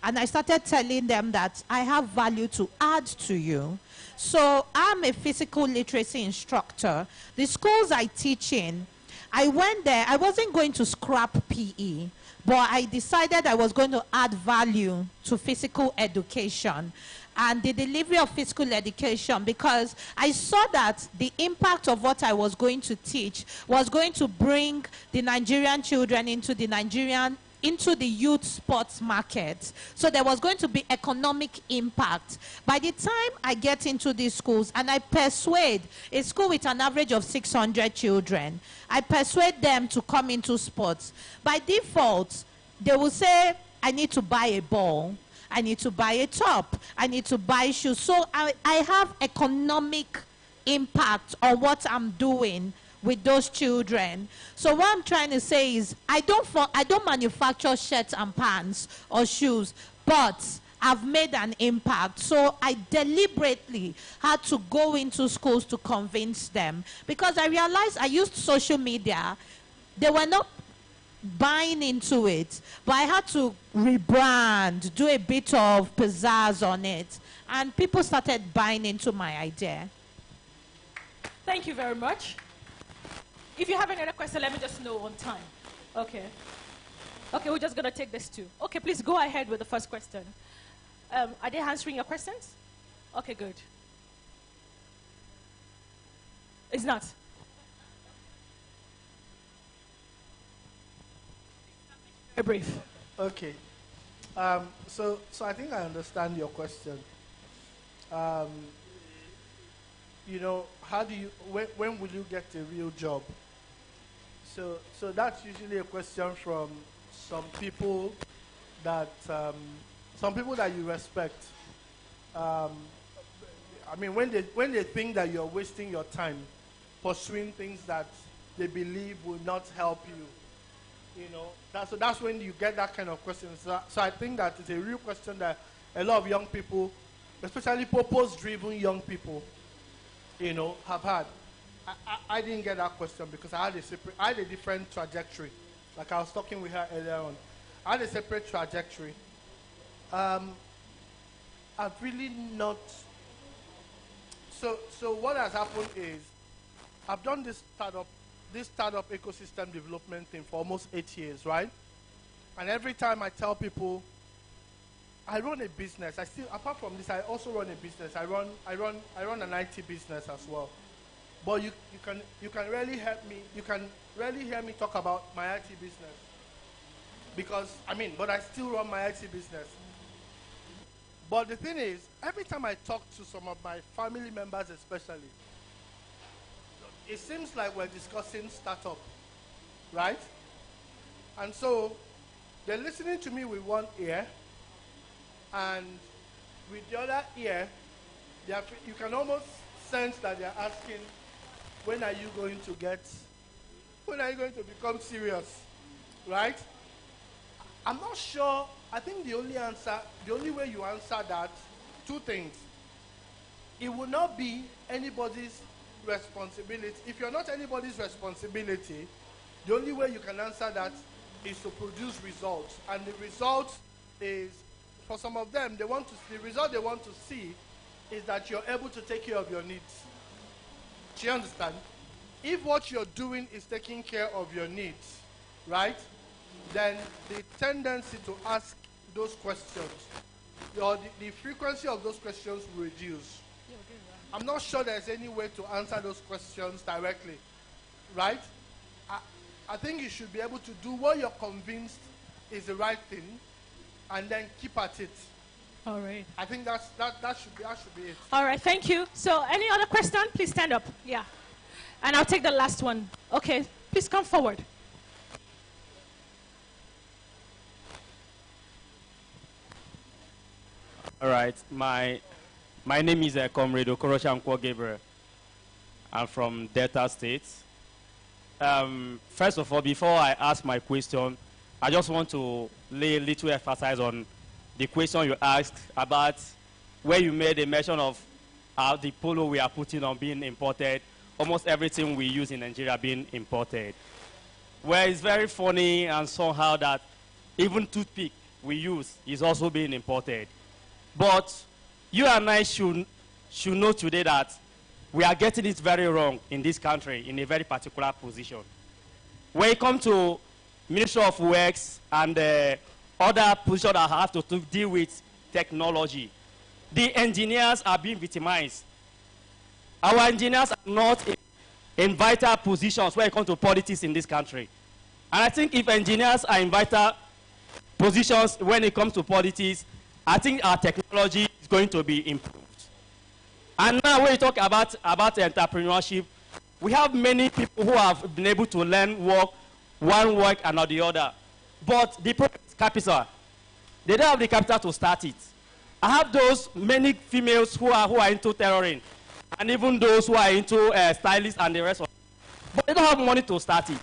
S13: And I started telling them that I have value to add to you. So I'm a physical literacy instructor. The schools I teach in, I went there. I wasn't going to scrap PE, but I decided I was going to add value to physical education and the delivery of physical education, because I saw that the impact of what I was going to teach was going to bring the Nigerian children into the youth sports market. So there was going to be economic impact. By the time I get into these schools and I persuade a school with an average of 600 children, I persuade them to come into sports. By default, they will say, I need to buy a ball, I need to buy a top, I need to buy shoes. So I have economic impact on what I'm doing with those children. So what I'm trying to say is I don't manufacture shirts and pants or shoes, but I've made an impact. So I deliberately had to go into schools to convince them, because I realized I used social media. They were not buying into it, but I had to rebrand, do a bit of pizzazz on it, and people started buying into my idea.
S12: Thank you very much. If you have any other question, let me just know on time. Okay. Okay, we're just going to take this too. Okay, please go ahead with the first question. Are they answering your questions? Okay, good. It's not. Very brief.
S15: Okay. So I think I understand your question. You know, how do you, when will you get a real job? So that's usually a question from some people that you respect. I mean, when they think that you're wasting your time pursuing things that they believe will not help you, you know, that's when you get that kind of question. So I think that it's a real question that a lot of young people, especially purpose-driven young people, you know, have had. I didn't get that question because I had a different trajectory. Like I was talking with her earlier on. I had a separate trajectory. I've really not. So what has happened is I've done this startup ecosystem development thing for almost 8 years, right? And every time I tell people I run a business, apart from this, I also run a business. I run an IT business as well. But you can rarely help me. You can rarely hear me talk about my IT business because but I still run my IT business. But the thing is, every time I talk to some of my family members, especially, it seems like we're discussing startup, right? And so they're listening to me with one ear, and with the other ear, you can almost sense that they're asking, when are you going to become serious, right? I'm not sure. I think the only way you answer that, two things. It will not be anybody's responsibility. If you're not anybody's responsibility, the only way you can answer that is to produce results. And the result is, for some of them, the result they want to see is that you're able to take care of your needs. Do you understand? If what you're doing is taking care of your needs, right, then the tendency to ask those questions, or the frequency of those questions will reduce. I'm not sure there's any way to answer those questions directly, right? I think you should be able to do what you're convinced is the right thing, and then keep at it.
S12: All right.
S15: I think that should be it.
S12: All right, thank you. So any other question? Please stand up. Yeah. And I'll take the last one. Okay, please come forward.
S19: All right, my name is Comrade Okorocha Nkwo Gabriel. I'm from Delta State. First of all, before I ask my question, I just want to lay a little emphasis on the question you asked about where you made a mention of the polo we are putting on being imported, almost everything we use in Nigeria being imported. Well, it's very funny and somehow that even toothpick we use is also being imported. But you and I should know today that we are getting it very wrong in this country in a very particular position. When it comes to Ministry of Works and other positions that have to deal with technology, the engineers are being victimized. Our engineers are not in vital positions when it comes to politics in this country. And I think if engineers are in vital positions when it comes to politics, I think our technology is going to be improved. And now when you talk about entrepreneurship, we have many people who have been able to learn one work and not the other. But the problem is capital. They don't have the capital to start it. I have those many females who are into tailoring, and even those who are into stylists and the rest of it. but they don't have money to start it.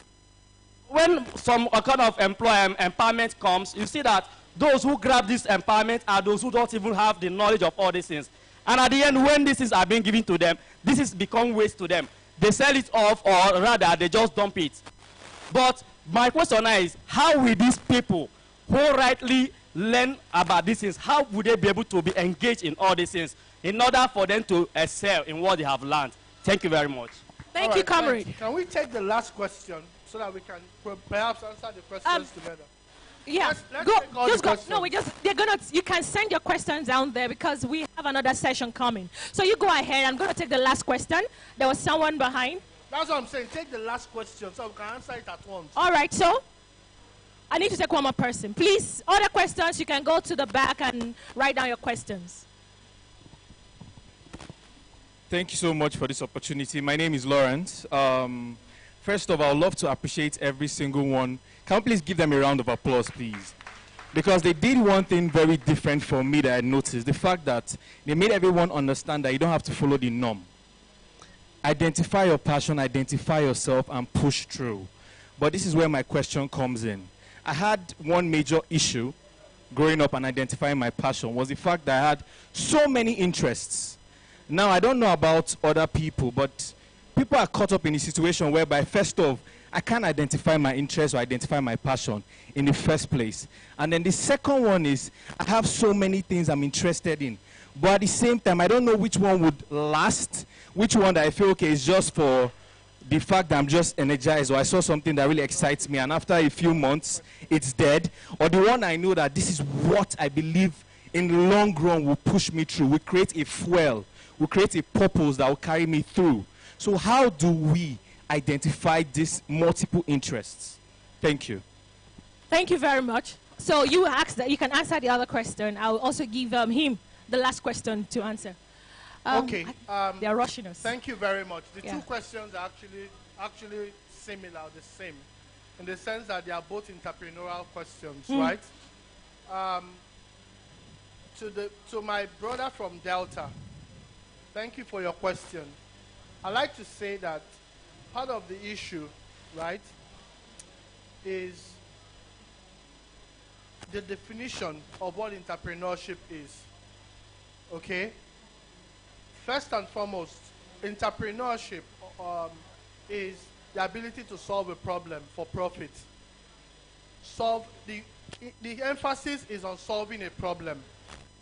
S19: When some kind of empowerment comes, you see that those who grab this empowerment are those who don't even have the knowledge of all these things. And at the end, when these things are being given to them, this is become waste to them. They sell it off, or rather, they just dump it. But my question now is, how will these people who rightly learn about these things, how would they be able to be engaged in all these things in order for them to excel in what they have learned? Thank you very much.
S3: Thank you, comrade.
S15: Can we take the last question so that we can perhaps answer the questions together?
S12: Yeah,
S15: Let's
S12: go,
S15: take all
S12: just
S15: the
S12: go.
S15: questions.
S12: No, they're gonna, you can send your questions down there because we have another session coming. So you go ahead. I'm gonna take the last question. There was someone behind.
S15: That's what I'm saying. Take the last question so we can answer it at once.
S12: All right, so I need to take one more person. Please, other questions, you can go to the back and write down your questions.
S20: Thank you so much for this opportunity. My name is Lawrence. First of all, I'd love to appreciate every single one. Can you please give them a round of applause, please? Because they did one thing very different from me that I noticed. The fact that they made everyone understand that you don't have to follow the norm. Identify your passion, identify yourself, and push through. But this is where my question comes in. I had one major issue growing up and identifying my passion was the fact that I had so many interests. Now, I don't know about other people, but people are caught up in a situation whereby, first off, I can't identify my interest or identify my passion in the first place. And then the second one is, I have so many things I'm interested in. But at the same time, I don't know which one would last, which one that I feel, okay, is just for the fact that I'm just energized, or I saw something that really excites me, and after a few months, it's dead. Or the one I know that this is what I believe in the long run will push me through, will create a fuel, will create a purpose that will carry me through. So how do we identify these multiple interests? Thank you.
S12: Thank you very much. So you asked that, you can answer the other question. I'll also give him the last question to answer.
S15: Okay.
S12: They're rushing us.
S15: Thank you very much. The
S12: Yeah.
S15: two questions are actually similar, the same, in the sense that they are both entrepreneurial questions, right? To my brother from Delta, thank you for your question. I like to say that part of the issue, right, is the definition of what entrepreneurship is. Okay? First and foremost, entrepreneurship is the ability to solve a problem for profit. The emphasis is on solving a problem.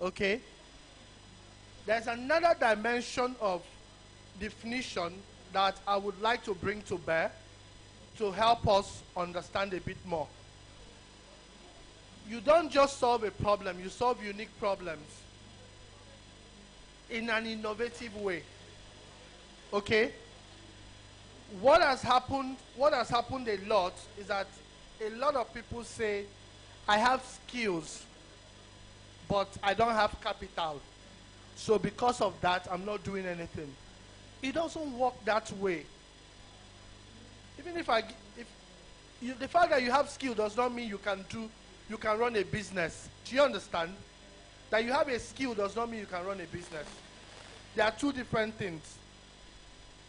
S15: Okay? There's another dimension of definition that I would like to bring to bear to help us understand a bit more. You don't just solve a problem, you solve unique problems in an innovative way. Okay? What has happened a lot is that a lot of people say, I have skills, but I don't have capital. So because of that, I'm not doing anything. It doesn't work that way. Even the fact that you have skill does not mean you can run a business. Do you understand? That you have a skill does not mean you can run a business. There are two different things.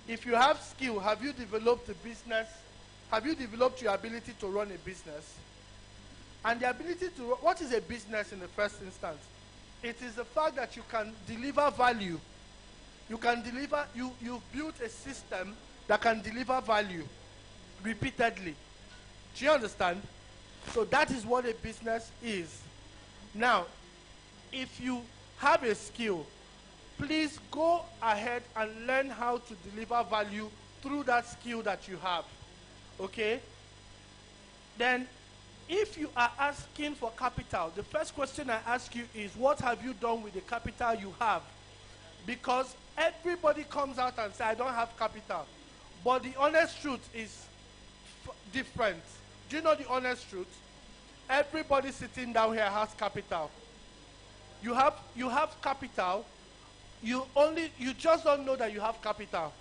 S15: If you have skill, have you developed a business? Have you developed your ability to run a business? And the ability to, what is a business in the first instance? It is the fact that you can deliver value. You can deliver, you've built a system that can deliver value repeatedly. Do you understand? So that is what a business is. Now, if you have a skill, please go ahead and learn how to deliver value through that skill that you have. Okay? Then, if you are asking for capital, the first question I ask you is, what have you done with the capital you have? Because everybody comes out and says, I don't have capital. But the honest truth is different. Do you know the honest truth? Everybody sitting down here has capital. You have capital. You just don't know that you have capital.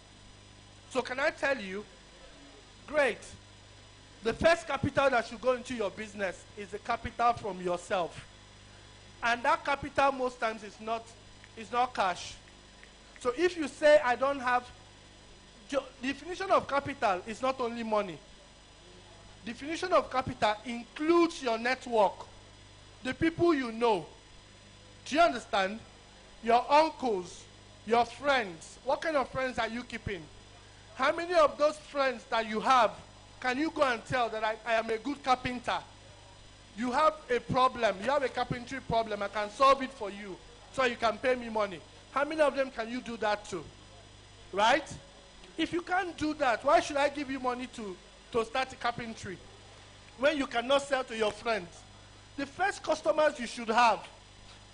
S15: So can I tell you, great. The first capital that should go into your business is the capital from yourself. And that capital most times is not cash. So if you say, I don't have definition of capital is not only money. Definition of capital includes your network, the people you know. Do you understand? Your uncles, your friends. What kind of friends are you keeping? How many of those friends that you have can you go and tell that I am a good carpenter? You have a problem, you have a carpentry problem, I can solve it for you so you can pay me money. How many of them can you do that to? Right? If you can't do that, why should I give you money to start a carpentry when you cannot sell to your friends? The first customers you should have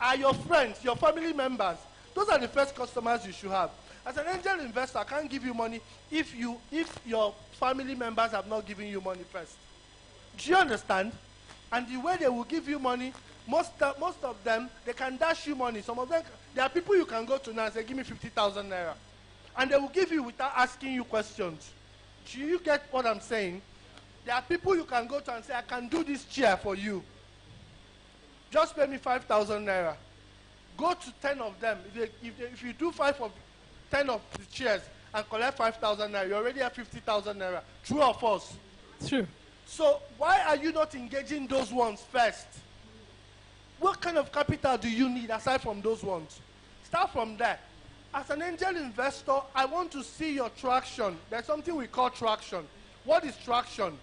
S15: are your friends, your family members. Those are the first customers you should have. As an angel investor, I can't give you money if your family members have not given you money first. Do you understand? And the way they will give you money, most of them, they can dash you money. Some of them, there are people you can go to now and say, give me 50,000 naira. And they will give you without asking you questions. Do you get what I'm saying? There are people you can go to and say, I can do this chair for you. Just pay me 5,000 naira. Go to 10 of them. If you do 10 of the chairs and collect 5,000 naira, you already have 50,000 naira. True or false?
S12: True.
S15: So why are you not engaging those ones first? What kind of capital do you need aside from those ones? Start from there. As an angel investor, I want to see your traction. There's something we call traction. What is traction?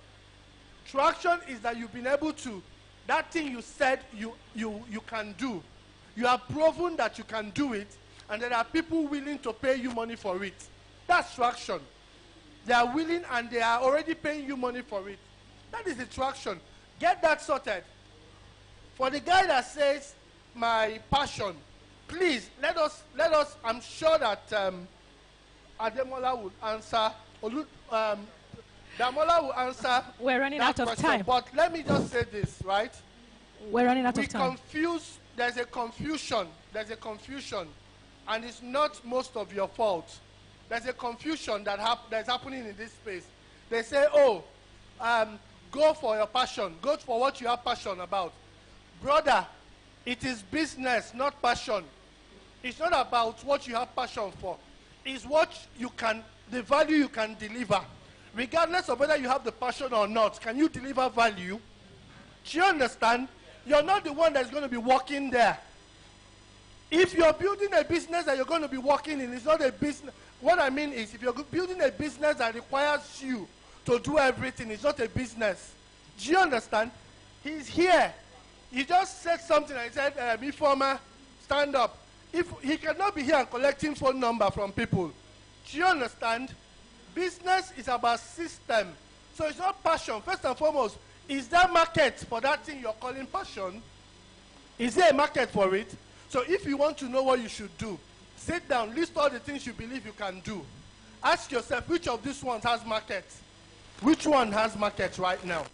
S15: Traction is that you've been able to, that thing you said you can do. You have proven that you can do it, and there are people willing to pay you money for it. That's traction. They are willing and they are already paying you money for it. That is the traction. Get that sorted. For the guy that says, my passion, please, let us, I'm sure that Ademola would answer, Damola will answer.
S12: We're running out of
S15: question.
S12: time.
S15: But let me just say this, right?
S12: We're running out of time.
S15: There's a confusion, and it's not most of your fault. There's a confusion that's happening in this space. They say, oh, go for your passion, go for what you have passion about. Brother, it is business, not passion. It's not about what you have passion for. It's what you can, the value you can deliver. Regardless of whether you have the passion or not, can you deliver value? Do you understand? You're not the one that's going to be working there. If you're building a business that you're going to be working in, it's not a business. What I mean is, if you're building a business that requires you to do everything, it's not a business. Do you understand? He's here. He just said something. I said, Informer, stand up. If he cannot be here and collecting phone number from people. Do you understand? Business is about system. So it's not passion. First and foremost, is there market for that thing you're calling passion? Is there a market for it? So if you want to know what you should do, sit down, list all the things you believe you can do. Ask yourself, which of these ones has market? Which one has market right now?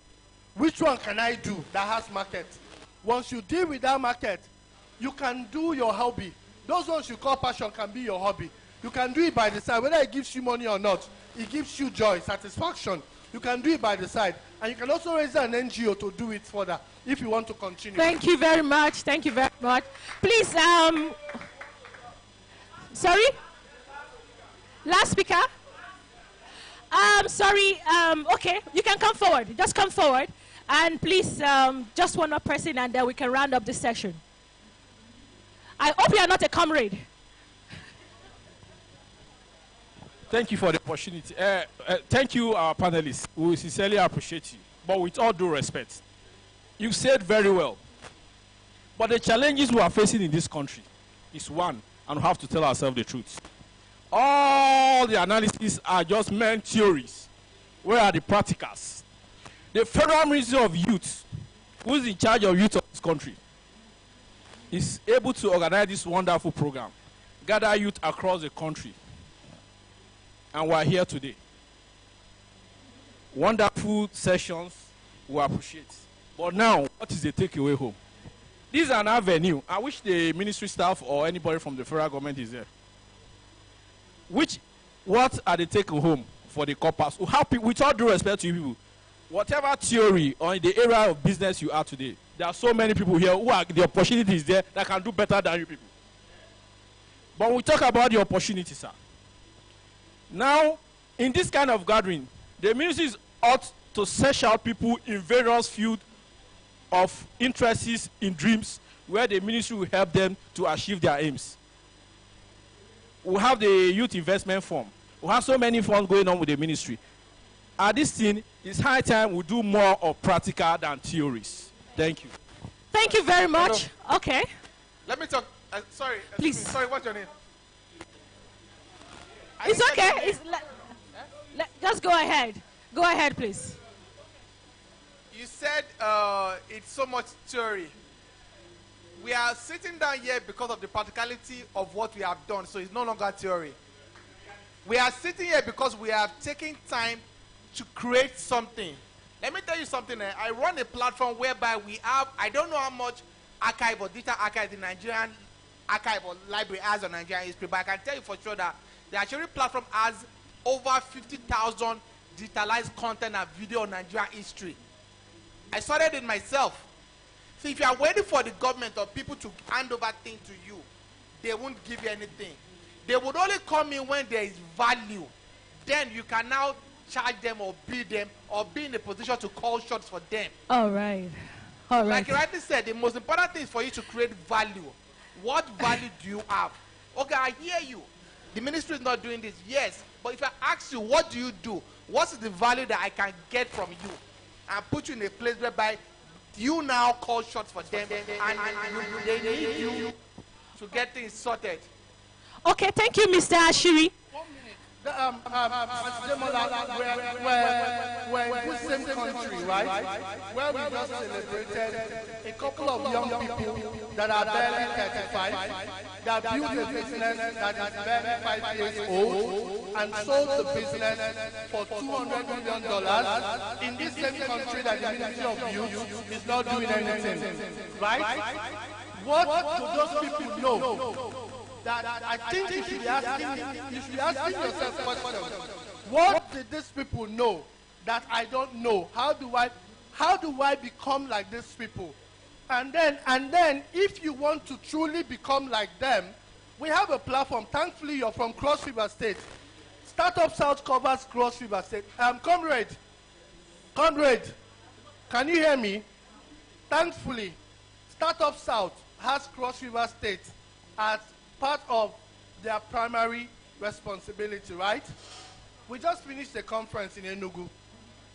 S15: Which one can I do that has market? Once you deal with that market, you can do your hobby. Those ones you call passion can be your hobby. You can do it by the side, whether it gives you money or not. It gives you joy, satisfaction. You can do it by the side. And you can also raise an NGO to do it further if you want to continue.
S12: Thank you very much. Thank you very much. Please, sorry? Last speaker? Sorry, okay, you can come forward. Just come forward. And please, just one more person and then we can round up this session. I hope you are not a comrade.
S1: Thank you for the opportunity. Thank you, our panelists. We sincerely appreciate you. But with all due respect, you said very well. But the challenges we are facing in this country is one, and we have to tell ourselves the truth. All the analyses are just mere theories. Where are the practicals? The Federal Ministry of Youth, who is in charge of youth of this country, is able to organize this wonderful program, gather youth across the country. And we are here today. Wonderful sessions, we appreciate. But now, what is the takeaway home? This is an avenue. I wish the ministry staff or anybody from the federal government is there. What are the take home for the corpus? With all due respect to you people, whatever theory or in the area of business you are today, there are so many people here who are, the opportunity is there that can do better than you people. But we talk about the opportunity, sir. Now,
S11: in this kind of gathering, the ministries ought to search out people in various fields of interests in dreams where the ministry will help them to achieve their aims. We have the youth investment fund. We have so many funds going on with the ministry. At this thing, it's high time we do more of practical than theories. Thank you.
S12: Thank you very much.
S14: Hello.
S12: Okay.
S14: Let me talk. Sorry.
S12: Please.
S14: Sorry, what's your name?
S12: It's okay. Just go ahead. Go ahead, please.
S14: You said it's so much theory. We are sitting down here because of the practicality of what we have done, so it's no longer theory. We are sitting here because we have taken time to create something. Let me tell you something. I run a platform whereby we have, I don't know how much archive or data archive the Nigerian archive or library has on Nigerian history, but I can tell you for sure that the Asheri platform has over 50,000 digitalized content and video on Nigerian history. I started it myself. So if you are waiting for the government or people to hand over things to you, they won't give you anything. They would only come in when there is value. Then you can now charge them or bill them or be in a position to call shots for them.
S12: All right. All right.
S14: Like you rightly said, the most important thing is for you to create value. What value do you have? Okay, I hear you. The ministry is not doing this. Yes. But if I ask you, what do you do? What is the value that I can get from you? And put you in a place whereby you now call shots for them and they need you to get things sorted.
S12: Okay, thank you, Mr. Ashiri.
S15: We're in the same country, right? Where we just celebrated a couple of young people that are barely 35, that built a business that is barely 5 years old and sold the business for $200 million in this same country that the Ministry of Youth is not doing anything, right? What do those people know? That I think you should be asking yourself questions. What did these people know that I don't know? How do I become like these people? And then if you want to truly become like them, we have a platform. Thankfully, you're from Cross River State. Startup South covers Cross River State. Comrade, can you hear me? Thankfully, Startup South has Cross River State as part of their primary responsibility, right? We just finished a conference in Enugu.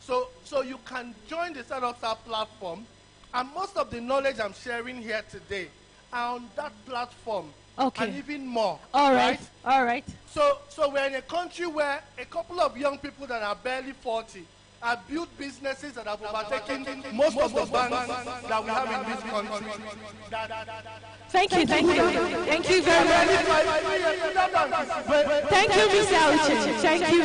S15: So you can join the Startup South platform, and most of the knowledge I'm sharing here today are on that platform.
S12: Okay.
S15: And even more.
S12: All right. All right.
S15: So we're in a country where a couple of young people that are barely 40 have built businesses that have overtaken most of the banks that we have in this country.
S12: Thank you very much. Thank you, Mr. Auchi. Thank you.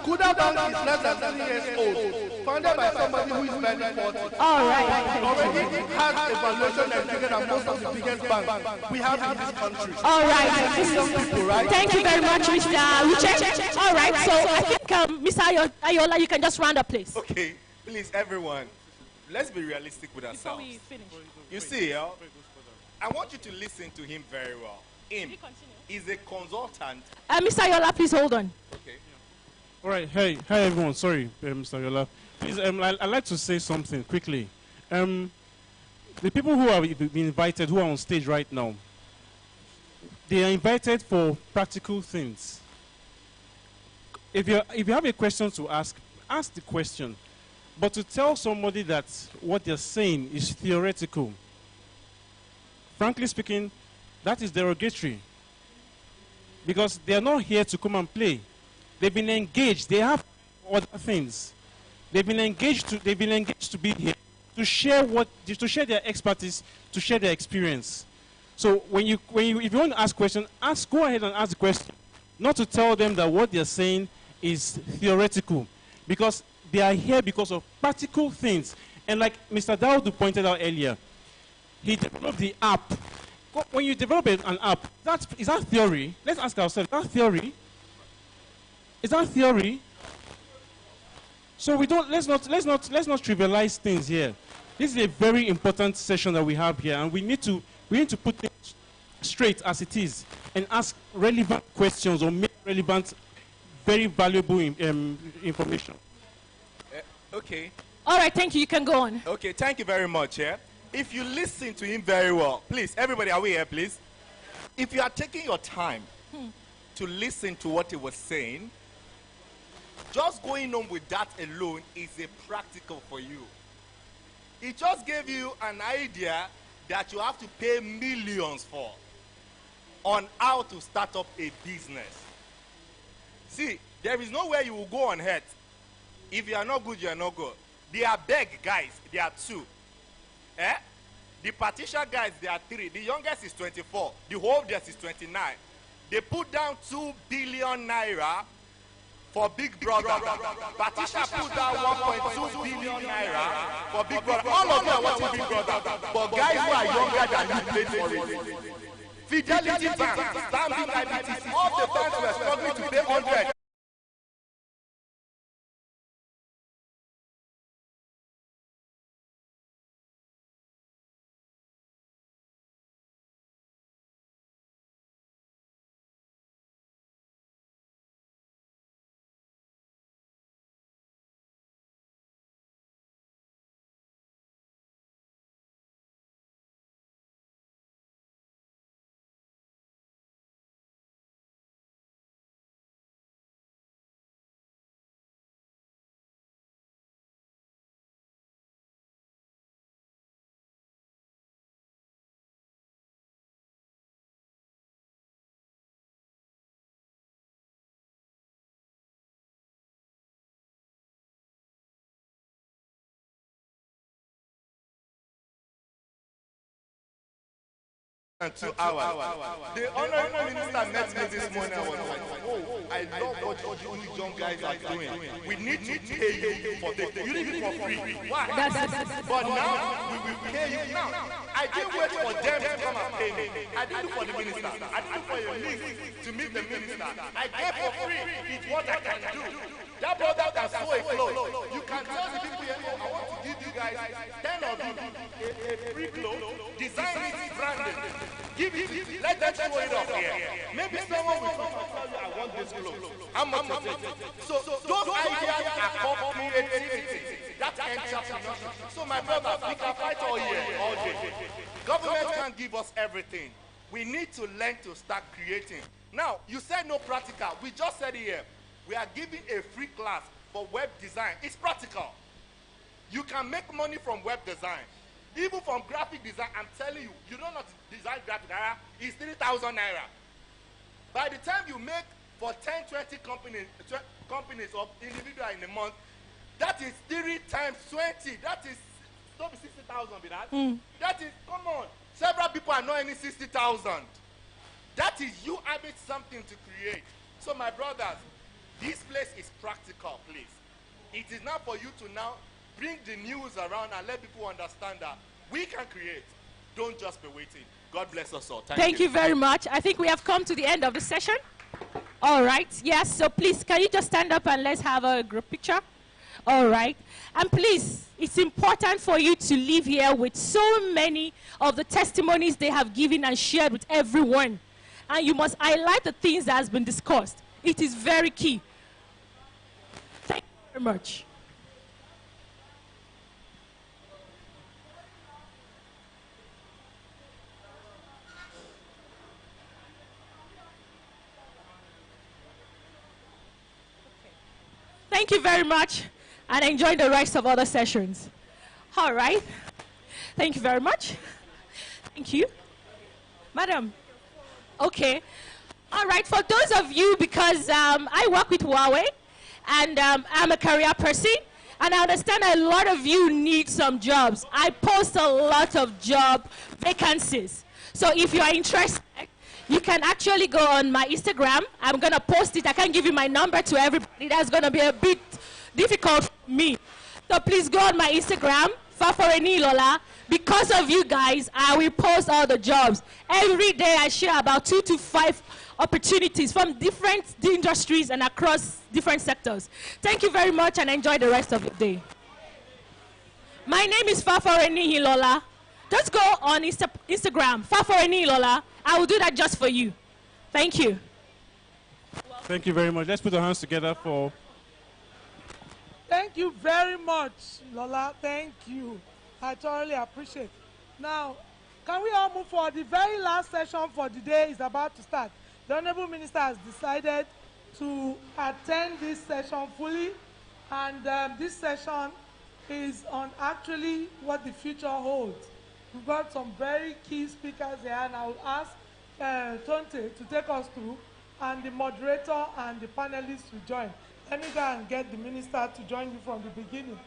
S15: Kuda Bank is less than 3 years old, founded by somebody who is barely 40.
S12: All right.
S15: Already has a valuation that's bigger than most of the biggest banks we have in this country.
S12: All right. Thank you very much, Mr. Auchi. All right. So I think Mr. Ayola, you can just round up, please.
S17: Okay, please, everyone, let's be realistic with ourselves.
S12: Before we finish.
S17: You see, I want you to listen to him very well. Him is a consultant.
S12: Mr. Ayola, please hold on.
S17: Okay.
S10: All right. Hey, hi everyone. Sorry, Mr. Ayola. Please, I'd like to say something quickly. The people who have been invited, who are on stage right now, they are invited for practical things. If you have a question to ask the question. But to tell somebody that what they're saying is theoretical, frankly speaking, that is derogatory. Because they are not here to come and play. They've been engaged. They have other things. They've been engaged to be here to share their expertise, to share their experience. So if you want to ask questions, go ahead and ask the question. Not to tell them that what they're saying is theoretical, because they are here because of practical things. And like Mr. Daudu pointed out earlier, he developed the app. When you develop an app, is that theory? Let's ask ourselves, is that theory? Is that theory? So let's not trivialize things here. This is a very important session that we have here, and we need to put things straight as it is and ask relevant questions or make relevant very valuable information.
S17: Okay.
S12: All right, thank you. You can go on.
S17: Okay, thank you very much. Yeah? If you listen to him very well, please, everybody, are we here, please? If you are taking your time to listen to what he was saying, just going on with that alone is a practical for you. He just gave you an idea that you have to pay millions for on how to start up a business. See, there is nowhere you will go on earth. If you are not good, you are not good. They are big guys. They are 2. Eh? The partition guys, they are 3. The youngest is 24. The oldest is 29. They put down 2 billion naira for Big Brother. Patricia put down 1.2 billion naira for Big Brother. All of them are watching Big Brother. But guys who are younger than you played for it. Fidelity Bank, Stanbic IBTC, all the banks were struggling to pay 100. And 2 hours. The honorable minister met me this morning and was like, oh, I love what you young guys are doing. We need to pay you for this. You did it for free. Why? But now, we will pay you now. I didn't wait for them to come and pay me. I didn't look for the minister. I didn't look for your list to meet the minister. I gave for free. It's what I can do. That brother can sew a clothes. You can tell the people here, oh, I want to give you guys 10 of you a free clothes. Design it, brand it. Give it, let them show it off here. Maybe someone will come and tell you, I want this clothes. How much is it? So those ideas are called creativity. That's entrepreneurship. So my brother, we can fight all year, all day. Government can't give us everything. We need to learn to start creating. Now, you said no practical. We just said it here. We are giving a free class for web design. It's practical. You can make money from web design. Even from graphic design, I'm telling you, you don't know to design graphic naira, it's 3,000 naira. By the time you make for 10, 20 companies or individual in a month, that is 3 times 20. That is, don't be 60,000 be that. That is, come on, several people are not earning 60,000. That is you having something to create. So my brothers, this place is practical, please. It is not for you to now bring the news around and let people understand that we can create. Don't just be waiting. God bless us all.
S12: Thank you very much. I think we have come to the end of the session. All right. Yes. So please, can you just stand up and let's have a group picture? All right. And please, it's important for you to leave here with so many of the testimonies they have given and shared with everyone. And you must highlight the things that has been discussed. It is very key. Thank you very much. Thank you very much, and enjoy the rest of other sessions. All right. Thank you very much. Thank you. Madam. Okay. All right, for those of you, because I work with Huawei, and I'm a career person, and I understand a lot of you need some jobs. I post a lot of job vacancies. So if you are interested, you can actually go on my Instagram. I'm going to post it. I can't give you my number to everybody. That's going to be a bit difficult for me. So please go on my Instagram, Faforeni Lola. Because of you guys, I will post all the jobs. Every day I share about 2 to 5 opportunities from different industries and across different sectors. Thank you very much and enjoy the rest of the day. My name is Faforeni Lola. Just go on Instagram, Faforeni Lola. I will do that just for you. Thank you. Welcome.
S10: Thank you very much. Let's put our hands together for...
S21: Thank you very much, Lola. Thank you. I thoroughly appreciate. Now, can we all move forward? The very last session for the day is about to start. The Honorable Minister has decided to attend this session fully, and this session is on actually what the future holds. We've got some very key speakers here, and I will ask Tonte to take us through, and the moderator and the panelists will join. Let me go and get the minister to join you from the beginning.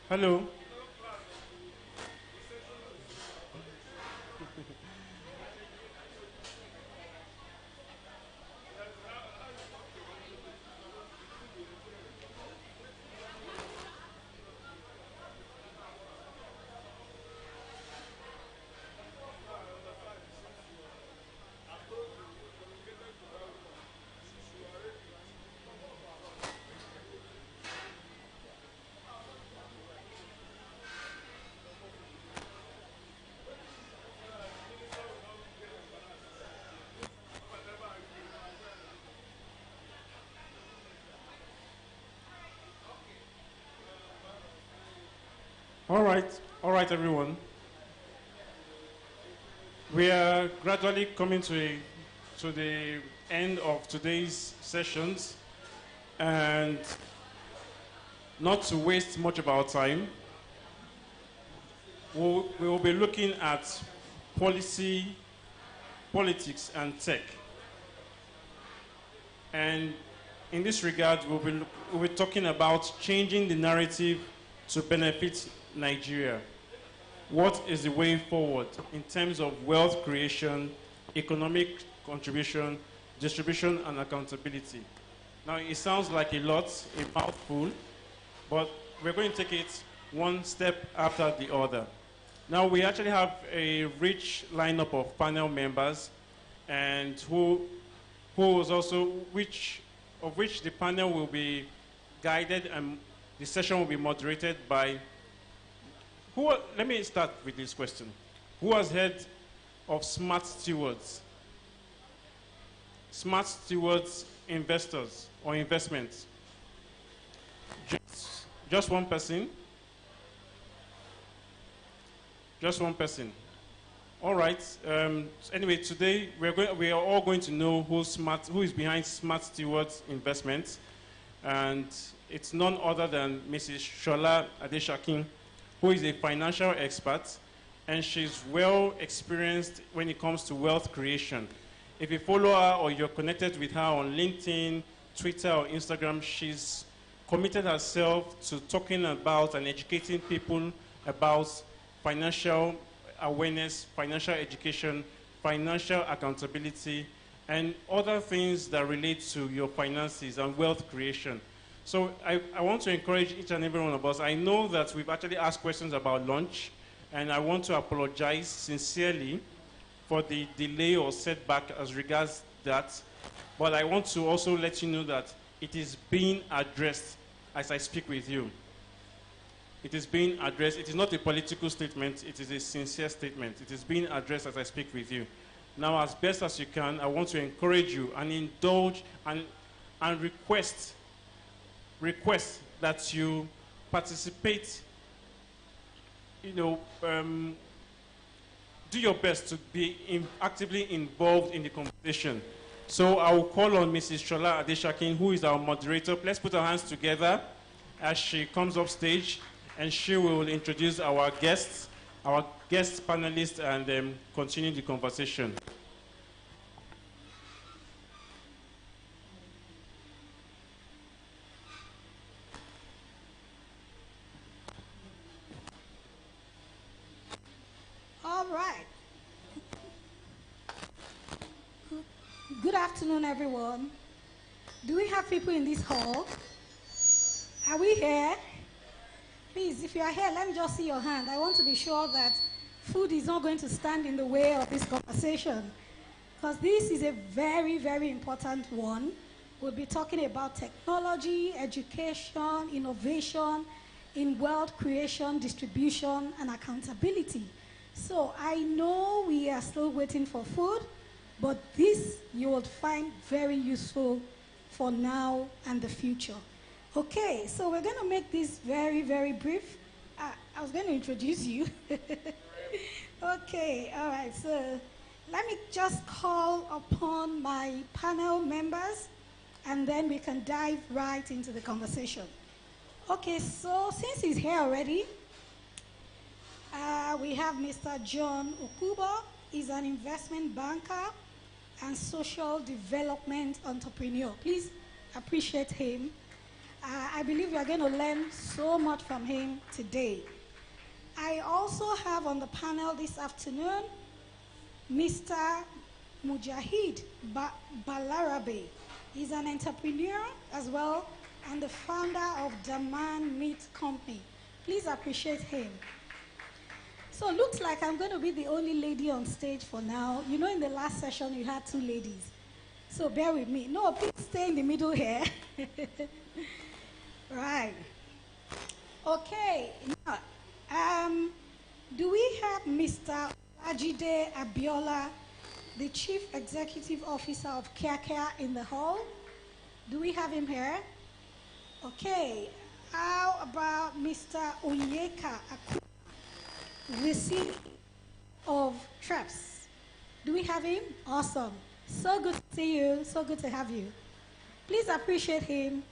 S10: Hello. All right, everyone. We are gradually coming to the end of today's sessions, and not to waste much of our time, we will be looking at policy, politics, and tech. And in this regard, we'll be talking about changing the narrative to benefit Nigeria. What is the way forward in terms of wealth creation, economic contribution, distribution, and accountability? Now, it sounds like a lot, a mouthful, but we're going to take it one step after the other. Now, we actually have a rich lineup of panel members, and which the panel will be guided and the session will be moderated by... let me start with this question. Who has heard of smart stewards? Smart stewards, investors, or investments? Just one person? Just one person. All right. Anyway, today we are all going to know who is behind Smart Stewards Investments, and it's none other than Mrs. Shola Adeshakin, who is a financial expert, and she's well experienced when it comes to wealth creation. If you follow her or you're connected with her on LinkedIn, Twitter, or Instagram, she's committed herself to talking about and educating people about financial awareness, financial education, financial accountability, and other things that relate to your finances and wealth creation. So I want to encourage each and every one of us. I know that we've actually asked questions about lunch, and I want to apologize sincerely for the delay or setback as regards that. But I want to also let you know that it is being addressed as I speak with you. It is being addressed. It is not a political statement. It is a sincere statement. It is being addressed as I speak with you. Now, as best as you can, I want to encourage you and indulge and request that you participate, do your best to be actively involved in the conversation. So I will call on Mrs. Shola Adeshakin, who is our moderator. Let's put our hands together as she comes up stage, and she will introduce our guest panelists, and continue the conversation.
S22: All right. Good afternoon, everyone. Do we have people in this hall? Are we here? Please, if you are here, let me just see your hand. I want to be sure that food is not going to stand in the way of this conversation. because this is a very, very important one. We'll be talking about technology, education, innovation in wealth creation, distribution, and accountability. So I know we are still waiting for food, but this you will find very useful for now and the future. Okay, so we're going to make this very, very brief. I was going to introduce you. Okay, all right, so let me just call upon my panel members, and then we can dive right into the conversation. Okay, so since he's here already, we have Mr. John Okubo. He's an investment banker and social development entrepreneur. Please appreciate him. I believe we are going to learn so much from him today. I also have on the panel this afternoon Mr. Mujahid Balarabe. He's an entrepreneur as well and the founder of Daman Meat Company. Please appreciate him. So it looks like I'm going to be the only lady on stage for now. You know, in the last session you had 2 ladies. So bear with me. No, please stay in the middle here. Right. Okay. Now, do we have Mr. Ajide Abiola, the Chief Executive Officer of Kia in the hall? Do we have him here? Okay. How about Mr. Onyeka Akuma, the CEO of TREPS? Do we have him? Awesome. So good to see you. So good to have you. Please appreciate him.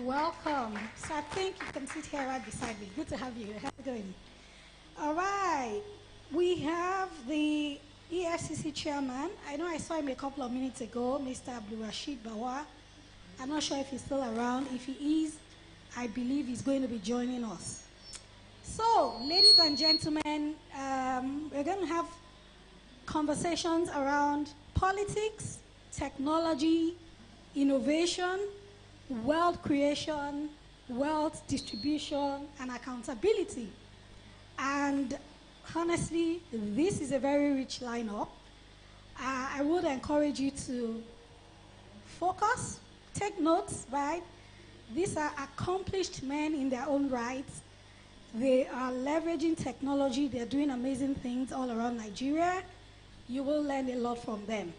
S22: Welcome. So I think you can sit here right beside me. Good to have you. How's it going? All right. We have the EFCC chairman. I know I saw him a couple of minutes ago, Mr. Abdul Rashid Bawa. I'm not sure if he's still around. If he is, I believe he's going to be joining us. So, ladies and gentlemen, we're going to have conversations around politics, technology, innovation, wealth creation, wealth distribution, and accountability. And honestly, this is a very rich lineup. I would encourage you to focus, take notes, right? These are accomplished men in their own rights. They are leveraging technology. They're doing amazing things all around Nigeria. You will learn a lot from them.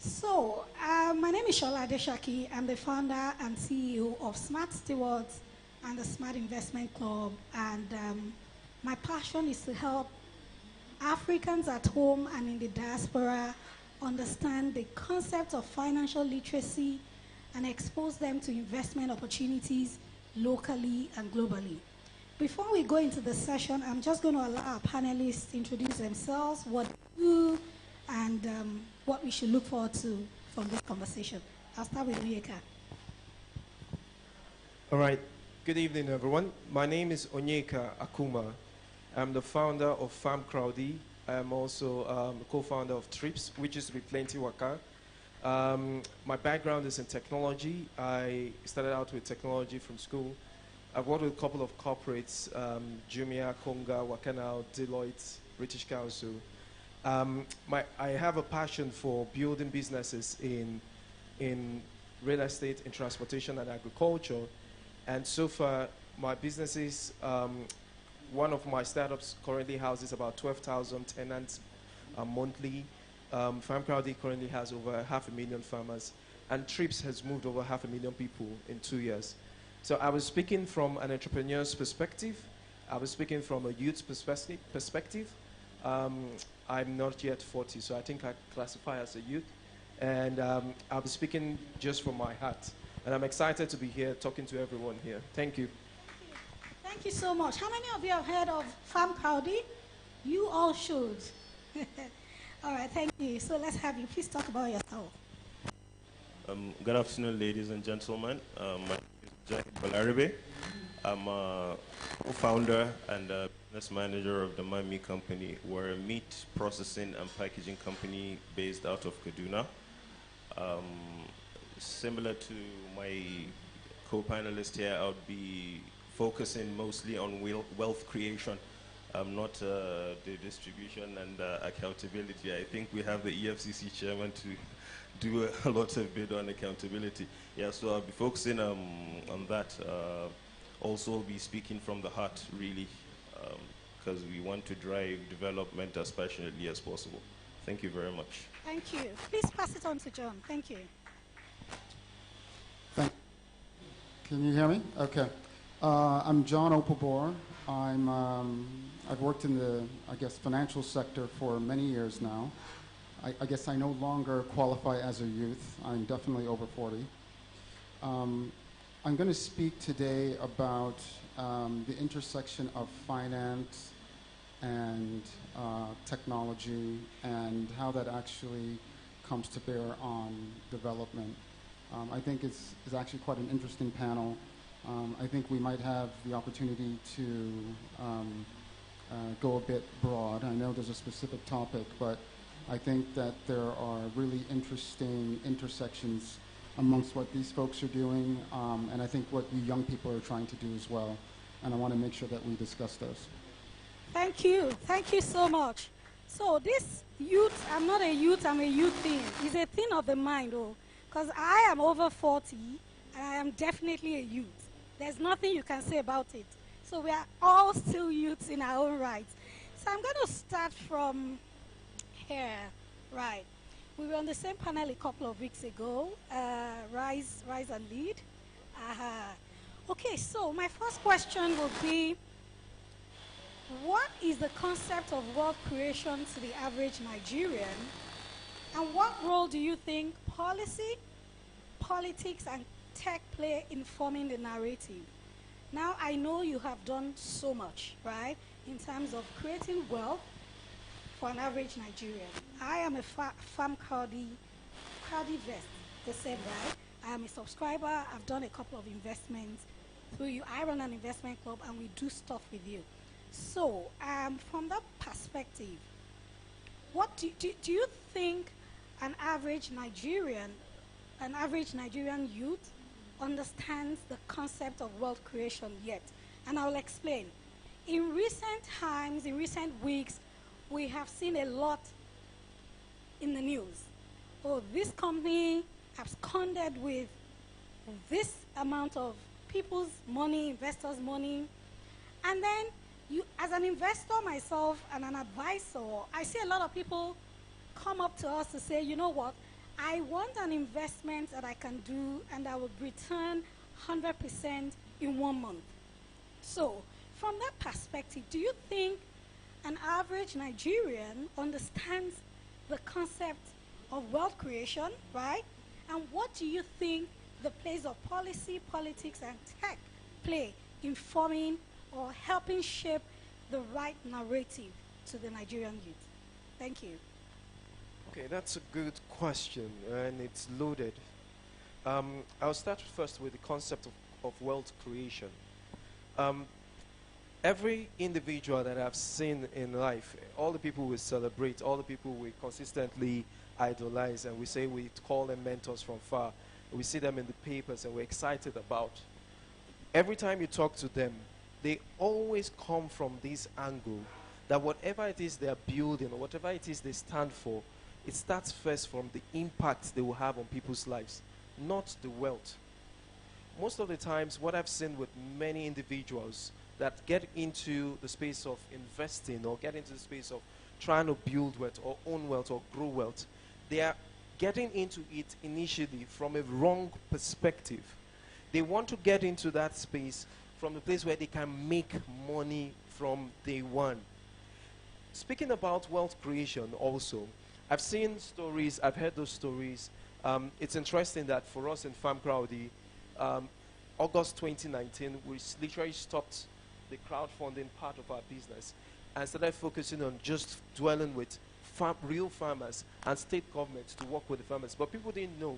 S22: So, my name is Shola Adeshaki. I'm the founder and CEO of Smart Stewards and the Smart Investment Club. And my passion is to help Africans at home and in the diaspora understand the concept of financial literacy and expose them to investment opportunities locally and globally. Before we go into the session, I'm just going to allow our panelists to introduce themselves, what they do, and what we should look forward to from this conversation. I'll start with Onyeka.
S6: All right. Good evening, everyone. My name is Onyeka Akuma. I'm the founder of Farm Crowdy. I'm also the co-founder of TRIPS, which is with Plenty Waka. My background is in technology. I started out with technology from school. I've worked with a couple of corporates, Jumia, Konga, Wakanao, Deloitte, British Council. I have a passion for building businesses in real estate, in transportation and agriculture. And so far, my businesses, one of my startups currently houses about 12,000 tenants monthly. Farm Crowdy currently has over 500,000 farmers. And TRIPS has moved over 500,000 people in 2 years. So I was speaking from an entrepreneur's perspective. I was speaking from a youth's perspective. I'm not yet 40, so I think I classify as a youth. And I'll be speaking just from my heart. And I'm excited to be here talking to everyone here. Thank you.
S22: Thank you so much. How many of you have heard of Farm Crowdy? You all should. All right, thank you. So let's have you. Please talk about yourself.
S7: Good afternoon, ladies and gentlemen. My name is Jahid Balarabe. I'm a co-founder and a business manager of the Meat Company. We're a meat processing and packaging company based out of Kaduna. Similar to my co-panelist here, I would be focusing mostly on wealth creation not the distribution and accountability. I think we have the EFCC chairman to do a lot of bit on accountability. Yeah, so I'll be focusing on that. Also be speaking from the heart, really, because we want to drive development as passionately as possible. Thank you very much.
S22: Thank you. Please pass it on to John. Thank you.
S8: Can you hear me? Okay. I'm John Opelbor. I've worked in the, I guess, financial sector for many years now. I guess I no longer qualify as a youth. I'm definitely over 40. I'm going to speak today about the intersection of finance and technology and how that actually comes to bear on development. I think it's actually quite an interesting panel. I think we might have the opportunity to go a bit broad. I know there's a specific topic, but I think that there are really interesting intersections amongst what these folks are doing, and I think what you young people are trying to do as well. And I want to make sure that we discuss those.
S22: Thank you. Thank you so much. So this youth, I'm not a youth, I'm a youth thing. It's a thing of the mind, oh. Because I am over 40, and I am definitely a youth. There's nothing you can say about it. So we are all still youths in our own rights. So I'm going to start from here. Right. We were on the same panel a couple of weeks ago, Rise and Lead. Okay, so my first question will be, what is the concept of wealth creation to the average Nigerian? And what role do you think policy, politics, and tech play in forming the narrative? Now, I know you have done so much, right, in terms of creating wealth for an average Nigerian. I am a Farm Crowdy vest, the same, right? I am a subscriber. I've done a couple of investments through you. I run an investment club, and we do stuff with you. So, from that perspective, what do you think an average Nigerian youth understands the concept of wealth creation yet? And I'll explain. In recent times, in recent weeks, we have seen a lot in the news. Oh, this company absconded with this amount of people's money, investors' money. And then, as an investor myself and an advisor, I see a lot of people come up to us to say, you know what, I want an investment that I can do and I will return 100% in 1 month. So, from that perspective, do you think an average Nigerian understands the concept of wealth creation, right? And what do you think the place of policy, politics, and tech play in forming or helping shape the right narrative to the Nigerian youth? Thank you.
S6: Okay, that's a good question, and it's loaded. I'll start first with the concept of wealth creation. Every individual that I've seen in life, all the people we celebrate, all the people we consistently idolize, and we say we call them mentors from far. We see them in the papers, and we're excited about. Every time you talk to them, they always come from this angle that whatever it is they're building, or whatever it is they stand for, it starts first from the impact they will have on people's lives, not the wealth. Most of the times, what I've seen with many individuals that get into the space of investing or get into the space of trying to build wealth or own wealth or grow wealth, they are getting into it initially from a wrong perspective. They want to get into that space from the place where they can make money from day one. Speaking about wealth creation also, I've seen stories, I've heard those stories. It's interesting that for us in Farm Crowdy, August 2019, we literally stopped the crowdfunding part of our business and started focusing on just dwelling with real farmers and state governments to work with the farmers. But people didn't know.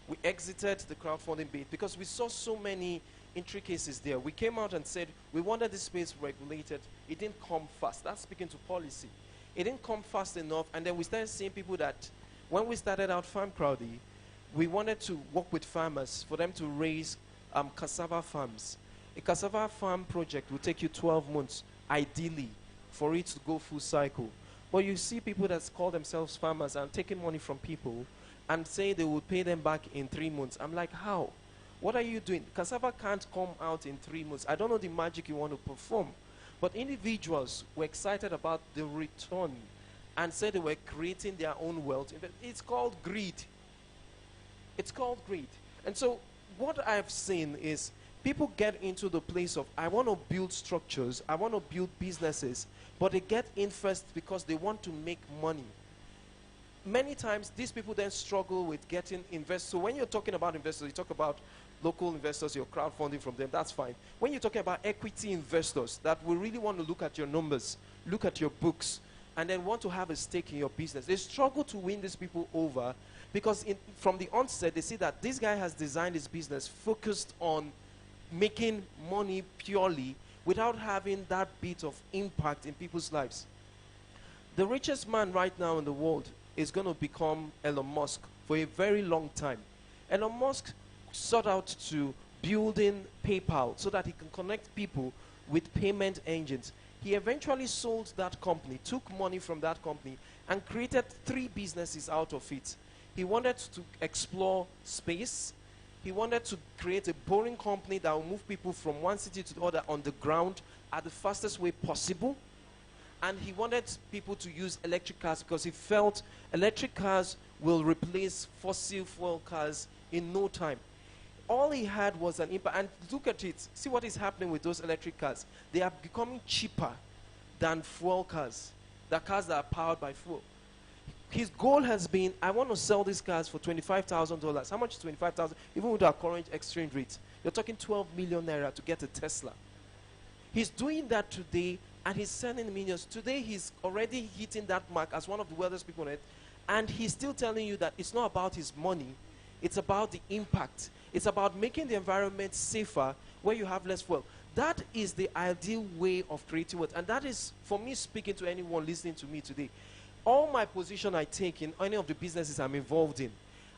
S6: We exited the crowdfunding bit because we saw so many intricacies there. We came out and said we wanted this space regulated. It didn't come fast. That's speaking to policy. It didn't come fast enough, and then we started seeing people that when we started out Farm Crowdy, we wanted to work with farmers for them to raise cassava farms. A cassava farm project will take you 12 months, ideally, for it to go full cycle. But you see people that call themselves farmers and taking money from people and say they will pay them back in 3 months. I'm like, how? What are you doing? Cassava can't come out in 3 months. I don't know the magic you want to perform. But individuals were excited about the return and said they were creating their own wealth. It's called greed. It's called greed. And so what I've seen is people get into the place of, I want to build structures, I want to build businesses, but they get in first because they want to make money. Many times, these people then struggle with getting investors. So when you're talking about investors, you talk about local investors, you're crowdfunding from them, that's fine. When you're talking about equity investors that will really want to look at your numbers, look at your books, and then want to have a stake in your business, they struggle to win these people over because from the onset, they see that this guy has designed his business focused on making money purely without having that bit of impact in people's lives. The richest man right now in the world is going to become Elon Musk for a very long time. Elon Musk sought out to building PayPal so that he can connect people with payment engines. He eventually sold that company, took money from that company, and created 3 businesses out of it. He wanted to explore space. He wanted to create a boring company that will move people from one city to the other on the ground at the fastest way possible. And he wanted people to use electric cars because he felt electric cars will replace fossil fuel cars in no time. All he had was an impact. And look at it. See what is happening with those electric cars. They are becoming cheaper than fuel cars. The cars that are powered by fuel. His goal has been, I want to sell these cars for $25,000. How much is $25,000? Even with our current exchange rate, you're talking 12 million naira to get a Tesla. He's doing that today, and he's selling millions. Today, he's already hitting that mark as one of the wealthiest people on earth. And he's still telling you that it's not about his money. It's about the impact. It's about making the environment safer where you have less fuel. That is the ideal way of creating wealth. And that is, for me, speaking to anyone listening to me today. All my position I take in any of the businesses I'm involved in,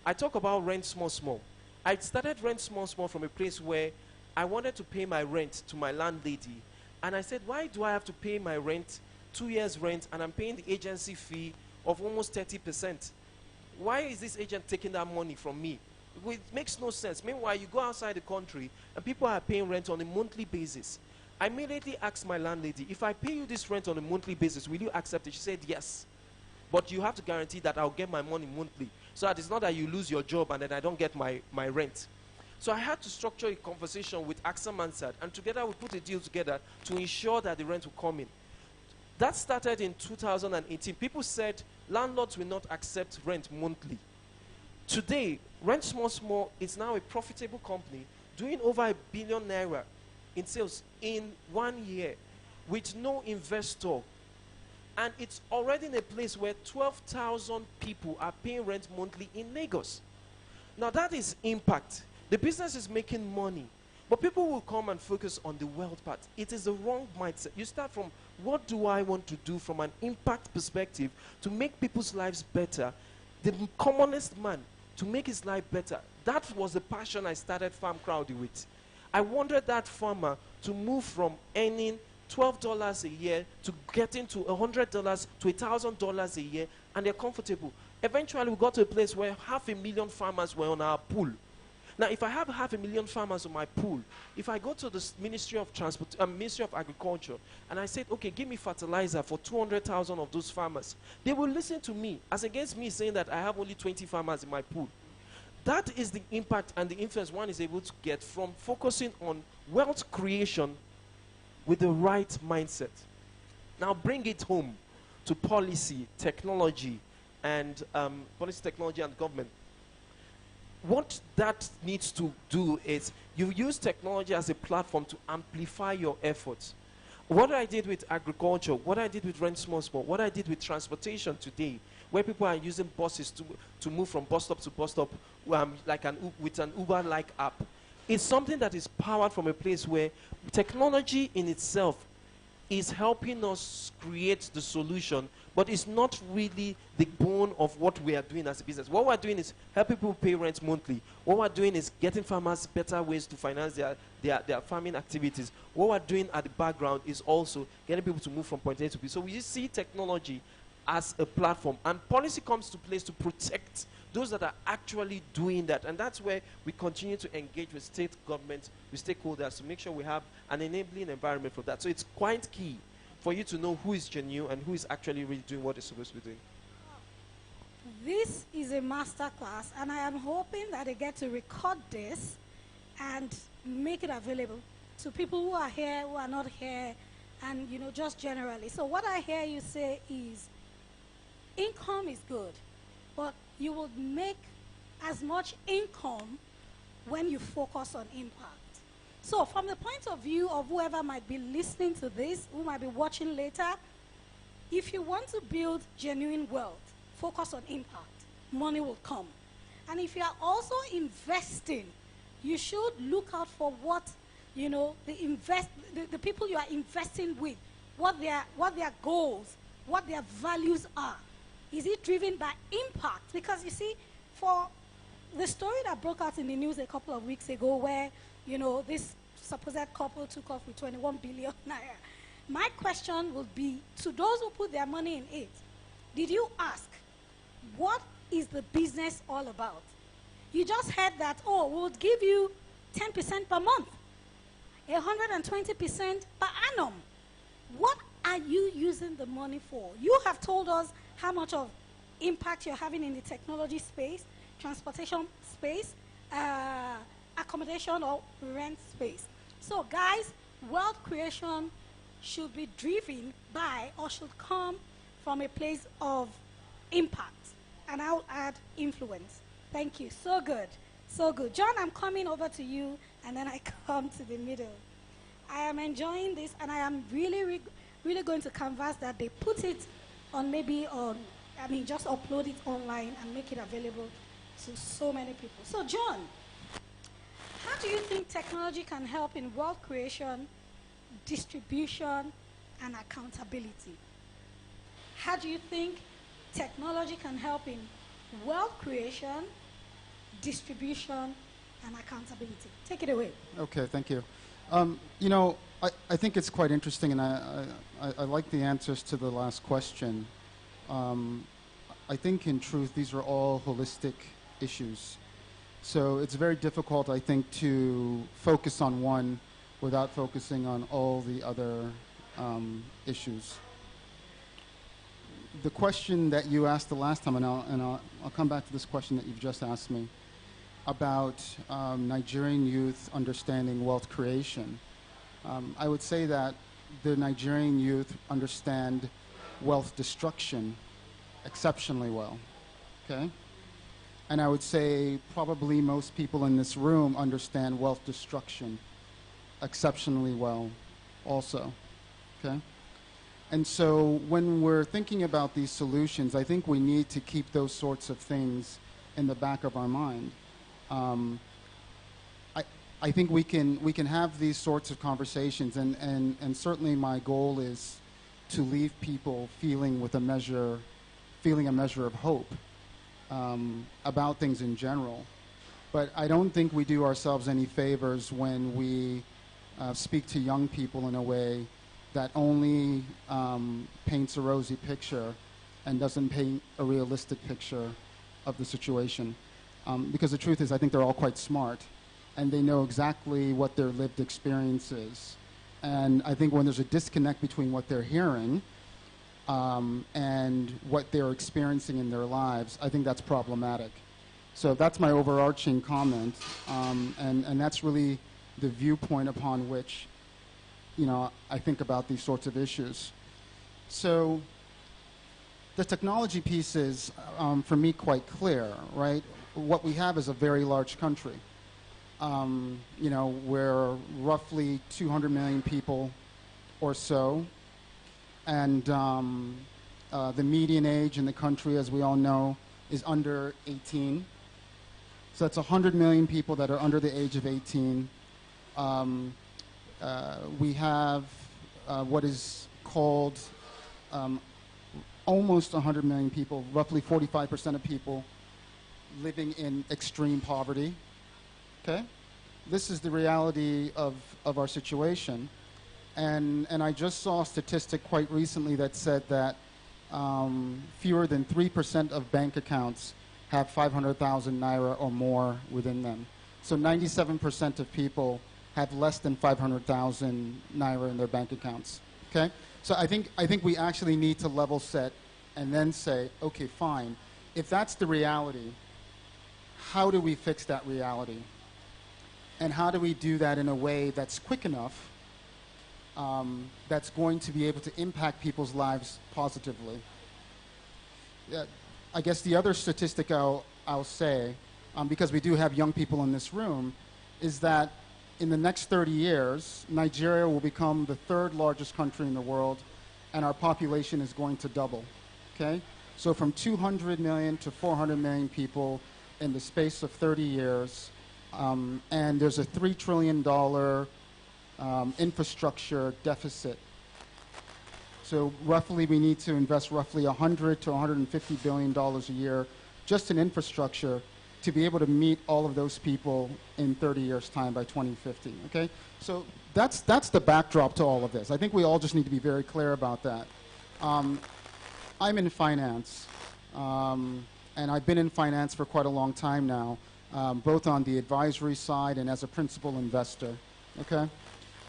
S6: I talk about rent small, small. I started rent small, small from a place where I wanted to pay my rent to my landlady. And I said, why do I have to pay my rent, 2 years rent, and I'm paying the agency fee of almost 30%? Why is this agent taking that money from me? It makes no sense. Meanwhile, you go outside the country, and people are paying rent on a monthly basis. I immediately asked my landlady, if I pay you this rent on a monthly basis, will you accept it? She said, yes. But you have to guarantee that I'll get my money monthly. So that it's not that you lose your job and then I don't get my rent. So I had to structure a conversation with AXA Mansard, and together we put a deal together to ensure that the rent will come in. That started in 2018. People said landlords will not accept rent monthly. Today, Rent Small Small is now a profitable company doing over R1 billion in sales in 1 year with no investor. And it's already in a place where 12,000 people are paying rent monthly in Lagos. Now that is impact. The business is making money. But people will come and focus on the wealth part. It is the wrong mindset. You start from, what do I want to do from an impact perspective to make people's lives better? The commonest man, to make his life better. That was the passion I started Farm Crowdy with. I wanted that farmer to move from earning $12 a year to getting to $100 to $1,000 a year, and they're comfortable. Eventually, we got to a place where 500,000 farmers were on our pool. Now, if I have 500,000 farmers on my pool, if I go to the Ministry of Ministry of Agriculture, and I said, okay, give me fertilizer for 200,000 of those farmers, they will listen to me, as against me saying that I have only 20 farmers in my pool. That is the impact and the influence one is able to get from focusing on wealth creation with the right mindset. Now bring it home to policy, technology, and government. What that needs to do is you use technology as a platform to amplify your efforts. What I did with agriculture, what I did with Rent Small Small, what I did with transportation today, where people are using buses to move from bus stop to bus stop with an Uber-like app, it's something that is powered from a place where technology in itself is helping us create the solution, but it's not really the bone of what we are doing as a business. What we're doing is help people pay rent monthly. What we're doing is getting farmers better ways to finance their farming activities. What we're doing at the background is also getting people to move from point A to B. So we see technology as a platform, and policy comes to place to protect those that are actually doing that. And that's where we continue to engage with state governments, with stakeholders, to make sure we have an enabling environment for that. So it's quite key for you to know who is genuine and who is actually really doing what they're supposed to be doing.
S22: This is a master class, and I am hoping that they get to record this and make it available to people who are here, who are not here, and just generally. So what I hear you say is, income is good, but you will make as much income when you focus on impact. So from the point of view of whoever might be listening to this, who might be watching later, if you want to build genuine wealth, focus on impact. Money will come. And if you are also investing, you should look out for what, the people you are investing with, what their goals, what their values are. Is it driven by impact? Because you see, for the story that broke out in the news a couple of weeks ago where, this supposed couple took off with 21 billion naira, my question would be to those who put their money in it, did you ask, what is the business all about? You just heard that, we'll give you 10% per month, 120% per annum. What are you using the money for? You have told us how much of impact you're having in the technology space, transportation space, accommodation or rent space. So guys, wealth creation should be driven by or should come from a place of impact. And I'll add influence. Thank you. So good. So good. John, I'm coming over to you, and then I come to the middle. I am enjoying this, and I am really, really going to canvas that they put it on just upload it online and make it available to so many people. So John, how do you think technology can help in wealth creation, distribution, and accountability? How do you think technology can help in wealth creation, distribution, and accountability? Take it away.
S8: Okay, thank you. I think it's quite interesting, and I like the answers to the last question. I think, in truth, these are all holistic issues. So it's very difficult, I think, to focus on one without focusing on all the other issues. The question that you asked the last time, and I'll come back to this question that you've just asked me, about Nigerian youth understanding wealth creation. I would say that the Nigerian youth understand wealth destruction exceptionally well, okay? And I would say probably most people in this room understand wealth destruction exceptionally well also, okay? And so when we're thinking about these solutions, I think we need to keep those sorts of things in the back of our mind. I think we can have these sorts of conversations, and certainly my goal is to leave people feeling a measure of hope about things in general. But I don't think we do ourselves any favors when we speak to young people in a way that only paints a rosy picture and doesn't paint a realistic picture of the situation. Because the truth is, I think they're all quite smart, and they know exactly what their lived experience is. And I think when there's a disconnect between what they're hearing and what they're experiencing in their lives, I think that's problematic. So that's my overarching comment, and that's really the viewpoint upon which, I think about these sorts of issues. So the technology piece is, for me, quite clear, right? What we have is a very large country. We're roughly 200 million people or so, and the median age in the country, as we all know, is under 18. So that's 100 million people that are under the age of 18. We have what is called almost 100 million people, roughly 45% of people living in extreme poverty, okay? this is the reality of our situation. And I just saw a statistic quite recently that said that fewer than 3% of bank accounts have 500,000 naira or more within them. So 97% of people have less than 500,000 naira in their bank accounts. Okay? So I think we actually need to level set and then say, okay, fine. If that's the reality, how do we fix that reality? And how do we do that in a way that's quick enough, that's going to be able to impact people's lives positively? I guess the other statistic I'll say, because we do have young people in this room, is that in the next 30 years, Nigeria will become the third largest country in the world, and our population is going to double. Okay? So from 200 million to 400 million people in the space of 30 years, and there's a $3 trillion infrastructure deficit. So roughly we need to invest roughly $100 to $150 billion a year just in infrastructure to be able to meet all of those people in 30 years' time by 2050, okay? So that's the backdrop to all of this. I think we all just need to be very clear about that. I'm in finance, and I've been in finance for quite a long time now, both on the advisory side and as a principal investor, okay?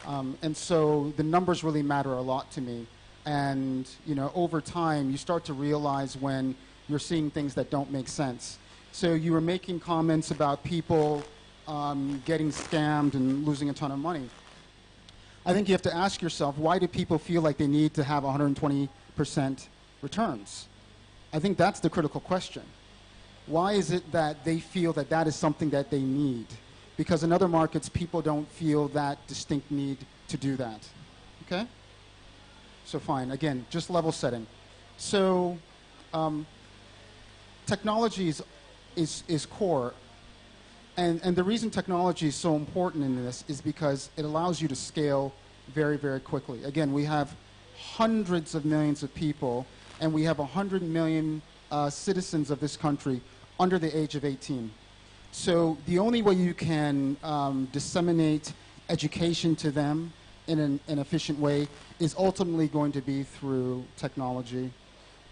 S8: And so the numbers really matter a lot to me. And, you know, over time, you start to realize when you're seeing things that don't make sense. So you were making comments about people getting scammed and losing a ton of money. I think you have to ask yourself, why do people feel like they need to have 120% returns? I think that's the critical question. Why is it that they feel that that is something that they need? Because in other markets, people don't feel that distinct need to do that. Okay? So fine, again, just level setting. So technology is core. And the reason technology is so important in this is because it allows you to scale very, very quickly. Again, we have hundreds of millions of people, and we have 100 million citizens of this country under the age of 18. So the only way you can disseminate education to them in an efficient way is ultimately going to be through technology.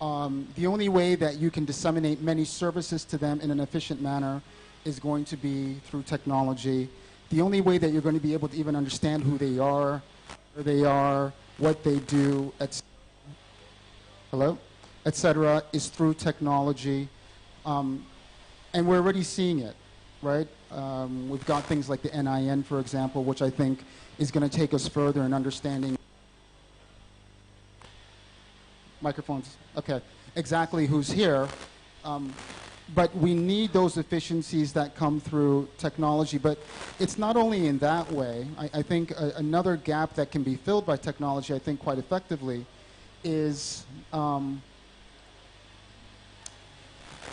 S8: The only way that you can disseminate many services to them in an efficient manner is going to be through technology. The only way that you're going to be able to even understand who they are, where they are, what they do, etc., is through technology. And we're already seeing it, right? We've got things like the NIN, for example, which I think is going to take us further in understanding microphones. Okay, exactly who's here. But we need those efficiencies that come through technology. But it's not only in that way. I think another gap that can be filled by technology, I think quite effectively, is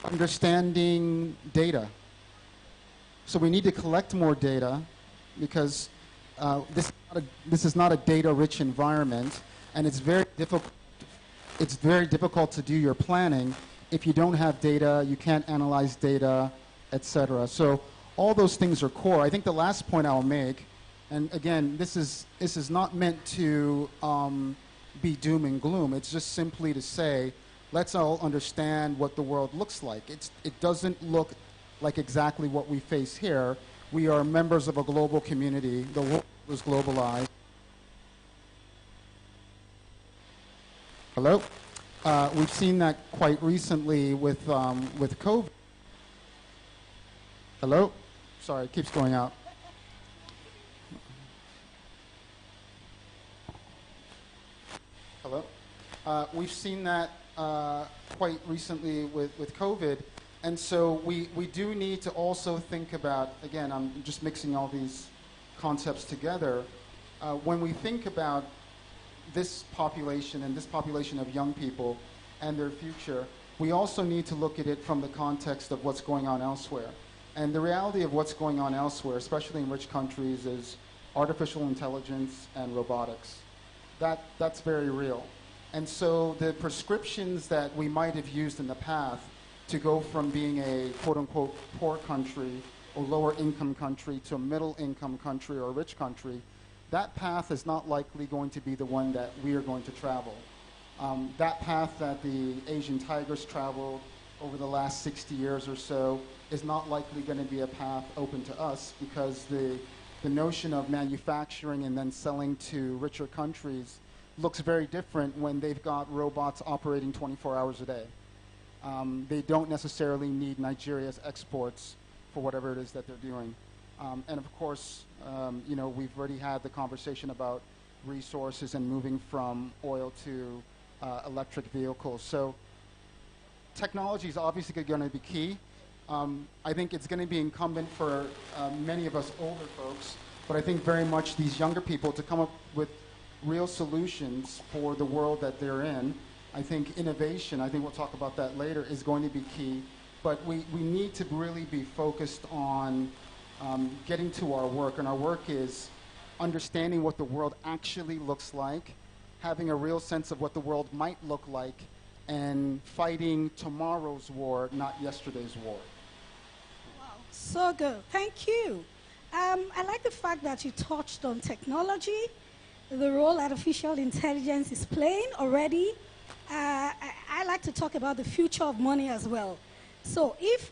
S8: understanding data. So we need to collect more data because this is not a data-rich environment, and it's very difficult. It's very difficult to do your planning if you don't have data, you can't analyze data, etc. So all those things are core. I think the last point I'll make, and again, this is not meant to be doom and gloom. It's just simply to say, let's all understand what the world looks like. It doesn't look like exactly what we face here. We are members of a global community. The world is globalized. Hello? We've seen that quite recently with COVID. Hello? Sorry, it keeps going out. Hello? We've seen that quite recently with COVID. And so we do need to also think about, again, I'm just mixing all these concepts together. When we think about this population and this population of young people and their future, we also need to look at it from the context of what's going on elsewhere. And the reality of what's going on elsewhere, especially in rich countries, is artificial intelligence and robotics. That's very real. And so the prescriptions that we might have used in the past to go from being a quote-unquote poor country or lower income country to a middle income country or a rich country, that path is not likely going to be the one that we are going to travel. That path that the Asian tigers traveled over the last 60 years or so is not likely going to be a path open to us, because the notion of manufacturing and then selling to richer countries looks very different when they've got robots operating 24 hours a day. They don't necessarily need Nigeria's exports for whatever it is that they're doing. And of course, you know, we've already had the conversation about resources and moving from oil to electric vehicles. So technology is obviously going to be key. I think it's going to be incumbent for many of us older folks, but I think very much these younger people to come up with real solutions for the world that they're in. I think innovation, I think we'll talk about that later, is going to be key. But we need to really be focused on getting to our work. And our work is understanding what the world actually looks like, having a real sense of what the world might look like, and fighting tomorrow's war, not yesterday's war.
S22: So good. Thank you. I like the fact that you touched on technology, the role artificial intelligence is playing already. I like to talk about the future of money as well. So if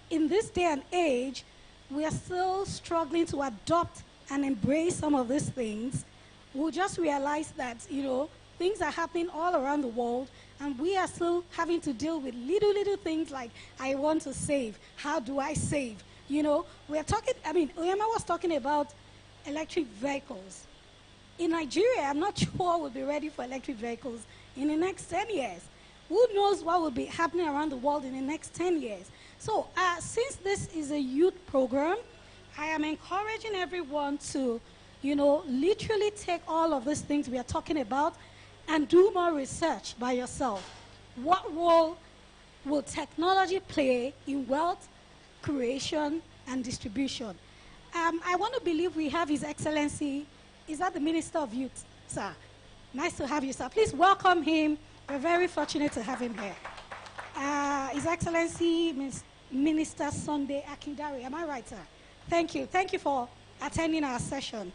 S22: in this day and age, we are still struggling to adopt and embrace some of these things, we'll just realize that, you know, things are happening all around the world, and we are still having to deal with little things like, I want to save. How do I save? You know, we're talking, I mean, Oyema was talking about electric vehicles. In Nigeria, I'm not sure we'll be ready for electric vehicles in the next 10 years. Who knows what will be happening around the world in the next 10 years? So since this is a youth program, I am encouraging everyone to, you know, literally take all of these things we are talking about and do more research by yourself. What role will technology play in wealth creation and distribution? I want to believe we have His Excellency, is that the Minister of Youth, sir? Nice to have you, sir. Please welcome him. We're very fortunate to have him here. His Excellency, Minister Sunday Akindare. Am I right, sir? Thank you. Thank you for attending our session.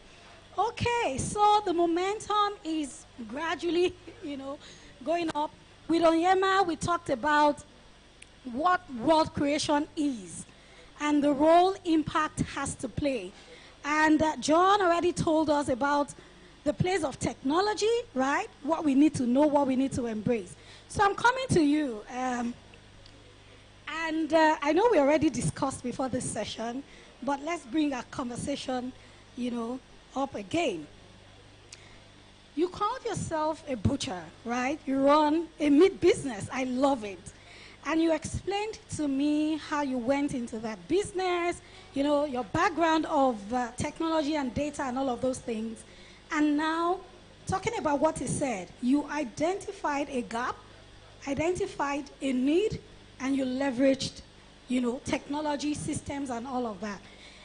S22: Okay, so the momentum is gradually, you know, going up. With Onyema, we talked about what world creation is and the role impact has to play. And John already told us about the place of technology, right? What we need to know, what we need to embrace. So I'm coming to you. I know we already discussed before this session, but let's bring our conversation, you know, up again. You called yourself a butcher, right? You run a meat business. I love it. And you explained to me how you went into that business, you know, your background of technology and data and all of those things. And now, talking about what he said, you identified a gap, identified a need, and you leveraged, you know, technology, systems, and all of that.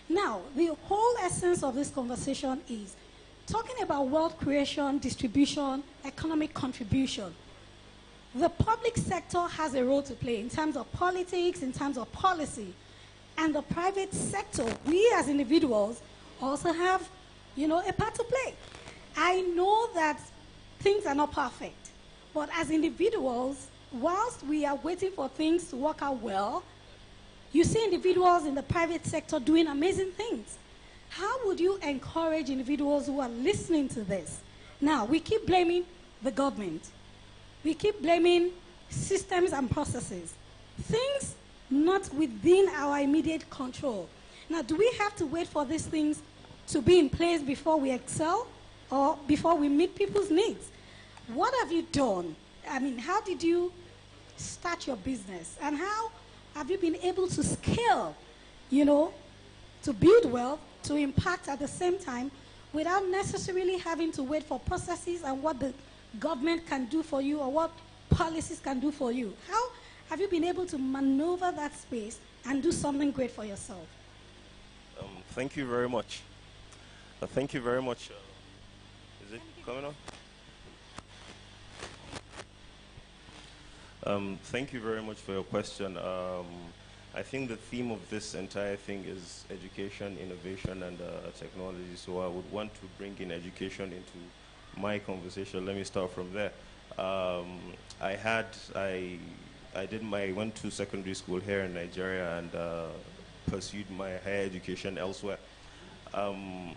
S22: Now, the whole essence of this conversation is talking about wealth creation, distribution, economic contribution. The public sector has a role to play in terms of politics, in terms of policy. And the private sector, we as individuals, also have, you know, a part to play. I know that things are not perfect, but as individuals, whilst we are waiting for things to work out well, you see individuals in the private sector doing amazing things. How would you encourage individuals who are listening to this? Now, we keep blaming the government. We keep blaming systems and processes, things not within our immediate control. Now, do we have to wait for these things to be in place before we excel or before we meet people's needs? What have you done? I mean, how did you start your business? And how have you been able to scale, you know, to build wealth, to impact at the same time without necessarily having to wait for processes and what the government can do for you or what policies can do for you? How have you been able to maneuver that space and do something great for yourself?
S7: Thank you very much. Thank you very much. Is it coming on? Thank you very much for your question. I think the theme of this entire thing is education, innovation, and technology. So I would want to bring in education into my conversation. Let me start from there. I went to secondary school here in Nigeria and pursued my higher education elsewhere. I'm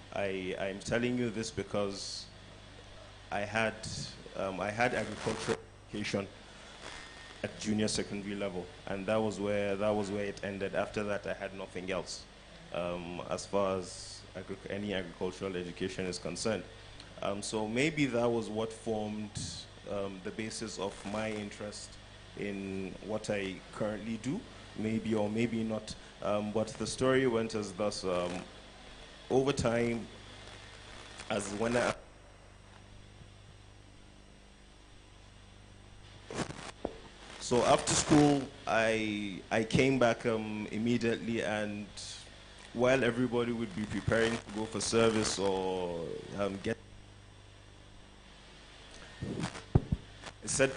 S7: telling you this because I had agricultural education at junior secondary level, and that was where it ended. After that, I had nothing else as far as any agricultural education is concerned. So maybe that was what formed the basis of my interest in what I currently do, maybe or maybe not. But the story went as thus. Over time, as when so after school, I came back immediately, and while everybody would be preparing to go for service or get, I said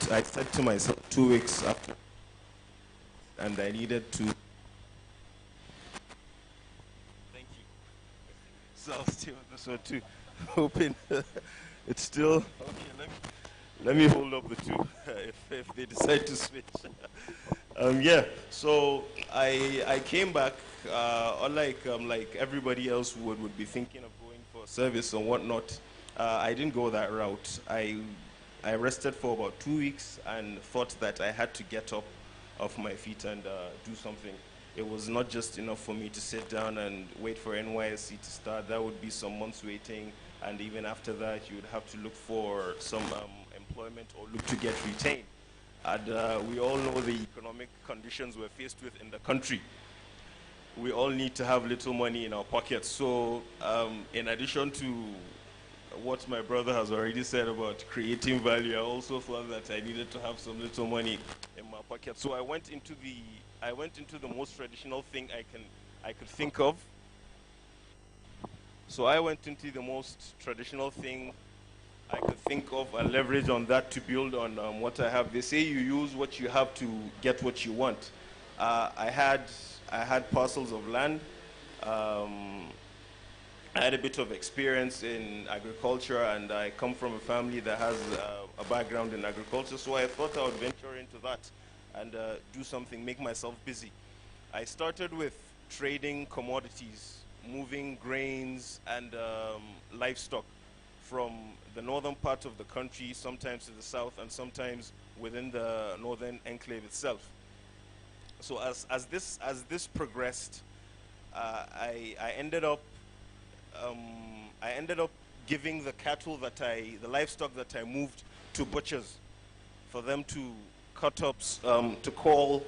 S7: to myself 2 weeks after, and I needed to. Thank you. So I'll stay on this one too, hoping it's still okay. Let me hold up the two if they decide to switch. Yeah, so I came back, unlike like everybody else would be thinking of going for service or whatnot. I didn't go that route. I rested for about 2 weeks and thought that I had to get up off my feet and do something. It was not just enough for me to sit down and wait for NYSC to start. That would be some months waiting, and even after that, you would have to look for some employment or look to get retained. And we all know the economic conditions we're faced with in the country. We all need to have little money in our pockets. So in addition to what my brother has already said about creating value, I also thought that I needed to have some little money in my pocket. So I went into the most traditional thing I could think of. So I went into the most traditional thing I could think of and leverage on that to build on what I have. They say you use what you have to get what you want. I had parcels of land. I had a bit of experience in agriculture, and I come from a family that has a background in agriculture, so I thought I would venture into that and do something, make myself busy. I started with trading commodities, moving grains and livestock from the northern part of the country, sometimes to the south, and sometimes within the northern enclave itself. So as this progressed, I ended up giving the the livestock that I moved to butchers for them to cut up, to call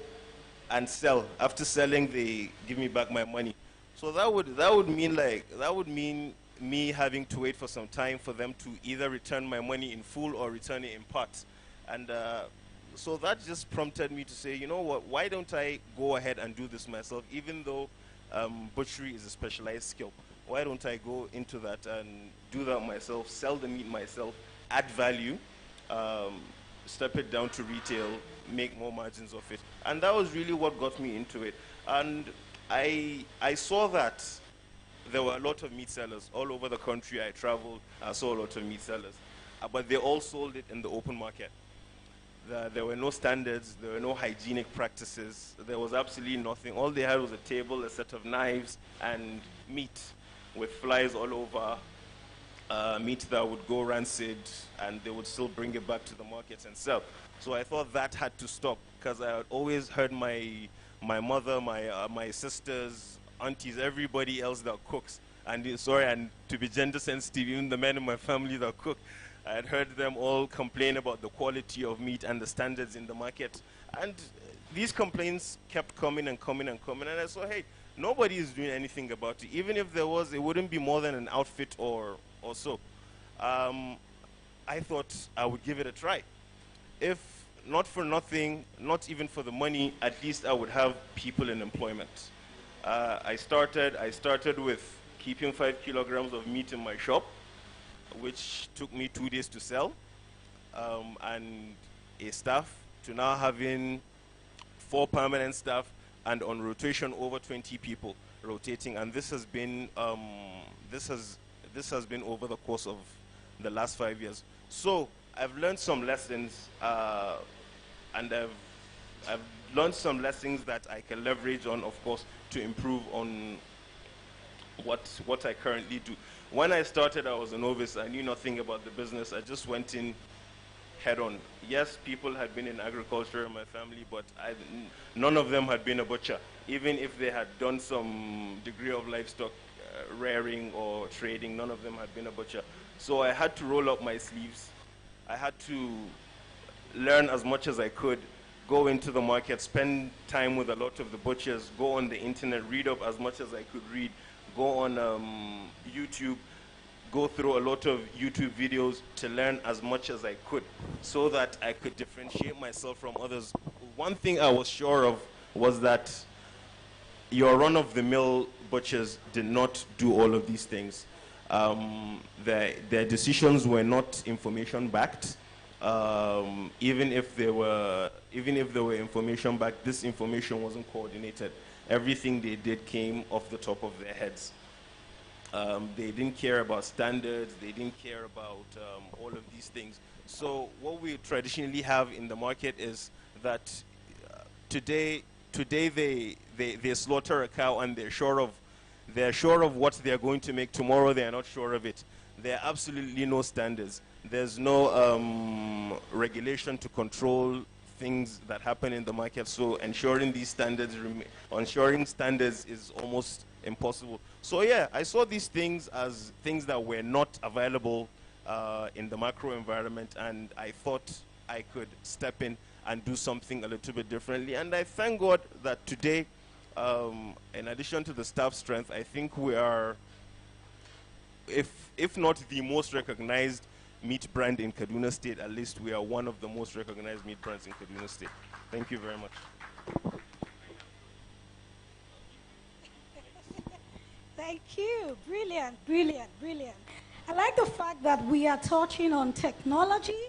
S7: and sell. After selling, they give me back my money. So that would mean me having to wait for some time for them to either return my money in full or return it in parts. And so that just prompted me to say, you know what, why don't I go ahead and do this myself, even though butchery is a specialized skill. Why don't I go into that and do that myself, sell the meat myself, add value, step it down to retail, make more margins of it. And that was really what got me into it. And I saw that there were a lot of meat sellers all over the country. I traveled, I saw a lot of meat sellers, but they all sold it in the open market. There were no standards, there were no hygienic practices, there was absolutely nothing. All they had was a table, a set of knives, and meat with flies all over, meat that would go rancid, and they would still bring it back to the markets and sell. So I thought that had to stop, because I had always heard my mother, my sisters, aunties, everybody else that cooks, and to be gender sensitive, even the men in my family that cook, I had heard them all complain about the quality of meat and the standards in the market. And these complaints kept coming and coming and coming, and I saw, hey, nobody is doing anything about it. Even if there was, it wouldn't be more than an outfit or so. I thought I would give it a try. If not for nothing, not even for the money, at least I would have people in employment. I started with keeping 5 kilograms of meat in my shop, which took me 2 days to sell, and a staff, to now having 4 permanent staff, and on rotation over 20 people rotating, and this has been this has been over the course of the last 5 years. So I've learned some lessons, and I've learned some lessons that I can leverage on, of course, to improve on what I currently do. When I started, I was a novice. I knew nothing about the business. I just went in head on. Yes, people had been in agriculture in my family, but none of them had been a butcher. Even if they had done some degree of livestock rearing or trading, none of them had been a butcher. So I had to roll up my sleeves. I had to learn as much as I could, go into the market, spend time with a lot of the butchers, go on the internet, read up as much as I could read, go on YouTube, go through a lot of YouTube videos to learn as much as I could so that I could differentiate myself from others. One thing I was sure of was that your run-of-the-mill butchers did not do all of these things. Their decisions were not information-backed. Even if they were information-backed, this information wasn't coordinated. Everything they did came off the top of their heads. They didn't care about standards. They didn't care about all of these things. So what we traditionally have in the market is that today they slaughter a cow and they're sure of what they're going to make. Tomorrow they're not sure of it. There are absolutely no standards. There's no regulation to control things that happen in the market. So ensuring standards is almost impossible. So yeah, I saw these things as things that were not available in the macro environment, and I thought I could step in and do something a little bit differently. And I thank God that today, in addition to the staff strength, I think we are, if not the most recognized meat brand in Kaduna State, at least we are one of the most recognized meat brands in Kaduna State. Thank you very much.
S22: Thank you. Brilliant, brilliant, brilliant. I like the fact that we are touching on technology,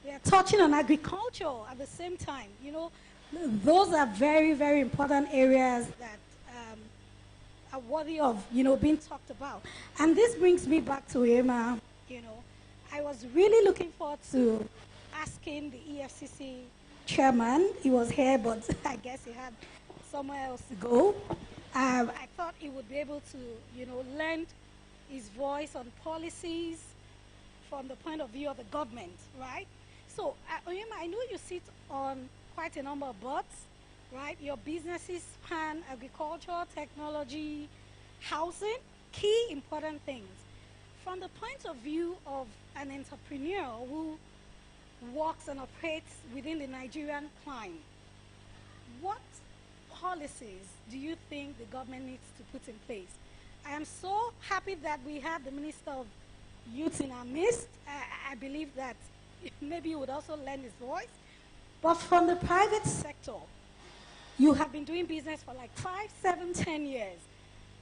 S22: we are touching on agriculture at the same time. You know, those are very, very important areas that are worthy of, being talked about. And this brings me back to Emma. I was really looking forward to asking the EFCC chairman. He was here, but I guess he had somewhere else to go. I thought he would be able to, lend his voice on policies from the point of view of the government, right? So, Oyema, I know you sit on quite a number of boards, right? Your businesses span agriculture, technology, housing, key important things. From the point of view of an entrepreneur who works and operates within the Nigerian climate, what policies do you think the government needs to put in place? I am so happy that we have the Minister of Youth in our midst. I believe that maybe he would also lend his voice. But from the private sector, you have been doing business for like 5, 7, 10 years,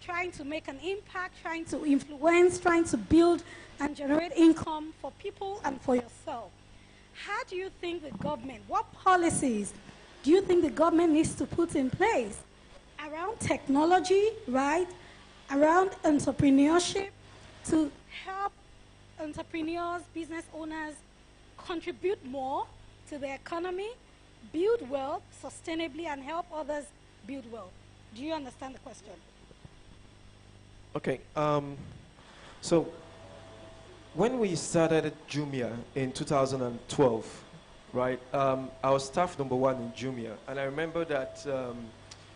S22: trying to make an impact, trying to influence, trying to build and generate income for people and for yourself. How do you think the government, what policies do you think the government needs to put in place around technology, right, around entrepreneurship to help entrepreneurs, business owners contribute more to the economy, build wealth sustainably, and help others build wealth? Do you understand the question?
S6: Okay, so when we started at Jumia in 2012, right, I was staff number 1 in Jumia, and I remember that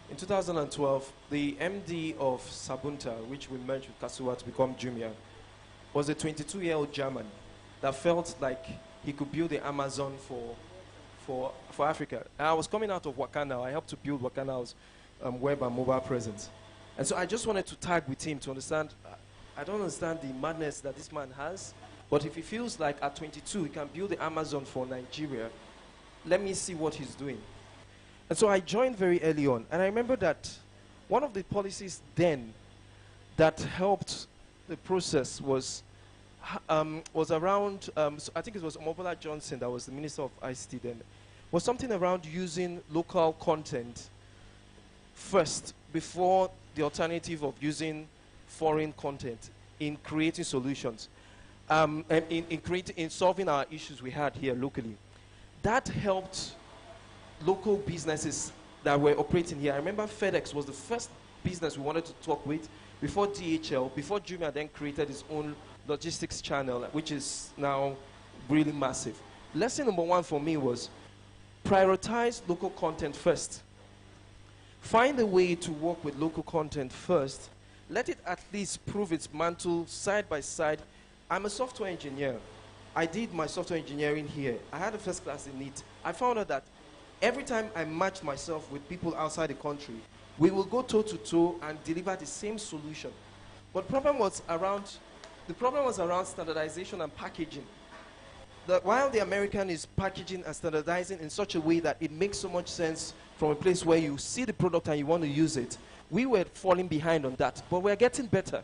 S6: in 2012, the MD of Sabunta, which we merged with Kasuwa to become Jumia, was a 22-year-old German that felt like he could build the Amazon for Africa. And I was coming out of Wakanda. I helped to build Wakanda's web and mobile presence. And so I just wanted to tag with him to understand, I don't understand the madness that this man has, but if he feels like at 22 he can build the Amazon for Nigeria, let me see what he's doing. And so I joined very early on. And I remember that one of the policies then that helped the process was around, so I think it was Omobola Johnson that was the Minister of ICT then, was something around using local content first before the alternative of using foreign content in creating solutions, and in solving our issues we had here locally. That helped local businesses that were operating here. I remember FedEx was the first business we wanted to talk with before DHL, before Jumia then created its own logistics channel, which is now really massive. Lesson number one for me was prioritize local content first. Find a way to work with local content first. Let it at least prove its mantle side by side. I'm a software engineer. I did my software engineering here. I had a first class in it. I found out that every time I matched myself with people outside the country, we will go toe to toe and deliver the same solution. But the problem was around standardization and packaging. While the American is packaging and standardizing in such a way that it makes so much sense from a place where you see the product and you want to use it, we were falling behind on that, but we're getting better.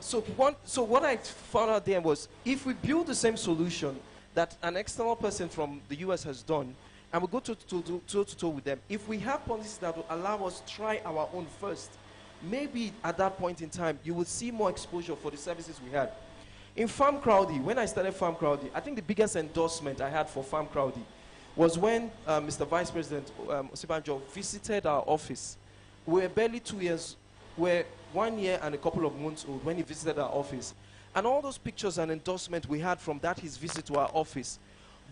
S6: So what I found out then was, if we build the same solution that an external person from the US has done, and we go toe to toe with them, if we have policies that will allow us to try our own first, maybe at that point in time, you will see more exposure for the services we had. In Farm Crowdy, when I started Farm Crowdy, I think the biggest endorsement I had for Farm Crowdy was when Mr. Vice President Osibanjo visited our office. We were barely 2 years, we're 1 year and a couple of months old when he visited our office. And all those pictures and endorsement we had from that, his visit to our office,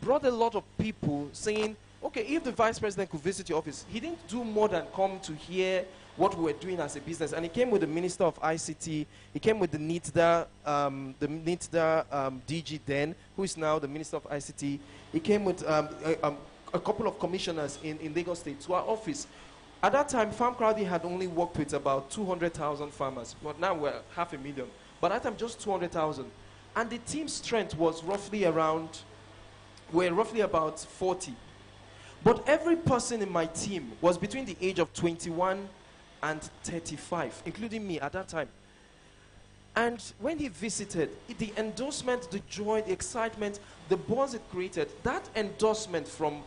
S6: brought a lot of people saying, okay, if the Vice President could visit your office, he didn't do more than come to hear what we were doing as a business. And he came with the Minister of ICT, he came with the NITDA DG then, who is now the Minister of ICT. He came with a couple of commissioners in Lagos State to our office. At that time, Farm Crowdy had only worked with about 200,000 farmers, but now we're 500,000. But at that time, just 200,000. And the team's strength was roughly about 40. But every person in my team was between the age of 21 and 35, including me at that time. And when he visited, the endorsement, the joy, the excitement, the buzz it created, that endorsement from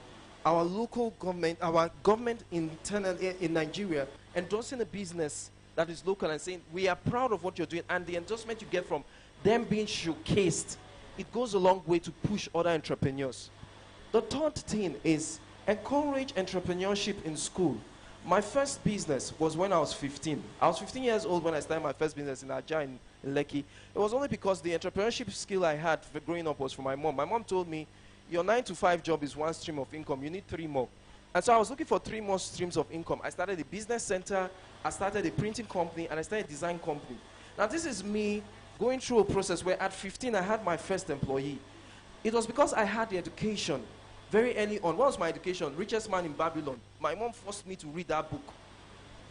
S6: our local government, our government internal in Nigeria, endorsing a business that is local and saying, we are proud of what you're doing, and the endorsement you get from them being showcased, it goes a long way to push other entrepreneurs. The third thing is encourage entrepreneurship in school. My first business was when I was 15. I was 15 years old when I started my first business in Ajah in Lekki. It was only because the entrepreneurship skill I had for growing up was from my mom. My mom told me, your 9-to-5 job is one stream of income. You need 3 more. And so I was looking for 3 more streams of income. I started a business center, I started a printing company, and I started a design company. Now this is me going through a process where at 15 I had my first employee. It was because I had the education very early on. What was my education? Richest Man in Babylon. My mom forced me to read that book.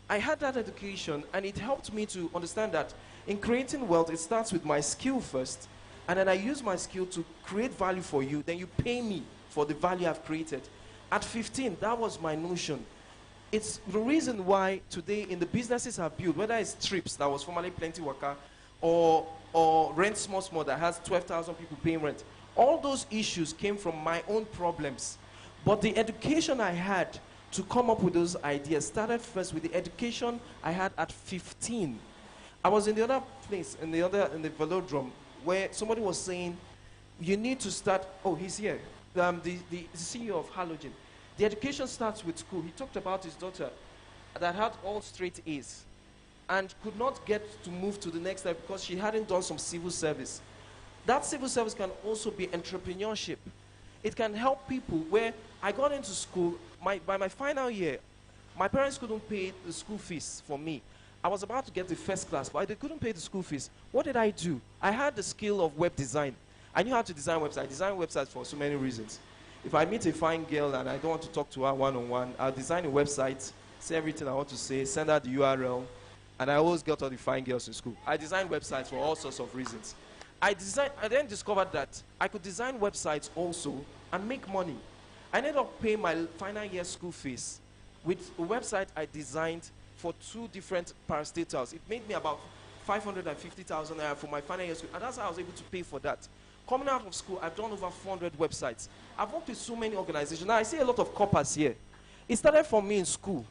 S6: I had that education, and it helped me to understand that in creating wealth, it starts with my skill first, and then I use my skill to create value for you, then you pay me for the value I've created. At 15, that was my notion. It's the reason why today in the businesses I've built, whether it's Trips, that was formerly Plenty Waka, or Rent Small Small, that has 12,000 people paying rent, all those issues came from my own problems. But the education I had to come up with those ideas started first with the education I had at 15. I was in the other place, in the velodrome, where somebody was saying, you need to start, oh, he's here, the CEO of Halogen. The education starts with school. He talked about his daughter that had all straight A's and could not get to move to the next step because she hadn't done some civil service. That civil service can also be entrepreneurship. It can help people where I got into school, by my final year, my parents couldn't pay the school fees for me. I was about to get the first class, but they couldn't pay the school fees. What did I do? I had the skill of web design. I knew how to design websites. I design websites for so many reasons. If I meet a fine girl and I don't want to talk to her one-on-one, I'll design a website, say everything I want to say, send her the URL, and I always get all the fine girls in school. I design websites for all sorts of reasons. I then discovered that I could design websites also and make money. I ended up paying my final year school fees with a website I designed for 2 different parastatals. It made me about 550,000 naira for my final year school, and that's how I was able to pay for that. Coming out of school, I've done over 400 websites. I've worked with so many organizations. Now, I see a lot of coppers here. It started from me in school.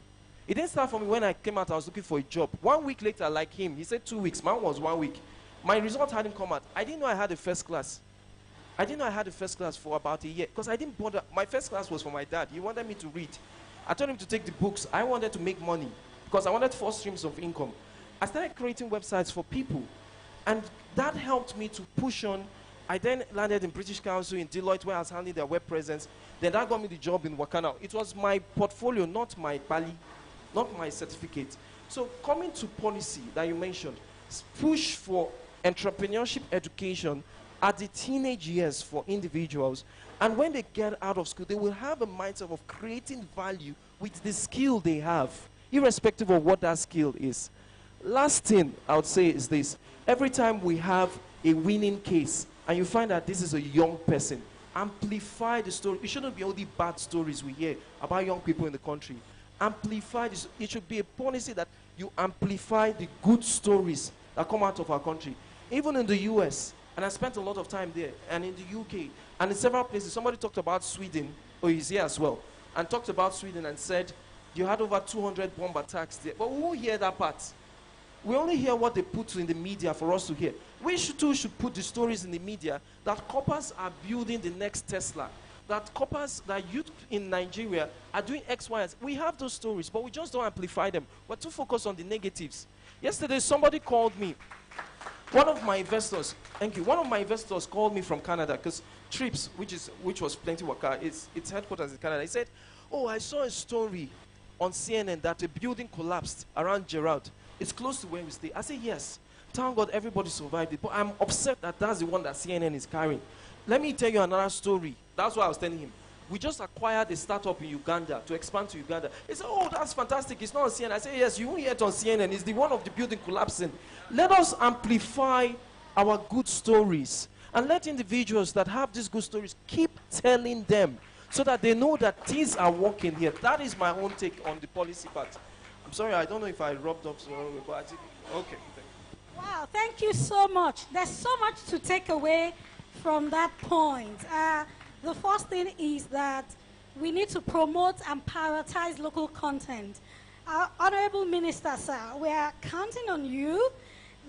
S6: It didn't start for me when I came out, I was looking for a job. 1 week later, like him, he said 2 weeks. Mine was 1 week. My result hadn't come out. I didn't know I had a first class. I didn't know I had a first class for about a year because I didn't bother. My first class was for my dad. He wanted me to read. I told him to take the books. I wanted to make money because I wanted 4 streams of income. I started creating websites for people, and that helped me to push on. I then landed in British Council in Deloitte where I was handling their web presence. Then that got me the job in Wakana. It was my portfolio, not my pali, not my certificate. So coming to policy that you mentioned, push for entrepreneurship education at the teenage years for individuals. And when they get out of school, they will have a mindset of creating value with the skill they have, irrespective of what that skill is. Last thing I would say is this. Every time we have a winning case, and you find that this is a young person, amplify the story. It shouldn't be only bad stories we hear about young people in the country. Amplify this. It should be a policy that you amplify the good stories that come out of our country. Even in the US, and I spent a lot of time there, and in the UK, and in several places. Somebody talked about Sweden, or he's here as well, and talked about Sweden and said, you had over 200 bomb attacks there. But we won't hear that part. We only hear what they put in the media for us to hear. We too should put the stories in the media that coppers are building the next Tesla, that coppers, that youth in Nigeria are doing X, Y, and Z. We have those stories, but we just don't amplify them. We're too focused on the negatives. Yesterday, somebody called me. One of my investors, thank you, one of my investors called me from Canada, because TRIPS, which was Plenty Waka, its headquarters in Canada. He said, oh, I saw a story on CNN that a building collapsed around Gerald. It's close to where we stay. I said, yes. Thank God everybody survived it. But I'm upset that that's the one that CNN is carrying. Let me tell you another story. That's what I was telling him. We just acquired a startup in Uganda to expand to Uganda. He said, oh, that's fantastic. It's not on CNN. I said, yes, you won't hear it on CNN. It's the one of the building collapsing. Let us amplify our good stories. And let individuals that have these good stories keep telling them so that they know that things are working here. That is my own take on the policy part. I'm sorry, I don't know if I rubbed up so but I think, okay.
S22: Wow, thank you so much. There's so much to take away from that point. The first thing is that we need to promote and prioritize local content. Honorable Minister, sir, we are counting on you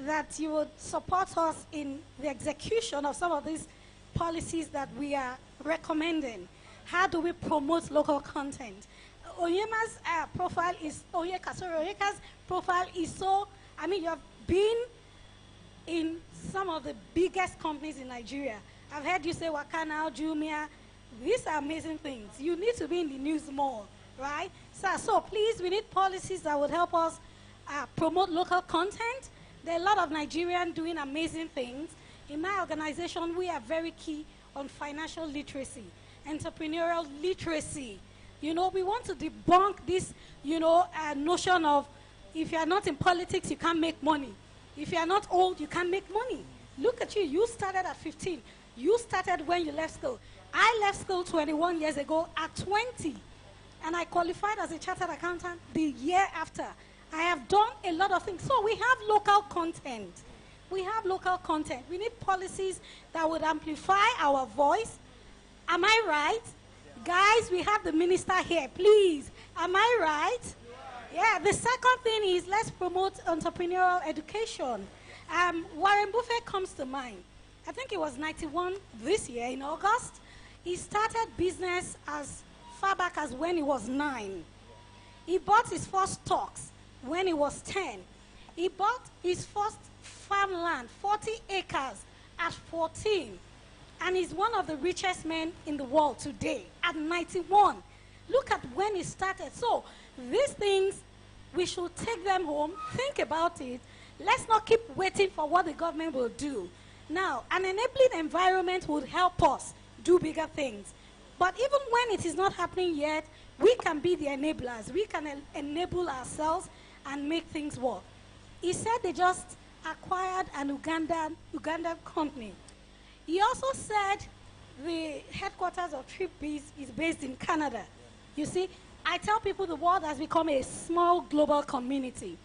S22: that you would support us in the execution of some of these policies that we are recommending. How do we promote local content? Onyema's profile is, Onyeka's profile is so, I mean, you have been in some of the biggest companies in Nigeria. I've heard you say Wakana, Jumia. These are amazing things. You need to be in the news more, right? So please, we need policies that would help us promote local content. There are a lot of Nigerians doing amazing things. In my organization, we are very key on financial literacy, entrepreneurial literacy. You know, we want to debunk this, notion of if you are not in politics, you can't make money. If you are not old, you can't make money. Look at you. You started at 15. You started when you left school. I left school 21 years ago at 20. And I qualified as a chartered accountant the year after. I have done a lot of things. So we have local content. We have local content. We need policies that would amplify our voice. Am I right? Guys, we have the minister here. Please. Am I right? Yeah, the second thing is let's promote entrepreneurial education. Warren Buffett comes to mind. I think he was 91 this year in August. He started business as far back as when he was 9. He bought his first stocks when he was 10. He bought his first farmland, 40 acres, at 14. And he's one of the richest men in the world today at 91. Look at when he started. So these things, we should take them home, think about it. Let's not keep waiting for what the government will do. Now, an enabling environment would help us do bigger things. But even when it is not happening yet, we can be the enablers. We can enable ourselves and make things work. He said they just acquired an Ugandan company. He also said the headquarters of TRIPS is based in Canada. You see, I tell people the world has become a small global community.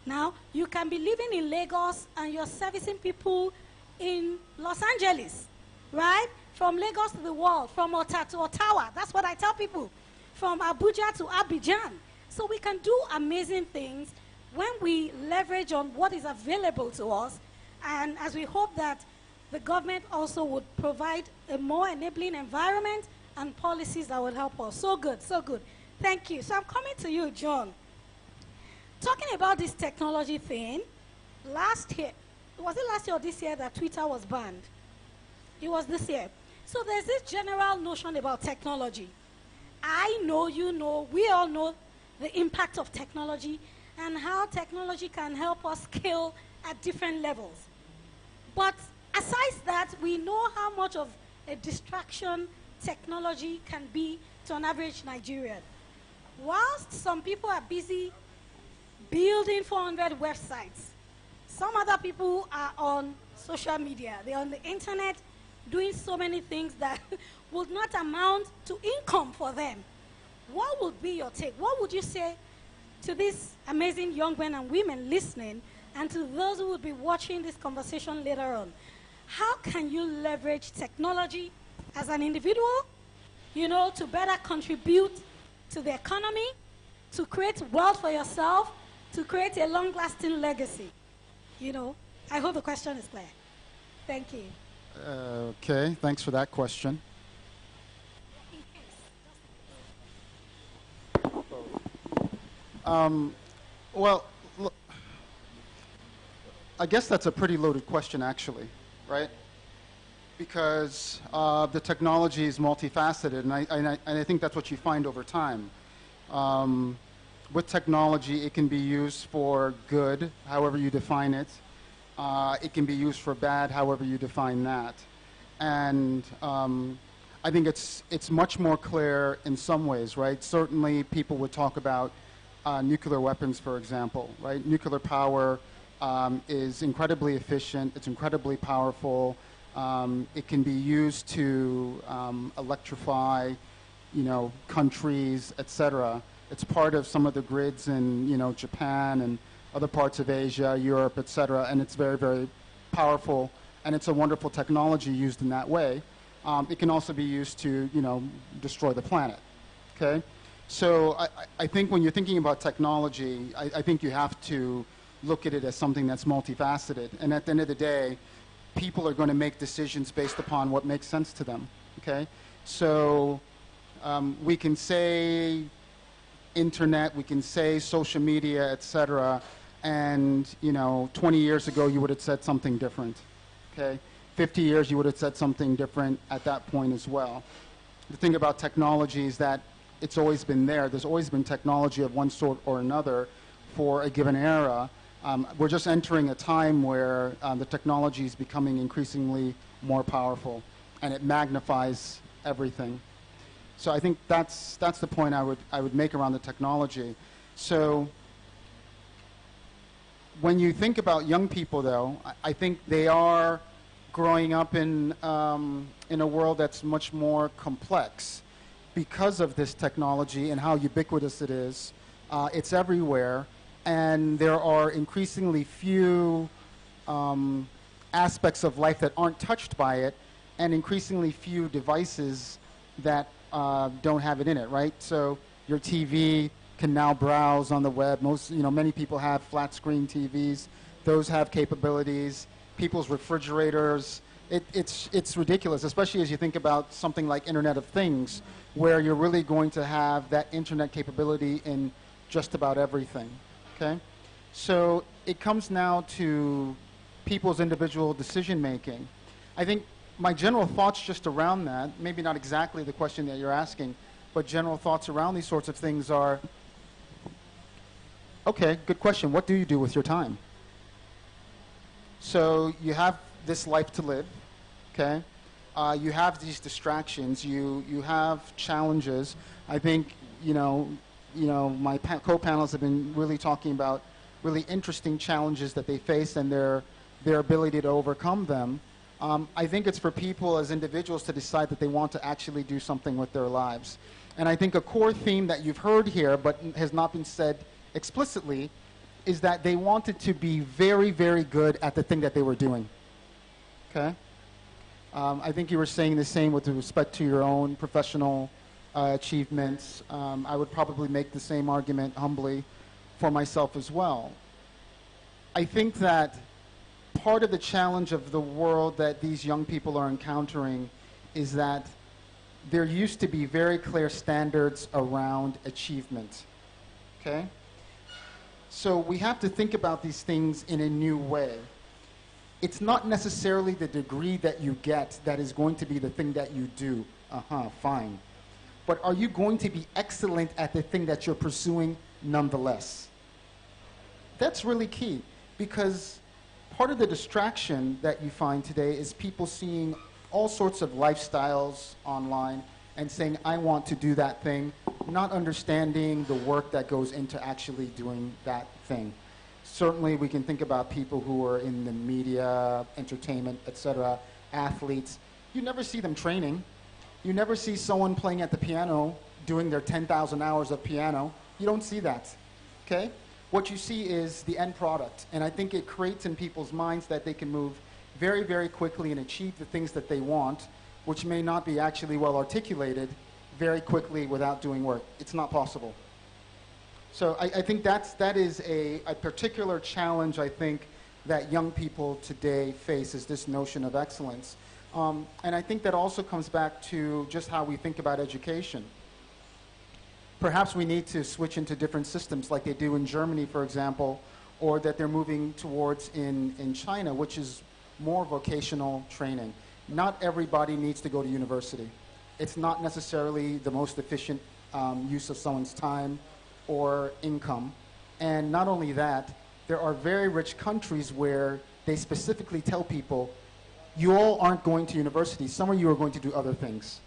S22: Now, you can be living in Lagos and you're servicing people in Los Angeles, right? From Lagos to the world, from Ota to Ottawa. That's what I tell people. From Abuja to Abidjan. So we can do amazing things when we leverage on what is available to us, and as we hope that the government also would provide a more enabling environment and policies that will help us. So good, so good. Thank you. So I'm coming to you, John. Talking about this technology thing, last year, was it last year or this year that Twitter was banned? It was this year. So there's this general notion about technology. I know, you know, we all know the impact of technology and how technology can help us scale at different levels. But aside that, we know how much of a distraction technology can be to an average Nigerian. Whilst some people are busy building 400 websites, some other people are on social media. They're on the internet doing so many things that would not amount to income for them. What would be your take? What would you say to these amazing young men and women listening, and to those who will be watching this conversation later on? How can you leverage technology as an individual, you know, to better contribute to the economy, to create wealth for yourself, to create a long-lasting legacy? You know, I hope the question is clear. Thank you.
S8: Okay, thanks for that question. Well, look, I guess that's a pretty loaded question, actually, right? Because the technology is multifaceted, and I think that's what you find over time. With technology, it can be used for good, however you define it. It can be used for bad, however you define that. And I think it's much more clear in some ways, right? Certainly, people would talk about nuclear weapons, for example, right? Nuclear power is incredibly efficient. It's incredibly powerful. It can be used to electrify, you know, countries, etc. It's part of some of the grids in, you know, Japan and other parts of Asia, Europe, etc. And it's very, very powerful, and it's a wonderful technology used in that way. It can also be used to, you know, destroy the planet. Okay. So I think when you're thinking about technology, I think you have to look at it as something that's multifaceted. And at the end of the day, people are going to make decisions based upon what makes sense to them. Okay? So we can say internet, we can say social media, etc. And, you know, 20 years ago, you would have said something different. Okay? 50 years, you would have said something different at that point as well. The thing about technology is that it's always been there. There's always been technology of one sort or another for a given era. We're just entering a time where the technology is becoming increasingly more powerful, and it magnifies everything. So I think that's the point I would make around the technology. So when you think about young people, though, I think they are growing up in a world that's much more complex because of this technology and how ubiquitous it is. It's everywhere, and there are increasingly few aspects of life that aren't touched by it, and increasingly few devices that don't have it in it, right? So your TV can now browse on the web. Many people have flat screen TVs. Those have capabilities. People's refrigerators. It's ridiculous, especially as you think about something like Internet of Things, where you're really going to have that internet capability in just about everything, okay? So it comes now to people's individual decision making. I think my general thoughts just around that, maybe not exactly the question that you're asking, but general thoughts around these sorts of things are, okay, good question. What do you do with your time? So you have this life to live, okay? You have these distractions. You have challenges. I think, my co-panelists have been really talking about really interesting challenges that they face and their ability to overcome them. I think it's for people as individuals to decide that they want to actually do something with their lives. And I think a core theme that you've heard here but has not been said explicitly is that they wanted to be very, very good at the thing that they were doing. Okay? I think you were saying the same with respect to your own professional achievements, I would probably make the same argument humbly for myself as well. I think that part of the challenge of the world that these young people are encountering is that there used to be very clear standards around achievement, okay? So we have to think about these things in a new way. It's not necessarily the degree that you get that is going to be the thing that you do. Fine. But are you going to be excellent at the thing that you're pursuing nonetheless? That's really key, because part of the distraction that you find today is people seeing all sorts of lifestyles online and saying, I want to do that thing, not understanding the work that goes into actually doing that thing. Certainly we can think about people who are in the media, entertainment, etc., athletes. You never see them training. You never see someone playing at the piano doing their 10,000 hours of piano. You don't see that, okay? What you see is the end product, and I think it creates in people's minds that they can move very, very quickly and achieve the things that they want, which may not be actually well articulated, very quickly without doing work. It's not possible. So I think that is a particular challenge, I think, that young people today face, is this notion of excellence. And I think that also comes back to just how we think about education. Perhaps we need to switch into different systems like they do in Germany, for example, or that they're moving towards in China, which is more vocational training. Not everybody needs to go to university. It's not necessarily the most efficient use of someone's time or income. And not only that, there are very rich countries where they specifically tell people, you all aren't going to university. Some of you are going to do other things.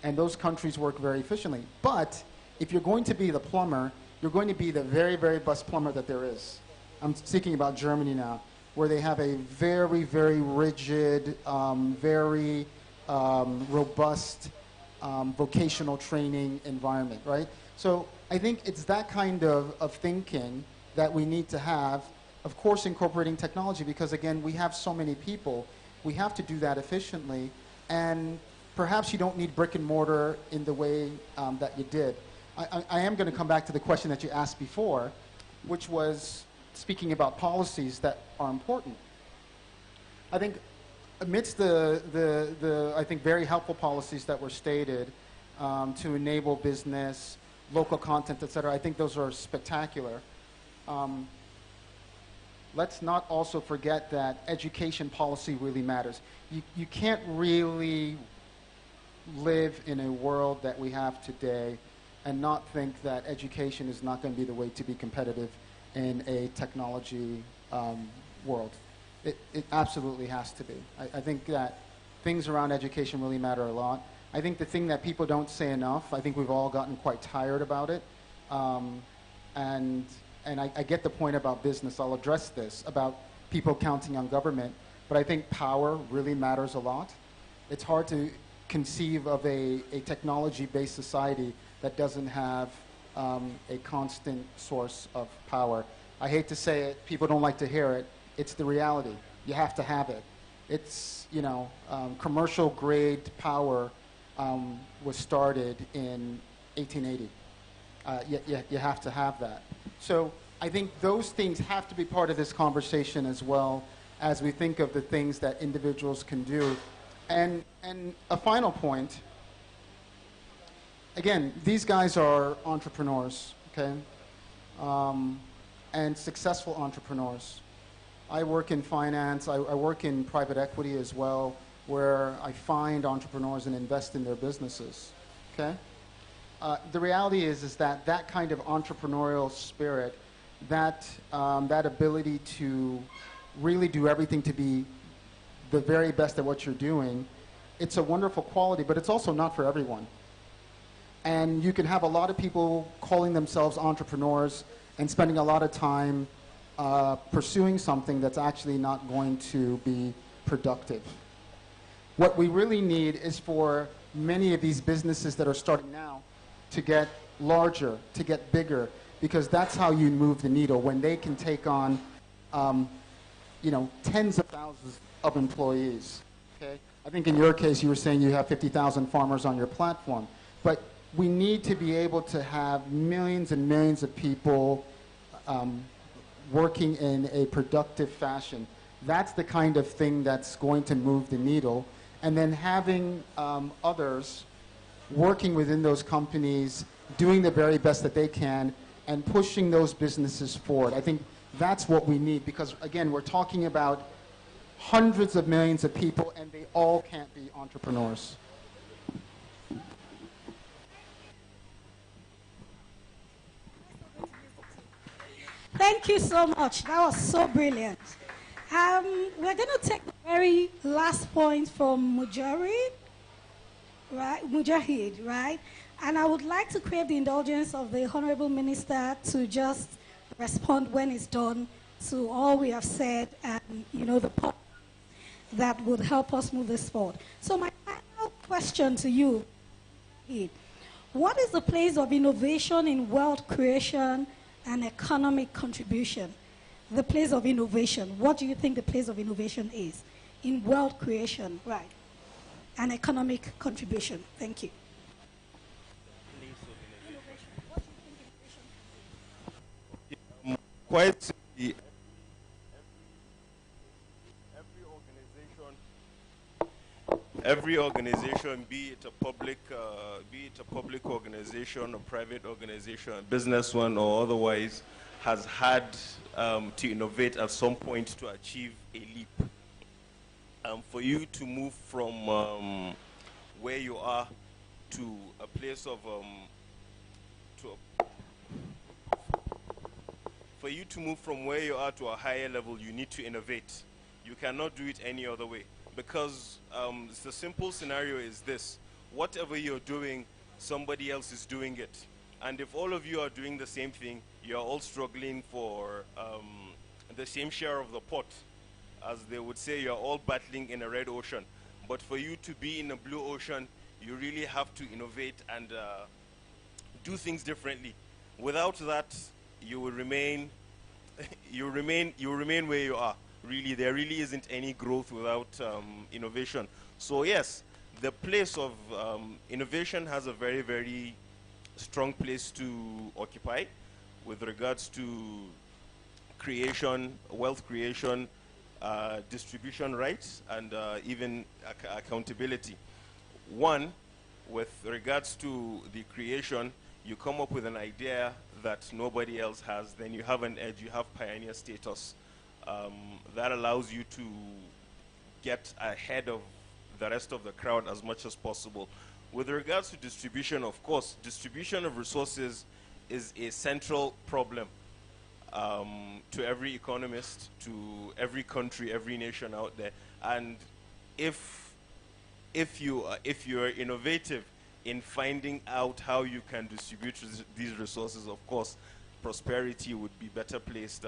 S8: And those countries work very efficiently. But if you're going to be the plumber, you're going to be the very, very best plumber that there is. I'm speaking about Germany now, where they have a very, very rigid, very robust vocational training environment, right? So I think it's that kind of thinking that we need to have, of course incorporating technology, because again, we have so many people. We have to do that efficiently, and perhaps you don't need brick and mortar in the way that you did. I am going to come back to the question that you asked before, which was speaking about policies that are important. I think amidst the I think, very helpful policies that were stated to enable business, local content, et cetera, I think those are spectacular. Let's not also forget that education policy really matters. You can't really live in a world that we have today and not think that education is not going to be the way to be competitive in a technology world. It absolutely has to be. I think that things around education really matter a lot. I think the thing that people don't say enough, I think we've all gotten quite tired about it, and I get the point about business. I'll address this, about people counting on government, but I think power really matters a lot. It's hard to conceive of a technology-based society that doesn't have a constant source of power. I hate to say it, people don't like to hear it, it's the reality. You have to have it. It's, you know, commercial grade power was started in 1880. You have to have that. So I think those things have to be part of this conversation as well as we think of the things that individuals can do. And a final point, again, these guys are entrepreneurs, okay? And successful entrepreneurs. I work in finance, I work in private equity as well, where I find entrepreneurs and invest in their businesses, okay? The reality is that that kind of entrepreneurial spirit, that ability to really do everything to be the very best at what you're doing, it's a wonderful quality, but it's also not for everyone. And you can have a lot of people calling themselves entrepreneurs and spending a lot of time pursuing something that's actually not going to be productive. What we really need is for many of these businesses that are starting now to get larger, to get bigger, because that's how you move the needle, when they can take on you know, tens of thousands of employees. Okay? I think in your case you were saying you have 50,000 farmers on your platform, but we need to be able to have millions and millions of people working in a productive fashion. That's the kind of thing that's going to move the needle. And then having others working within those companies, doing the very best that they can, and pushing those businesses forward. I think that's what we need, because again, we're talking about hundreds of millions of people, and they all can't be entrepreneurs.
S22: Thank you so much. That was so brilliant. We're going to take the very last point from Mujahid, right? And I would like to crave the indulgence of the Honorable Minister to just respond when it's done to all we have said and, the point that would help us move this forward. So my final question to you, what is the place of innovation in wealth creation and economic contribution? The place of innovation. What do you think the place of innovation is in wealth creation, right, and economic contribution? Thank you.
S7: Quite simply, every organization, be it a public organization, a private organization, a business one, or otherwise, has had to innovate at some point to achieve a leap. For you to move from where you are to a place of for you to move from where you are to a higher level, you need to innovate. You cannot do it any other way, because the simple scenario is this: whatever you're doing, somebody else is doing it. And if all of you are doing the same thing, you're all struggling for the same share of the pot. As they would say, you're all battling in a red ocean. But for you to be in a blue ocean, you really have to innovate and do things differently. Without that, you will remain where you are. Really, there really isn't any growth without innovation. So yes, the place of innovation has a very, very strong place to occupy with regards to creation, wealth creation, distribution rights, and even accountability. One, with regards to the creation, you come up with an idea that nobody else has, then you have an edge, you have pioneer status. That allows you to get ahead of the rest of the crowd as much as possible. With regards to distribution, of course, distribution of resources is a central problem to every economist, to every country, every nation out there. And if you're innovative in finding out how you can distribute these resources, of course, prosperity would be better placed,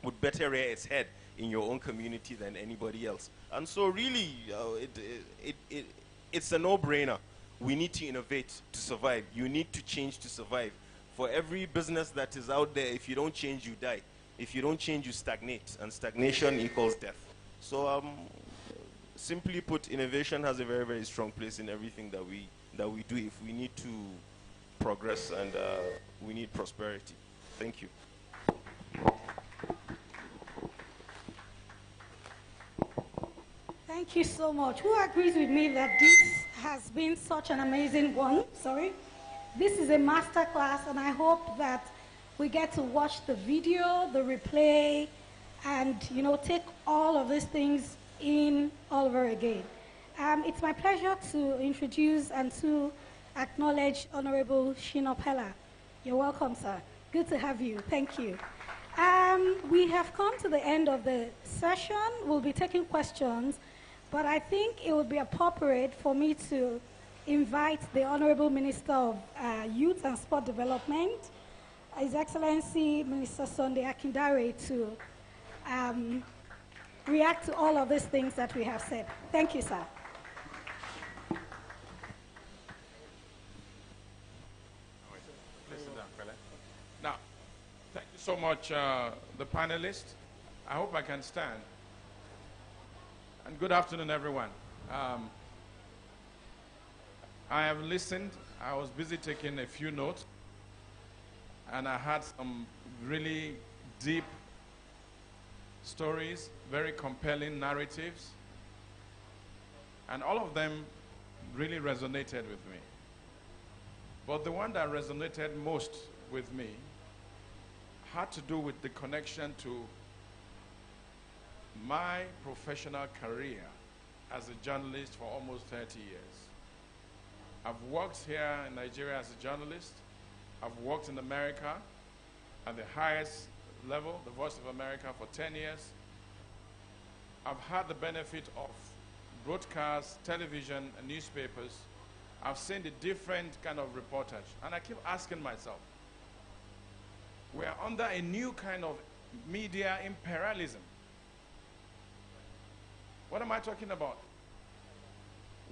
S7: would better rear its head in your own community than anybody else. And so really, it's a no-brainer. We need to innovate to survive. You need to change to survive. For every business that is out there, if you don't change, you die. If you don't change, you stagnate. And stagnation equals death. So simply put, innovation has a very, very strong place in everything that we do if we need to progress and we need prosperity. Thank you.
S22: Thank you so much. Who agrees with me that this has been such an amazing one? Sorry. This is a master class, and I hope that we get to watch the video, the replay, and take all of these things in all over again. It's my pleasure to introduce and to acknowledge Honorable Shina Pella. You're welcome, sir. Good to have you. Thank you. We have come to the end of the session. We'll be taking questions, but I think it would be appropriate for me to invite the Honorable Minister of Youth and Sport Development, His Excellency Minister Sunday Akindare, to react to all of these things that we have said. Thank you, sir.
S5: Now, thank you so much, the panelists. I hope I can stand. And good afternoon, everyone. I have listened. I was busy taking a few notes, and I had some really deep stories, very compelling narratives, and all of them really resonated with me. But the one that resonated most with me had to do with the connection to my professional career as a journalist for almost 30 years. I've worked here in Nigeria as a journalist. I've worked in America at the highest level, the Voice of America, for 10 years. I've had the benefit of broadcasts, television, and newspapers. I've seen the different kind of reportage, and I keep asking myself, we're under a new kind of media imperialism. What am I talking about?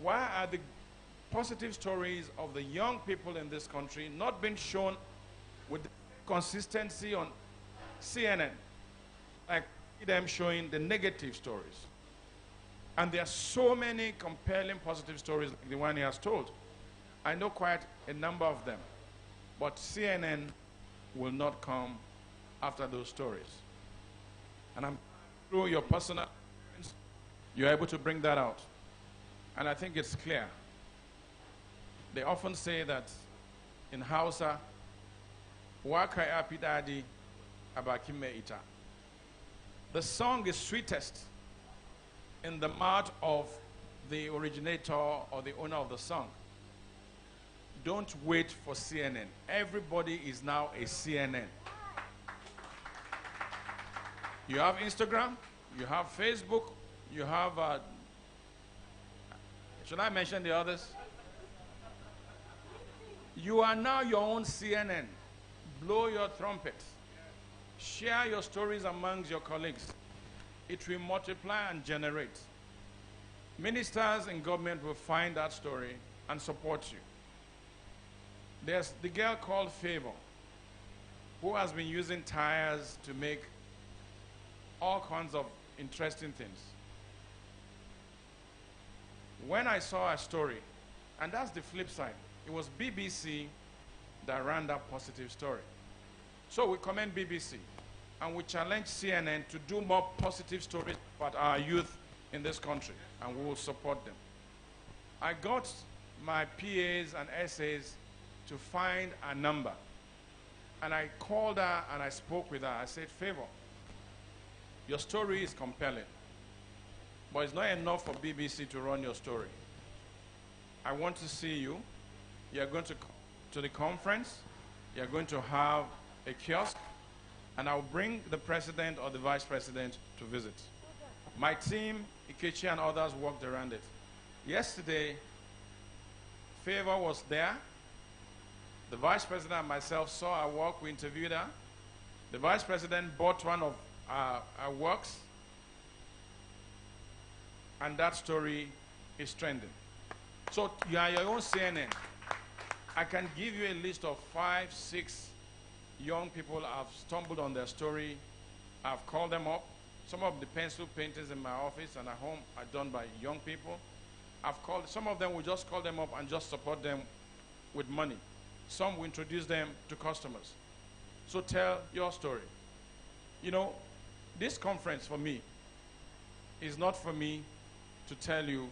S5: Why are the positive stories of the young people in this country not being shown with consistency on CNN? I see them showing the negative stories. And there are so many compelling positive stories like the one he has told. I know quite a number of them. But CNN will not come after those stories. And I'm through your personal experience, you're able to bring that out. And I think it's clear. They often say that in Hausa, Waka Apidadi Abakime Ita. The song is sweetest in the mouth of the originator or the owner of the song. Don't wait for CNN. Everybody is now a CNN. You have Instagram, you have Facebook, you have, should I mention the others? You are now your own CNN. Blow your trumpet. Share your stories amongst your colleagues. It will multiply and generate. Ministers in government will find that story and support you. There's the girl called Favor, who has been using tires to make all kinds of interesting things. When I saw a story, and that's the flip side, it was BBC that ran that positive story. So we commend BBC, and we challenge CNN to do more positive stories about our youth in this country, and we will support them. I got my PAs and SAs to find a number, and I called her and I spoke with her. I said, Favor, your story is compelling, but it's not enough for BBC to run your story. I want to see you. You're going to the conference. You're going to have a kiosk, and I'll bring the president or the vice president to visit. My team, Ikechi and others, worked around it. Yesterday, Favor was there. The vice president and myself saw her work. We interviewed her. The vice president bought one of our works, and that story is trending. So you are your own CNN. I can give you a list of 5, 6 young people I've stumbled on their story. I've called them up. Some of the pencil paintings in my office and at home are done by young people. I've called, some of them will just call them up and just support them with money. Some will introduce them to customers. So tell your story. You know, this conference for me is not for me to tell you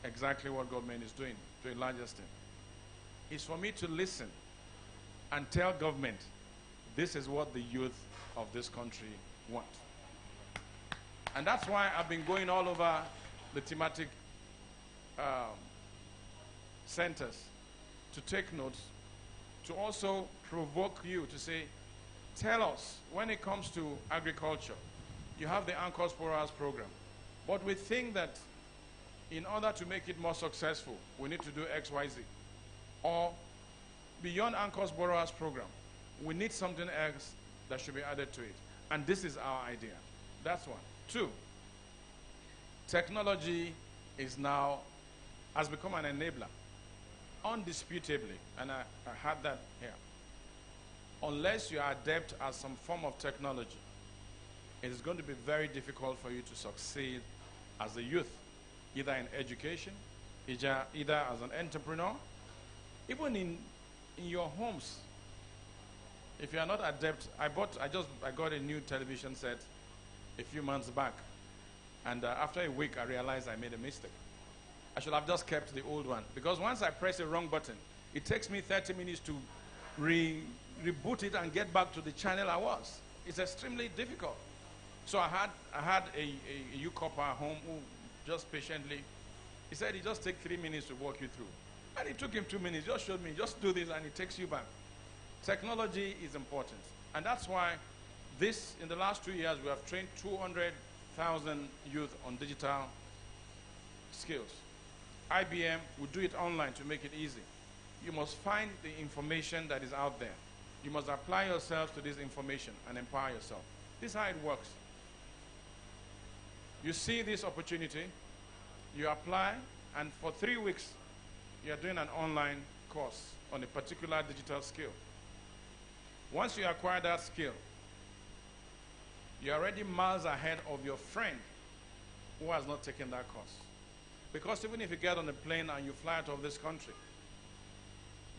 S5: exactly what government is doing to a large extent. It's for me to listen and tell government this is what the youth of this country want. And that's why I've been going all over the thematic centers to take notes, to also provoke you to say, tell us, when it comes to agriculture, you have the Anchors Borrowers program, but we think that in order to make it more successful, we need to do X, Y, Z. Or beyond Anchors Borrowers program, we need something else that should be added to it. And this is our idea. That's one. 2, technology has become an enabler, undisputably, and I had that here. Unless you are adept at some form of technology, it is going to be very difficult for you to succeed as a youth, either in education, either as an entrepreneur, even in your homes. If you are not adept, I got a new television set a few months back, and after a week I realized I made a mistake. I should have just kept the old one, because once I press the wrong button, it takes me 30 minutes to reboot it and get back to the channel I was. It's extremely difficult. So I had a U-copper at home who just patiently, he said it just takes 3 minutes to walk you through. And it took him 2 minutes, just showed me, just do this, and it takes you back. Technology is important. And that's why in the last 2 years, we have trained 200,000 youth on digital skills. IBM will do it online to make it easy. You must find the information that is out there. You must apply yourself to this information and empower yourself. This is how it works. You see this opportunity, you apply, and for 3 weeks, you are doing an online course on a particular digital skill. Once you acquire that skill, you're already miles ahead of your friend who has not taken that course. Because even if you get on a plane and you fly out of this country,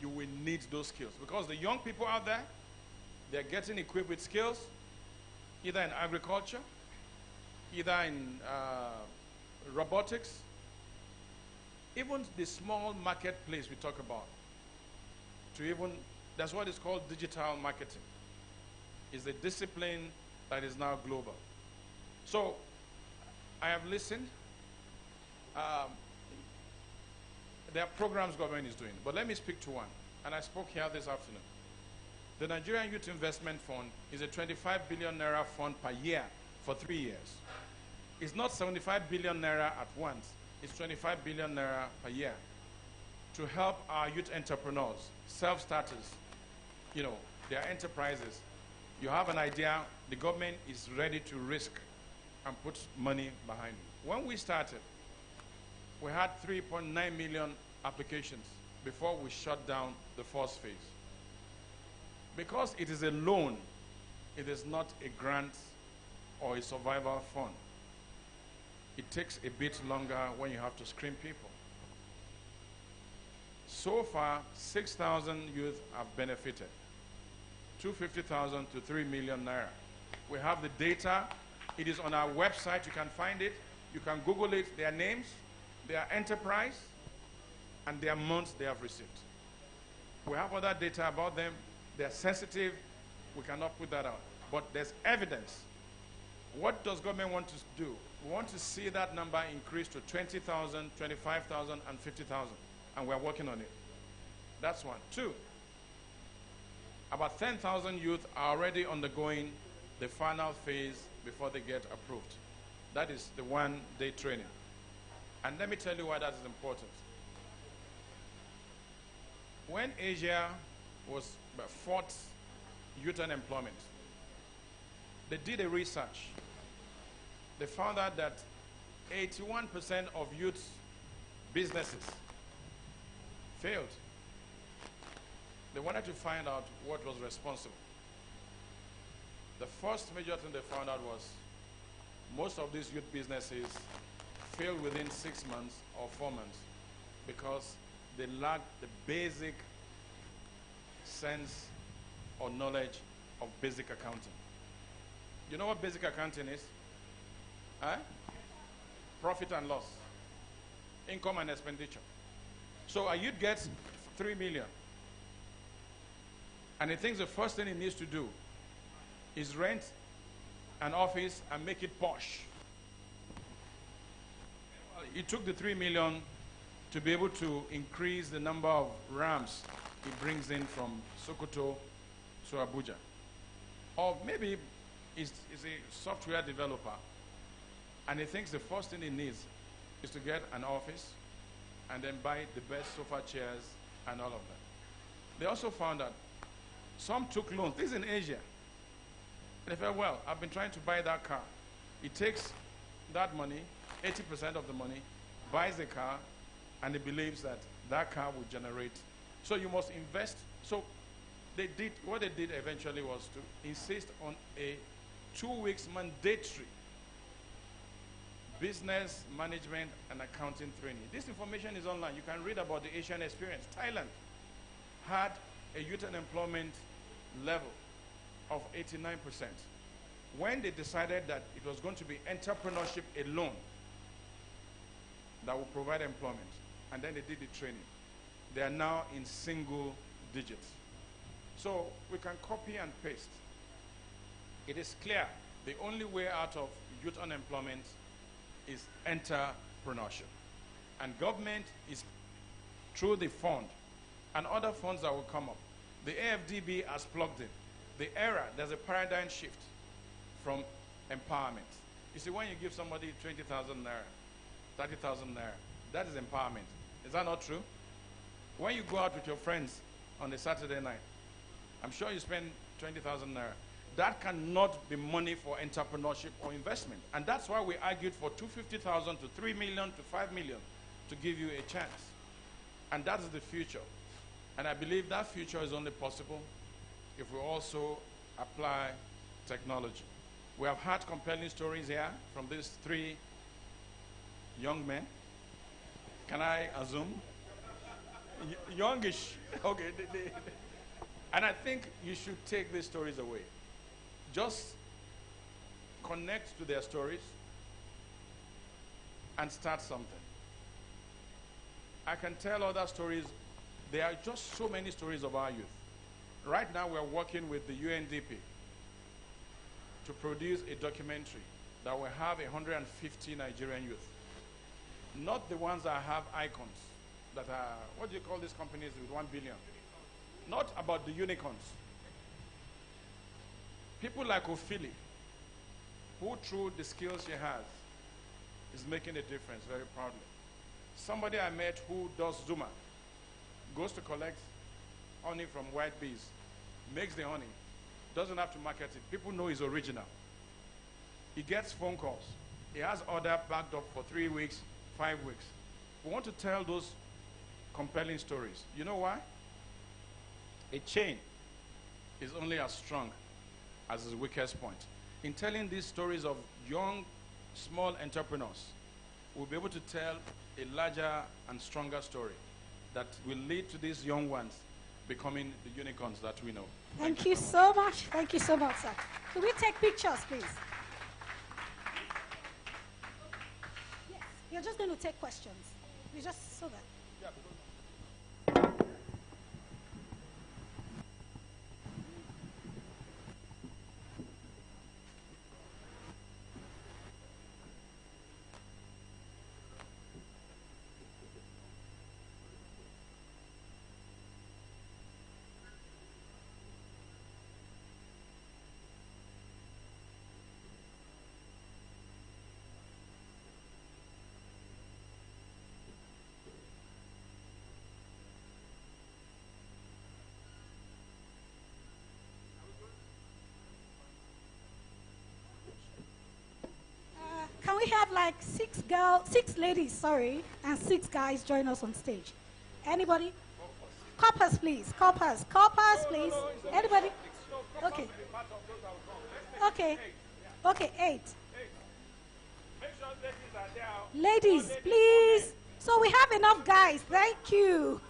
S5: you will need those skills. Because the young people out there, they're getting equipped with skills, either in agriculture, either in robotics, even the small marketplace we talk about, that's what is called digital marketing. It's a discipline that is now global. So I have listened. There are programs government is doing, but let me speak to one. And I spoke here this afternoon. The Nigerian Youth Investment Fund is a 25 billion naira fund per year for 3 years. It's not 75 billion naira at once. It's 25 billion naira per year to help our youth entrepreneurs, self-starters, their enterprises. You have an idea, the government is ready to risk and put money behind it. When we started, we had 3.9 million applications before we shut down the first phase. Because it is a loan, it is not a grant or a survival fund. It takes a bit longer when you have to screen people. So far, 6,000 youth have benefited. 250,000 to 3 million naira. We have the data. It is on our website. You can find it. You can Google it. Their names, their enterprise, and their months they have received. We have other data about them. They're sensitive. We cannot put that out. But there's evidence. What does government want to do? We want to see that number increase to 20,000, 25,000, and 50,000. And we're working on it. That's one. Two, about 10,000 youth are already undergoing the final phase before they get approved. That is the one-day training. And let me tell you why that is important. When Asia was fought youth unemployment, they did a research. They found out that 81% of youth businesses failed. They wanted to find out what was responsible. The first major thing they found out was most of these youth businesses failed within 6 months or 4 months because they lacked the basic sense or knowledge of basic accounting. You know what basic accounting is? Profit and loss, income and expenditure. So a youth gets 3 million, and he thinks the first thing he needs to do is rent an office and make it posh. He took the 3 million to be able to increase the number of rams he brings in from Sokoto to Abuja. Or maybe he's a software developer, and he thinks the first thing he needs is to get an office and then buy the best sofa chairs and all of that. They also found that some took loans. This is in Asia. And they felt, well, I've been trying to buy that car. He takes that money, 80% of the money, buys the car, and he believes that that car will generate. So you must invest. So what they did eventually was to insist on a 2 weeks mandatory business, management, and accounting training. This information is online. You can read about the Asian experience. Thailand had a youth unemployment level of 89%. When they decided that it was going to be entrepreneurship alone that will provide employment, and then they did the training, they are now in single digits. So we can copy and paste. It is clear the only way out of youth unemployment is entrepreneurship. And government is through the fund and other funds that will come up. The AFDB has plugged in. There's a paradigm shift from empowerment. You see, when you give somebody 20,000 naira, 30,000 naira, that is empowerment. Is that not true? When you go out with your friends on a Saturday night, I'm sure you spend 20,000 naira. That cannot be money for entrepreneurship or investment. And that's why we argued for 250,000 to 3 million to 5 million to give you a chance. And that is the future. And I believe that future is only possible if we also apply technology. We have had compelling stories here from these three young men. Can I assume? Youngish. Okay. And I think you should take these stories away. Just connect to their stories and start something. I can tell other stories. There are just so many stories of our youth. Right now we're working with the UNDP to produce a documentary that will have 150 Nigerian youth. Not the ones that have icons, that are, what do you call these companies with 1 billion? Not about the unicorns. People like Ophelia, who through the skills she has, is making a difference very proudly. Somebody I met who does Zuma, goes to collect honey from white bees, makes the honey, doesn't have to market it. People know he's original. He gets phone calls. He has order backed up for 3 weeks, 5 weeks. We want to tell those compelling stories. You know why? A chain is only as strong as its weakest point. In telling these stories of young, small entrepreneurs, we'll be able to tell a larger and stronger story that will lead to these young ones becoming the unicorns that we know.
S22: Thank you so much. Thank you so much, sir. Could we take pictures, please? Yes, you're just going to take questions. We just so that. Can we have like 6 ladies, sorry, and 6 guys join us on stage? Anybody? Coppers, please. Coppers, please. Anybody? Okay. Okay. Okay, 8. Ladies, please. So we have enough guys. Thank you.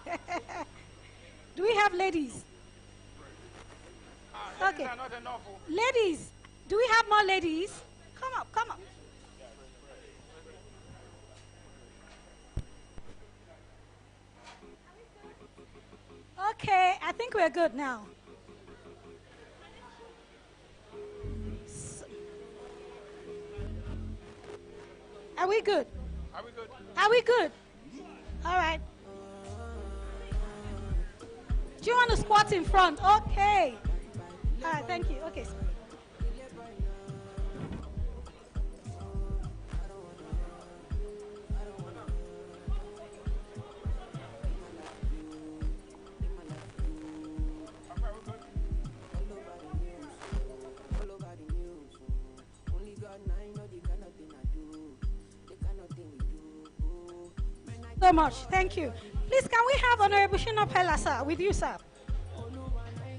S22: Do we have ladies? Okay. Ladies, do we have more ladies? Come up, come up. Okay, I think we're good now. Are we good?
S5: Are we good?
S22: Are we good? All right. Do you want to squat in front? Okay. All right, thank you. Okay. So much. Thank you. Please, can we have Honorable Shina Pella, sir, with you, sir?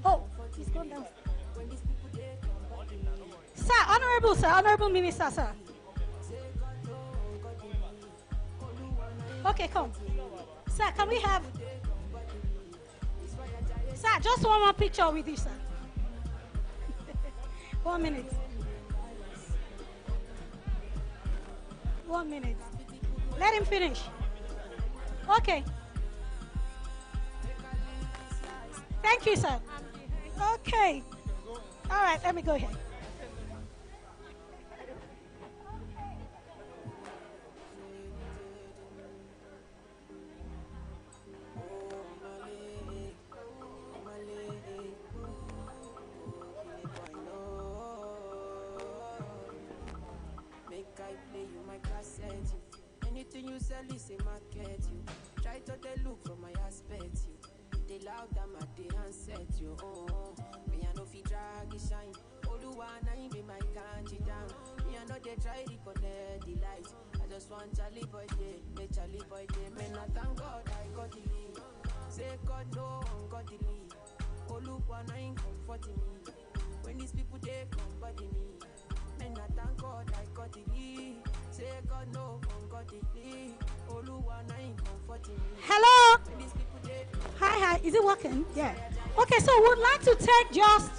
S22: Oh, he's gone down. Sir, Honorable Minister, sir. Okay, come. Sir, can we have... Sir, just one more picture with you, sir. 1 minute. 1 minute. Let him finish. Okay. Thank you, sir. Okay. All right, let me go ahead.
S4: Anything you sell is a market, you try to they look from my aspect, you they loud them at the handset, you me I know fi drag the shine, all the one I be my country down, me I know they try to connect the light, I just want Charlie boy day, me Charlie boy day, man I thank God I got the lead, say God no one got the lead, all the one I ain't comforting me, when these people they come body me, man I thank God I got the lead.
S22: Hello? Hi. Is it working? Yeah. Okay, so we'd like to take just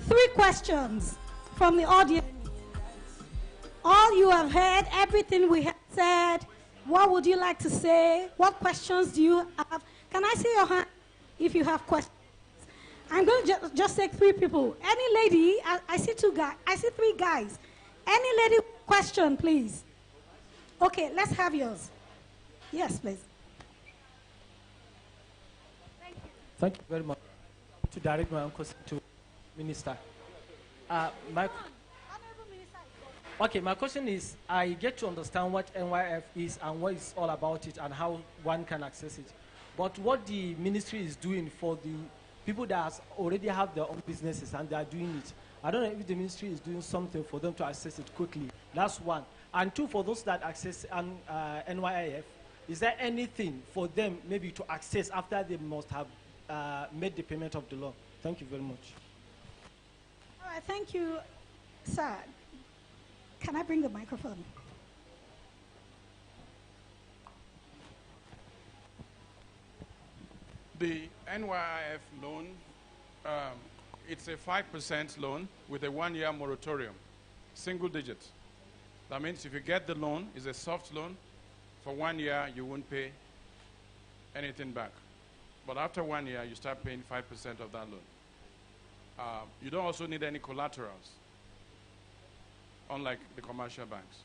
S22: 3 questions from the audience. All you have heard, everything we have said, what would you like to say? What questions do you have? Can I see your hand if you have questions? I'm going to just take 3 people. Any lady, I see 2 guys. I see 3 guys. Any lady question, please. Okay, let's have yours. Yes, please.
S9: Thank you very much. To direct my own question to Minister. My question is, I get to understand what NYF is and what it's all about it and how one can access it. But what the ministry is doing for the people that already have their own businesses and they are doing it, I don't know if the ministry is doing something for them to access it quickly. That's 1. And 2, for those that access NYIF, is there anything for them maybe to access after they must have made the payment of the loan? Thank you very much.
S22: All right, thank you, sir. Can I bring the microphone?
S5: The NYIF loan, it's a 5% loan with a 1-year moratorium, single digit. That means if you get the loan, it's a soft loan. For 1 year, you won't pay anything back. But after 1 year, you start paying 5% of that loan. You don't also need any collaterals, unlike the commercial banks.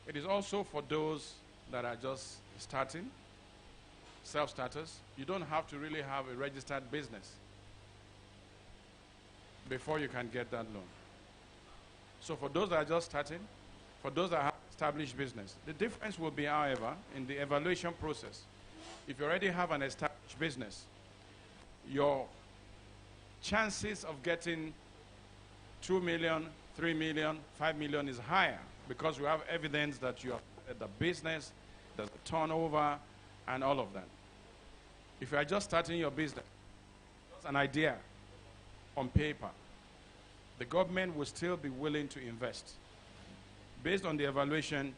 S5: It is also for those that are just starting, self-starters. You don't have to really have a registered business before you can get that loan. So for those that are just starting, for those that have established business, the difference will be, however, in the evaluation process. If you already have an established business, your chances of getting 2 million, 3 million, 5 million is higher because you have evidence that you have the business, the turnover, and all of that. If you are just starting your business, just an idea on paper, the government will still be willing to invest. Based on the evaluation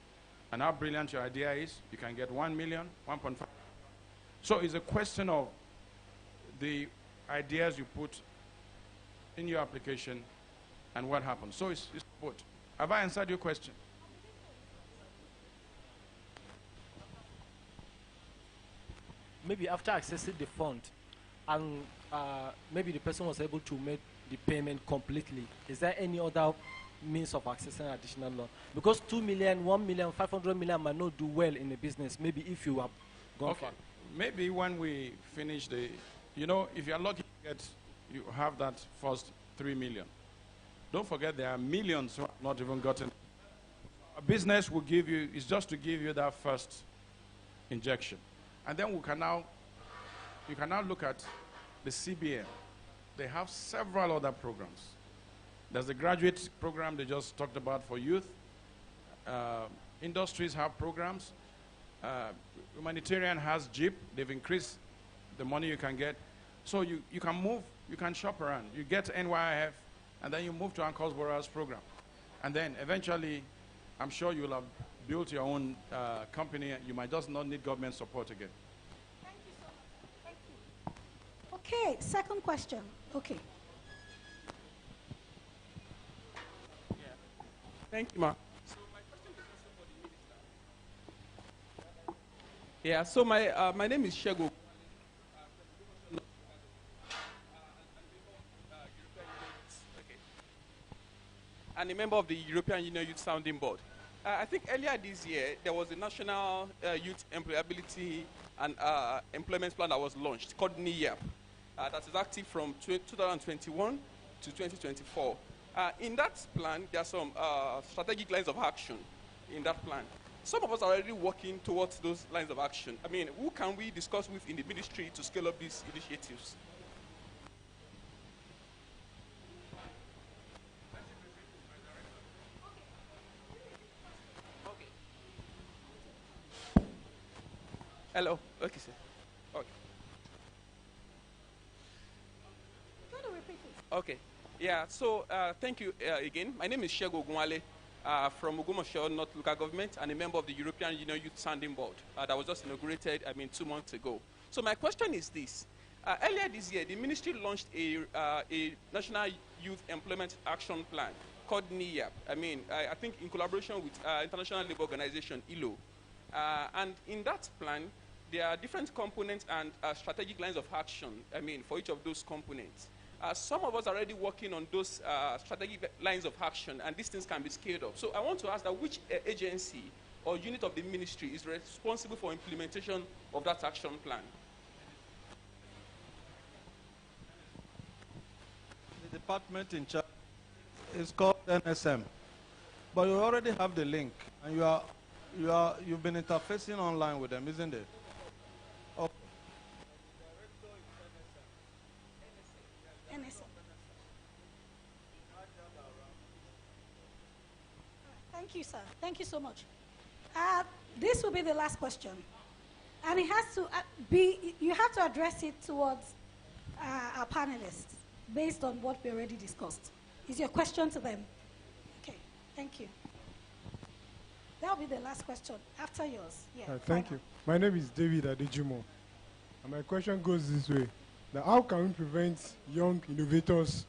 S5: and how brilliant your idea is, you can get 1 million, 1.5. So it's a question of the ideas you put in your application and what happens. So it's both. Have I answered your question?
S9: Maybe after accessing the fund and maybe the person was able to make the payment completely, is there any other means of accessing additional loan? Because 2 million, 1 million, 500 million might not do well in a business, maybe if you have gone far.
S5: Maybe when we finish the, you know, if you're lucky to get, you have that first 3 million. Don't forget there are millions who have not even gotten. A business will give you, is just to give you that first injection. And then we can now, you can now look at the CBN. They have several other programs. There's the graduate program they just talked about for youth. Industries have programs. Humanitarian has JIP. They've increased the money you can get. So you can move, you can shop around. You get NYIF, and then you move to Uncle's Borrowers program. And then eventually, I'm sure you'll have build your own company, you might just not need government support again.
S22: Okay, second question. Okay.
S11: Thank you, ma. Yeah, so my name is Shego. And a member of the European Union Youth Sounding Board. I think earlier this year, there was a national youth employability and employment plan that was launched called NYConfab that is active from 2021 to 2024. In that plan, there are some strategic lines of action in that plan. Some of us are already working towards those lines of action. I mean, who can we discuss with in the ministry to scale up these initiatives? Hello. Okay, sir. Okay. Okay. Yeah. So thank you again. My name is Shego Ogunwale from Ogumosho North Local Government and a member of the European Union Youth Sounding Board that was just inaugurated, 2 months ago. So my question is this. Earlier this year, the ministry launched a National Youth Employment Action Plan called NYConfab. I think in collaboration with International Labour Organization, ILO. And in that plan, there are different components and strategic lines of action, for each of those components. Some of us are already working on those strategic lines of action, and these things can be scaled up. So I want to ask that which agency or unit of the ministry is responsible for implementation of that action plan?
S2: The department in charge is called NSM, but you already have the link, and you've been interfacing online with them, isn't it? Okay.
S22: NSM. Thank you, sir. Thank you so much. This will be the last question. And it has to you have to address it towards our panelists based on what we already discussed. Is your question to them? Okay, thank you. That will be the last question after yours. Yeah.
S16: Thank you. My name is David Adejumo. And my question goes this way. Now, how can we prevent young innovators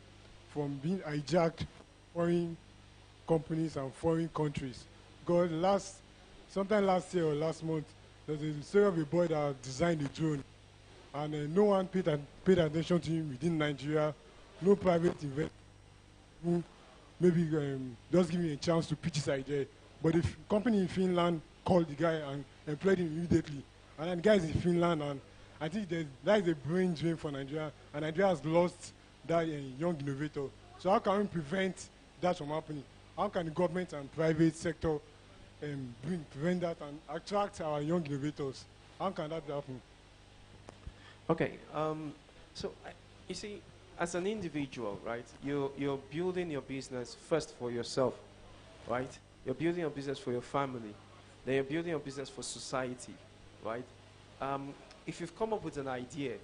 S16: from being hijacked foreign companies and foreign countries? Because sometime last year or last month, there was a story of a boy that designed a drone, and no one paid attention to him within Nigeria. No private investor who maybe just give him a chance to pitch his idea. But the company in Finland called the guy and employed him immediately. And then the guy is in Finland, and I think that is a brain drain for Nigeria, and Nigeria has lost that young innovator. So how can we prevent that from happening? How can the government and private sector prevent that and attract our young innovators? How can that happen?
S6: Okay, you see, as an individual, right, you're building your business first for yourself, right? You're building your business for your family. Then you're building your business for society, right? If you've come up with an idea,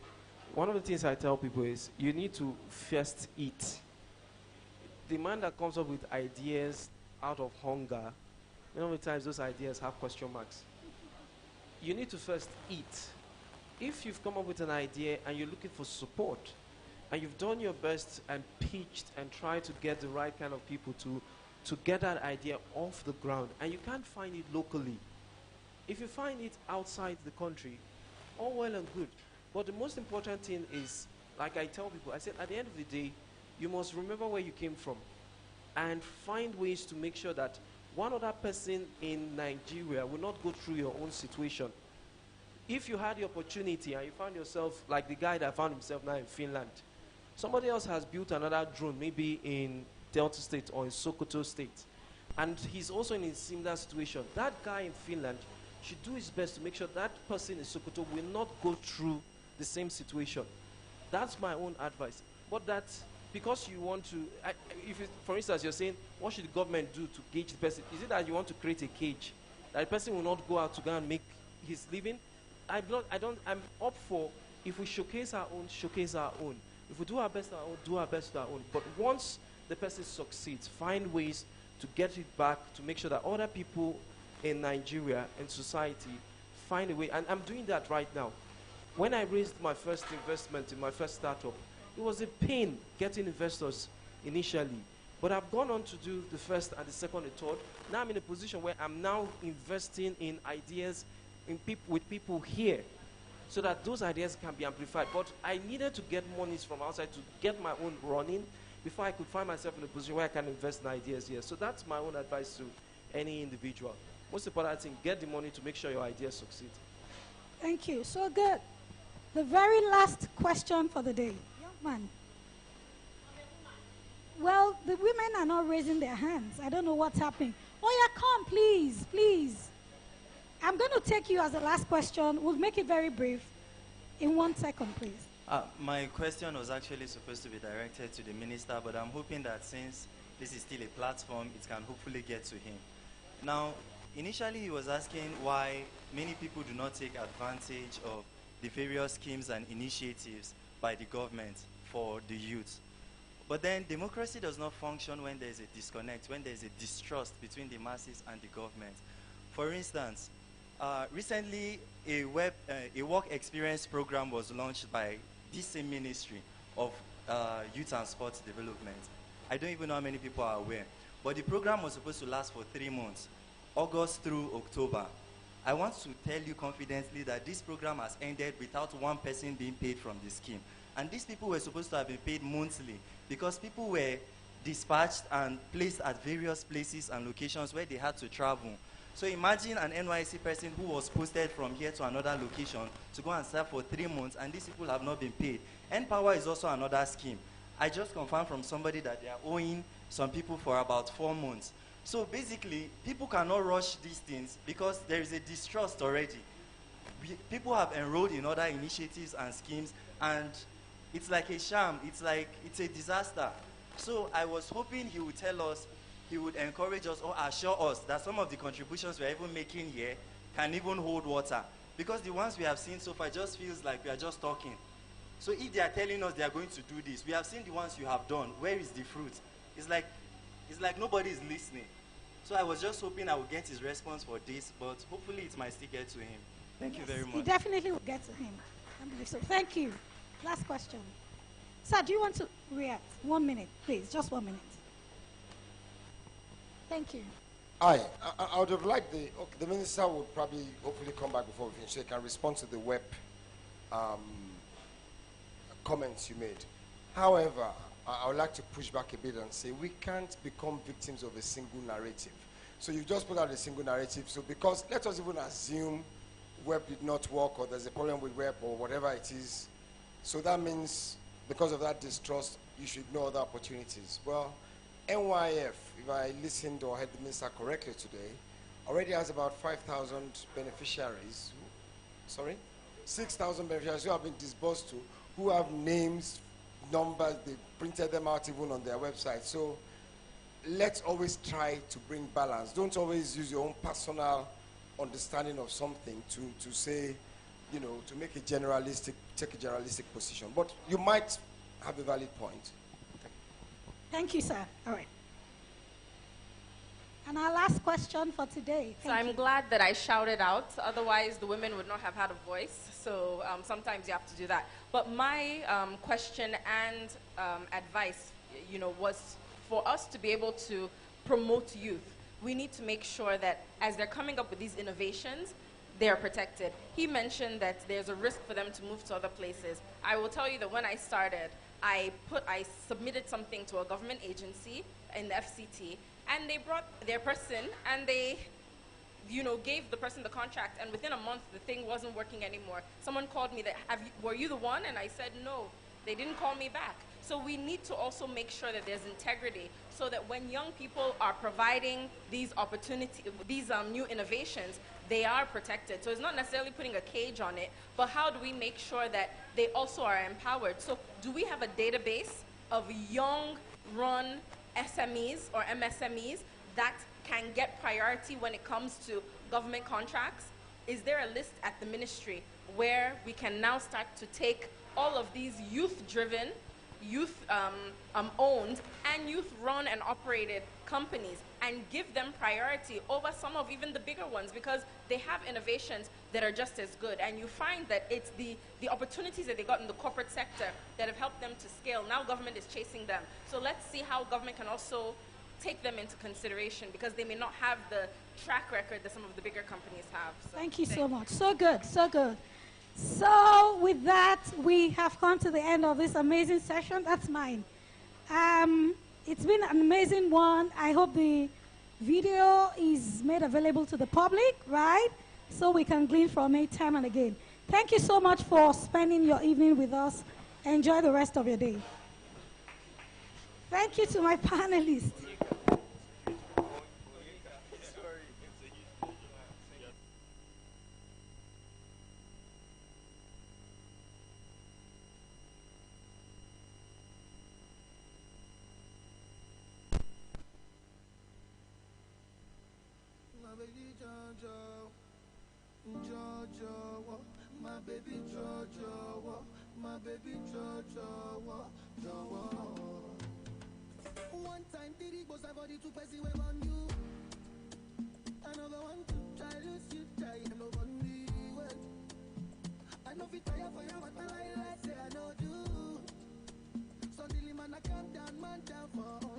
S6: one of the things I tell people is you need to first eat. The man that comes up with ideas out of hunger, many times those ideas have question marks. You need to first eat. If you've come up with an idea and you're looking for support, and you've done your best and pitched and tried to get the right kind of people to get that idea off the ground, and you can't find it locally. If you find it outside the country, all well and good. But the most important thing is, like I tell people, I said at the end of the day, you must remember where you came from and find ways to make sure that one other person in Nigeria will not go through your own situation. If you had the opportunity and you found yourself like the guy that found himself now in Finland, somebody else has built another drone, maybe in Delta State or in Sokoto State, and he's also in a similar situation. That guy in Finland should do his best to make sure that person in Sokoto will not go through the same situation. That's my own advice. But that, because you want to, for instance, you're saying, what should the government do to gauge the person? Is it that you want to create a cage, that the person will not go out to go and make his living? I'm up for, if we showcase our own, showcase our own. If we do our best our own, do our best our own. But once the person succeeds, find ways to get it back, to make sure that other people in Nigeria and society find a way, and I'm doing that right now. When I raised my first investment in my first startup, it was a pain getting investors initially. But I've gone on to do the first and the second and third. Now I'm in a position where I'm now investing in ideas with people here so that those ideas can be amplified. But I needed to get monies from outside to get my own running before I could find myself in a position where I can invest in ideas here. So that's my own advice to any individual. Most important thing, get the money to make sure your ideas succeed.
S22: Thank you. So good. The very last question for the day. Young man. Well, the women are not raising their hands. I don't know what's happening. Oh, yeah, come, please, please. I'm going to take you as the last question. We'll make it very brief. In 1 second, please.
S13: My question was actually supposed to be directed to the minister, but I'm hoping that since this is still a platform, it can hopefully get to him. Now, initially he was asking why many people do not take advantage of the various schemes and initiatives by the government for the youth. But then democracy does not function when there's a disconnect, when there's a distrust between the masses and the government. For instance, recently a work experience program was launched by this same Ministry of Youth and Sports Development. I don't even know how many people are aware. But the program was supposed to last for 3 months, August through October. I want to tell you confidently that this program has ended without one person being paid from the scheme. And these people were supposed to have been paid monthly because people were dispatched and placed at various places and locations where they had to travel. So imagine an NYC person who was posted from here to another location to go and serve for 3 months, and these people have not been paid. NPower is also another scheme. I just confirmed from somebody that they are owing some people for about 4 months. So basically, people cannot rush these things because there is a distrust already. People have enrolled in other initiatives and schemes, and it's like a sham. It's a disaster. So I was hoping he would tell us, he would encourage us or assure us that some of the contributions we're even making here can even hold water. Because the ones we have seen so far just feels like we are just talking. So if they are telling us they are going to do this, we have seen the ones you have done. Where is the fruit? It's like nobody is listening. So I was just hoping I would get his response for this, but hopefully it might still get to him. Thank you very much.
S22: It definitely will get to him. I believe so. Thank you. Last question. Sir, do you want to react? 1 minute, please. Just 1 minute. Thank you.
S18: I would have liked the minister would probably hopefully come back before we finish so he can respond to the web comments you made. However, I would like to push back a bit and say we can't become victims of a single narrative. So you just put out a single narrative. So because let us even assume web did not work or there's a problem with web or whatever it is. So that means because of that distrust, you should ignore other opportunities. Well, NYF, if I listened or heard the minister correctly today, already has about 5,000 beneficiaries. Sorry? 6,000 beneficiaries who have been disbursed to, who have names, numbers, they printed them out even on their website. So let's always try to bring balance. Don't always use your own personal understanding of something to say, you know, to make take a generalistic position. But you might have a valid point.
S22: Thank you, sir. All right. And our last question for today.
S23: So I'm glad that I shouted out. Otherwise, the women would not have had a voice. So sometimes you have to do that. But my question and advice, you know, was for us to be able to promote youth. We need to make sure that as they're coming up with these innovations, they are protected. He mentioned that there's a risk for them to move to other places. I will tell you that when I started, I submitted something to a government agency in the FCT, and they brought their person, and they, you know, gave the person the contract, and within a month, the thing wasn't working anymore. Someone called me, were you the one? And I said, no, they didn't call me back. So we need to also make sure that there's integrity, so that when young people are providing these opportunities, these new innovations, they are protected. So it's not necessarily putting a cage on it, but how do we make sure that they also are empowered? So do we have a database of young-run SMEs or MSMEs that can get priority when it comes to government contracts? Is there a list at the ministry where we can now start to take all of these youth-driven, owned and youth run and operated companies and give them priority over some of even the bigger ones, because they have innovations that are just as good. And you find that it's the opportunities that they got in the corporate sector that have helped them to scale. Now government is chasing them. So let's see how government can also take them into consideration, because they may not have the track record that some of the bigger companies have. So,
S22: thank you so much. So good, so good. So with that, we have come to the end of this amazing session. That's mine. It's been an amazing one. I hope the video is made available to the public, right? So we can glean from it time and again. Thank you so much for spending your evening with us. Enjoy the rest of your day. Thank you to my panelists.
S3: My baby Jojo, my baby Jojo. One time did it was about the 2 person we on you. Another one to try to sit tight and over me. I know if you tire for you, what I like, say I know do. Suddenly man I calm down, man down for